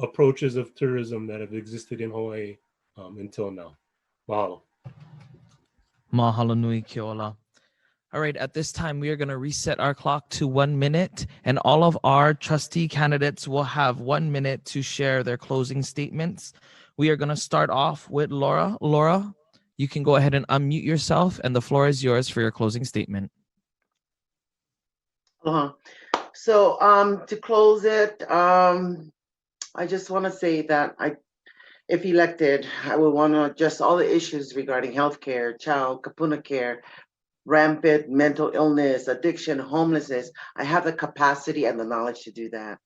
approaches of tourism that have existed in Hawaii until now. Mahalo. Mahalo nui, Keola. All right, at this time, we are going to reset our clock to 1 minute, and all of our trustee candidates will have 1 minute to share their closing statements. We are going to start off with Laura. Laura, you can go ahead and unmute yourself, and the floor is yours for your closing statement. So to close it, I just want to say that if elected, I would want to address all the issues regarding healthcare, child kapuna care, rampant mental illness, addiction, homelessness. I have the capacity and the knowledge to do that.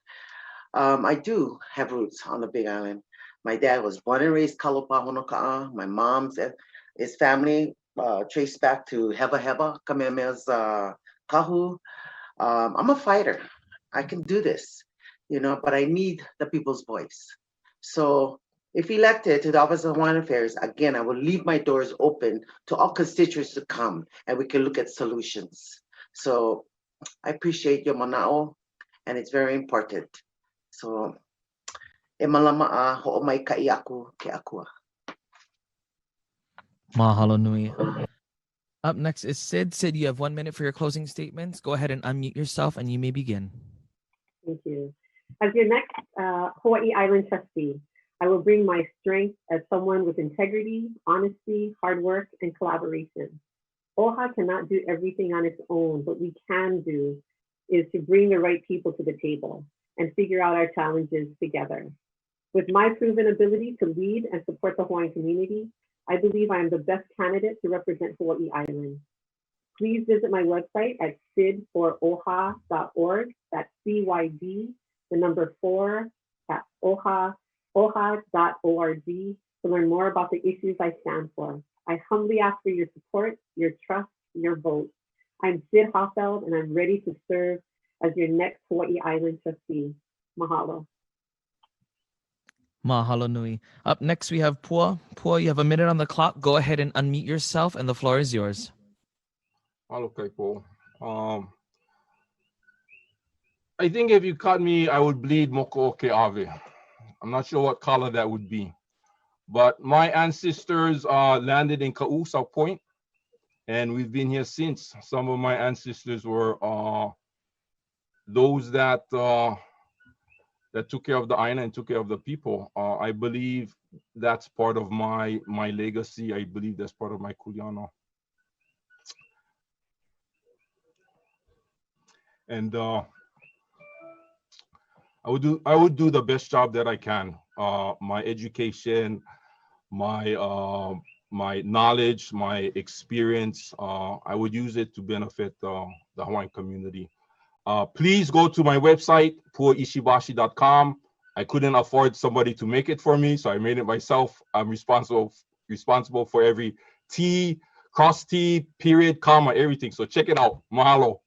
I do have roots on the Big Island. My dad was born and raised Kalopa Honoka'a. My mom's family traced back to Heba Heba, Kamehameha's kahu. I'm a fighter. I can do this, you know, but I need the people's voice. So if elected to the Office of Hawaiian Affairs, again, I will leave my doors open to all constituents to come and we can look at solutions. So I appreciate your mana'o, and it's very important. So, e malama'a ho'omaikai aku ke akua. Mahalo nui. Up next is Cyd. Cyd, you have 1 minute for your closing statements. Go ahead and unmute yourself and you may begin. Thank you. As your next Hawaiʻi Island Trustee, I will bring my strength as someone with integrity, honesty, hard work, and collaboration. OHA cannot do everything on its own. What we can do is to bring the right people to the table and figure out our challenges together. With my proven ability to lead and support the Hawaiian community, I believe I am the best candidate to represent Hawaiʻi Island. Please visit my website at cydforoha.org. That's CYD, the number 4, at OHA.org to learn more about the issues I stand for. I humbly ask for your support, your trust, your vote. I'm Cyd Hoffeld, and I'm ready to serve as your next Hawaiʻi Island Trustee. Mahalo. Mahalo nui. Up next, we have Pua. Pua, you have a minute on the clock. Go ahead and unmute yourself, and the floor is yours. Hello, Kaipo. I think if you cut me, I would bleed moko ke ave. I'm not sure what color that would be. But my ancestors landed in Ka'u, South Point, and we've been here since. Some of my ancestors were those that took care of the island and took care of the people. I believe that's part of my legacy. I believe that's part of my kuleana. And I would do the best job that I can. My education, my knowledge, my experience, I would use it to benefit the Hawaiian community. Please go to my website, puaishibashi.com. I couldn't afford somebody to make it for me, so I made it myself. I'm responsible for every T, cross T, period, comma, everything. So check it out. Mahalo.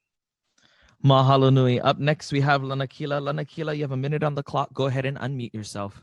Mahalo nui. Up next, we have Lanakila. Lanakila, you have a minute on the clock. Go ahead and unmute yourself.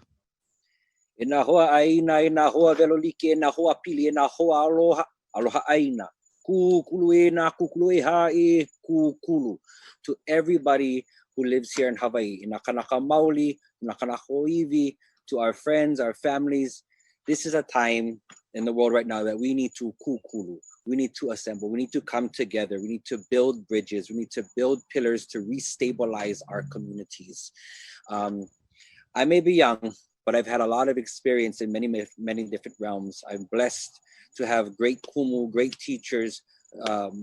Ina hoa aina, ina hoa velolike, ina hoa pili, ina hoa aloha, aloha aina. Kukulu ina, kukulu iha e kukulu. To everybody who lives here in Hawaii, ina kanaka maoli, ina kanaka ʻŌiwi, to our friends, our families. This is a time in the world right now that we need to kukulu. We need to assemble. We need to come together. We need to build bridges. We need to build pillars to restabilize our communities. I may be young, but I've had a lot of experience in many different realms. I'm blessed to have great kumu, great teachers,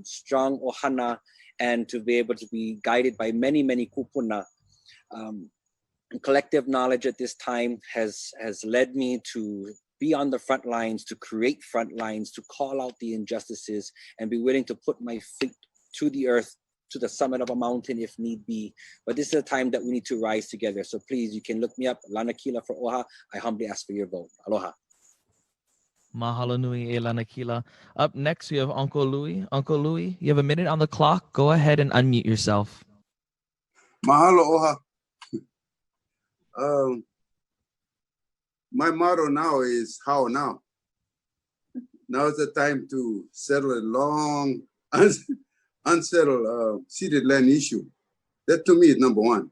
strong ohana, and to be able to be guided by many kupuna. Collective knowledge at this time has led me to be on the front lines, to create front lines, to call out the injustices, and be willing to put my feet to the earth, to the summit of a mountain if need be. But this is a time that we need to rise together. So please, you can look me up, Lanakila for OHA. I humbly ask for your vote. Aloha. Mahalo nui e Lanakila. Up next, we have Uncle Louie. Uncle Louie, you have a minute on the clock. Go ahead and unmute yourself. Mahalo OHA. My motto now is how now. Now is the time to settle a long, unsettled ceded land issue. That to me is number one.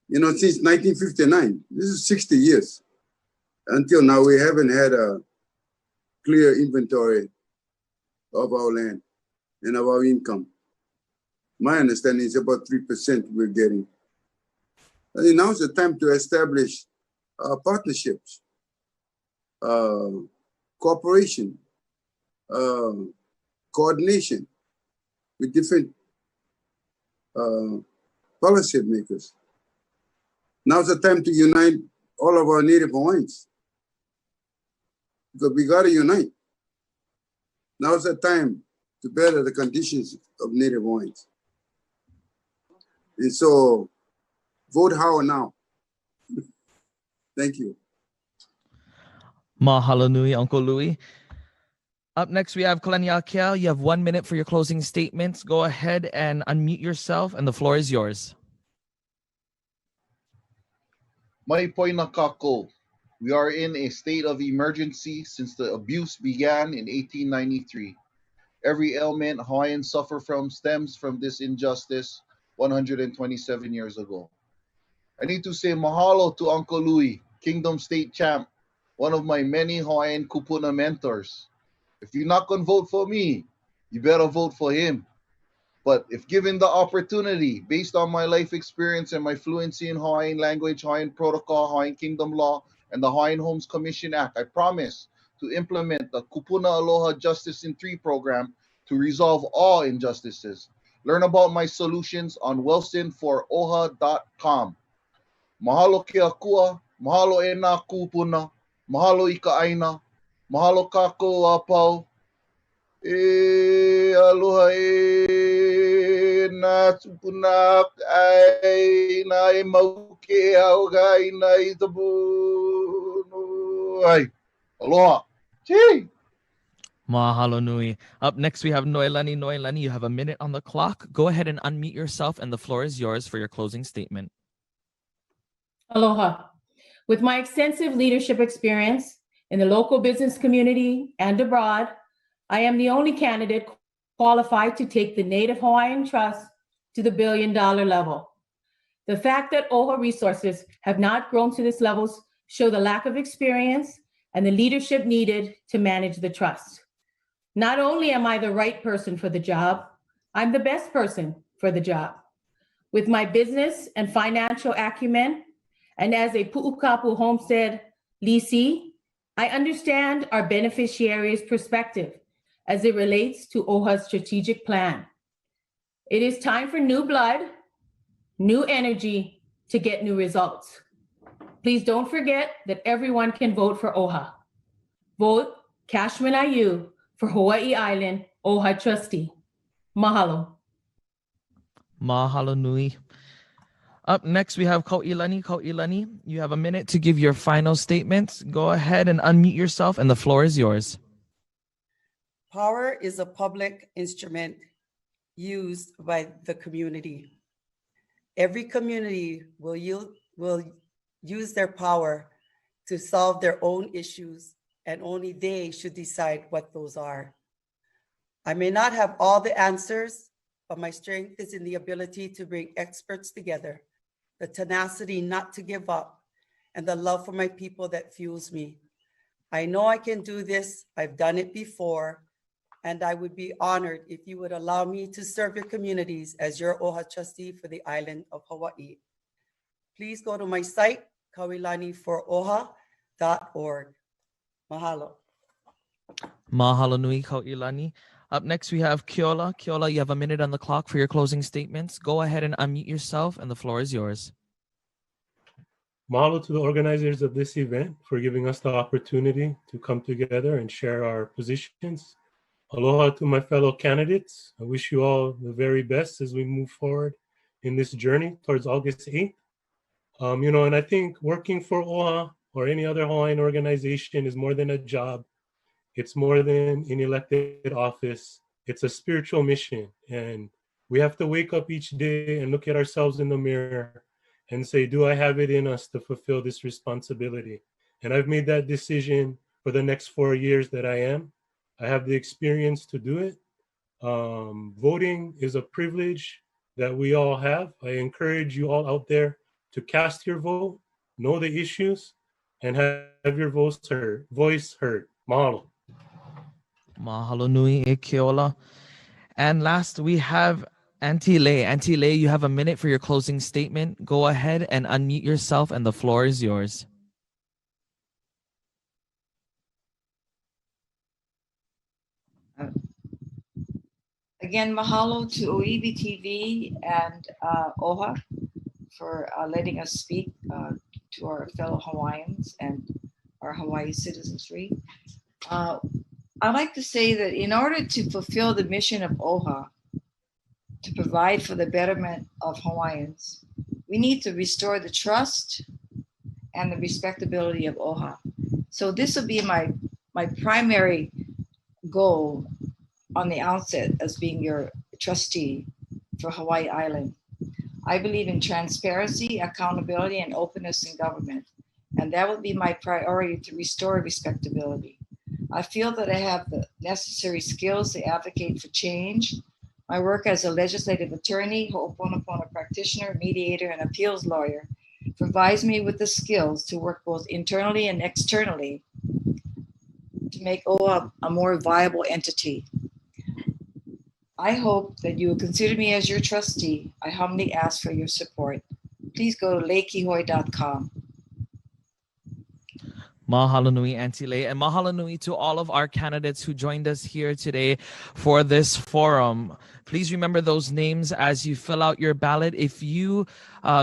You know, since 1959, this is 60 years. Until now, we haven't had a clear inventory of our land and of our income. My understanding is about 3% we're getting. I think now is the time to establish partnerships, cooperation, coordination with different policy makers. Now's the time to unite all of our Native Hawaiians, because we got to unite. Now's the time to better the conditions of Native Hawaiians. And so, vote how now. Thank you. Mahalo nui, Uncle Louie. Up next, we have Kalaniakea. You have 1 minute for your closing statements. Go ahead and unmute yourself, and the floor is yours. Mai poina kākou. We are in a state of emergency since the abuse began in 1893. Every ailment Hawaiians suffer from stems from this injustice 127 years ago. I need to say mahalo to Uncle Louie, Kingdom State Champ, one of my many Hawaiian kupuna mentors. If you're not going to vote for me, you better vote for him. But if given the opportunity, based on my life experience and my fluency in Hawaiian language, Hawaiian protocol, Hawaiian kingdom law, and the Hawaiian Homes Commission Act, I promise to implement the Kupuna Aloha Justice in 3 program to resolve all injustices. Learn about my solutions on wilsonforoha.com. Mahalo ke akua, mahalo e nā kupuna, mahalo I ka aina, mahalo kākou a pau, e aloha e nā tupuna ai, nā e mau ke au gai nā I tapu ai. Aloha. Gee. Mahalo nui. Up next, we have Noelani. Noelani, you have a minute on the clock. Go ahead and unmute yourself, and the floor is yours for your closing statement. Aloha. With my extensive leadership experience in the local business community and abroad, I am the only candidate qualified to take the Native Hawaiian Trust to the billion-dollar level. The fact that OHA resources have not grown to this level show the lack of experience and the leadership needed to manage the trust. Not only am I the right person for the job, I'm the best person for the job. With my business and financial acumen, and as a Pu'ukapu homestead leasee, I understand our beneficiaries' perspective as it relates to OHA's strategic plan. It is time for new blood, new energy to get new results. Please don't forget that everyone can vote for OHA. Vote Cashman-Aiu for Hawaiʻi Island OHA Trustee. Mahalo. Mahalo nui. Up next, we have Kauilani. Kauilani, you have a minute to give your final statements. Go ahead and unmute yourself, and the floor is yours. Power is a public instrument used by the community. Every community will use their power to solve their own issues, and only they should decide what those are. I may not have all the answers, but my strength is in the ability to bring experts together, the tenacity not to give up, and the love for my people that fuels me. I know I can do this. I've done it before, and I would be honored if you would allow me to serve your communities as your OHA trustee for the island of Hawaii. Please go to my site, kauilaniforoha.org. Mahalo. Mahalo nui, Kauilani. Up next, we have Keola. Keola, you have a minute on the clock for your closing statements. Go ahead and unmute yourself, and the floor is yours. Mahalo to the organizers of this event for giving us the opportunity to come together and share our positions. Aloha to my fellow candidates. I wish you all the very best as we move forward in this journey towards August 8th. And I think working for OHA or any other Hawaiian organization is more than a job. It's more than an elected office. It's a spiritual mission. And we have to wake up each day and look at ourselves in the mirror and say, do I have it in us to fulfill this responsibility? And I've made that decision for the next 4 years that I am. I have the experience to do it. Voting is a privilege that we all have. I encourage you all out there to cast your vote, know the issues, and have your voice heard. Mahalo. Mahalo nui e Keola. And last, we have Auntie Lei. Auntie Lei, you have a minute for your closing statement. Go ahead and unmute yourself, and the floor is yours. Again, mahalo to ʻŌiwi TV and OHA for letting us speak to our fellow Hawaiians and our Hawaii citizenry. I'd like to say that in order to fulfill the mission of OHA, to provide for the betterment of Hawaiians, we need to restore the trust and the respectability of OHA. So this will be my primary goal on the outset as being your trustee for Hawaiʻi Island. I believe in transparency, accountability, and openness in government. And that would be my priority to restore respectability. I feel that I have the necessary skills to advocate for change. My work as a legislative attorney, ho'oponopono practitioner, mediator, and appeals lawyer provides me with the skills to work both internally and externally to make OHA a more viable entity. I hope that you will consider me as your trustee. I humbly ask for your support. Please go to leikihoi.com. Mahalo nui, Auntie Lei, and mahalo nui to all of our candidates who joined us here today for this forum. Please remember those names as you fill out your ballot. If you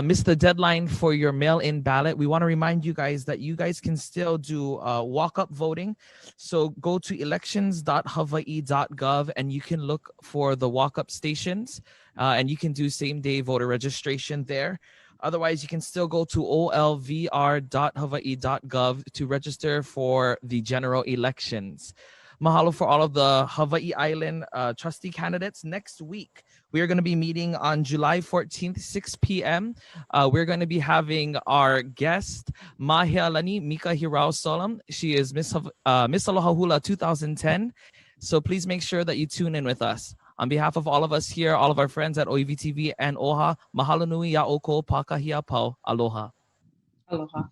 missed the deadline for your mail-in ballot, we want to remind you guys that you guys can still do walk-up voting. So go to elections.hawaii.gov and you can look for the walk-up stations and you can do same-day voter registration there. Otherwise, you can still go to olvr.hawaii.gov to register for the general elections. Mahalo for all of the Hawaiʻi Island trustee candidates. Next week, we are going to be meeting on July 14th, 6 p.m. We're going to be having our guest, Mahealani Mika Hirao Solam. She is Miss Aloha Hula 2010. So please make sure that you tune in with us. On behalf of all of us here, all of our friends at ʻŌiwi TV and OHA, mahalo nui ya ʻoukou pākahia pau. Aloha. Aloha.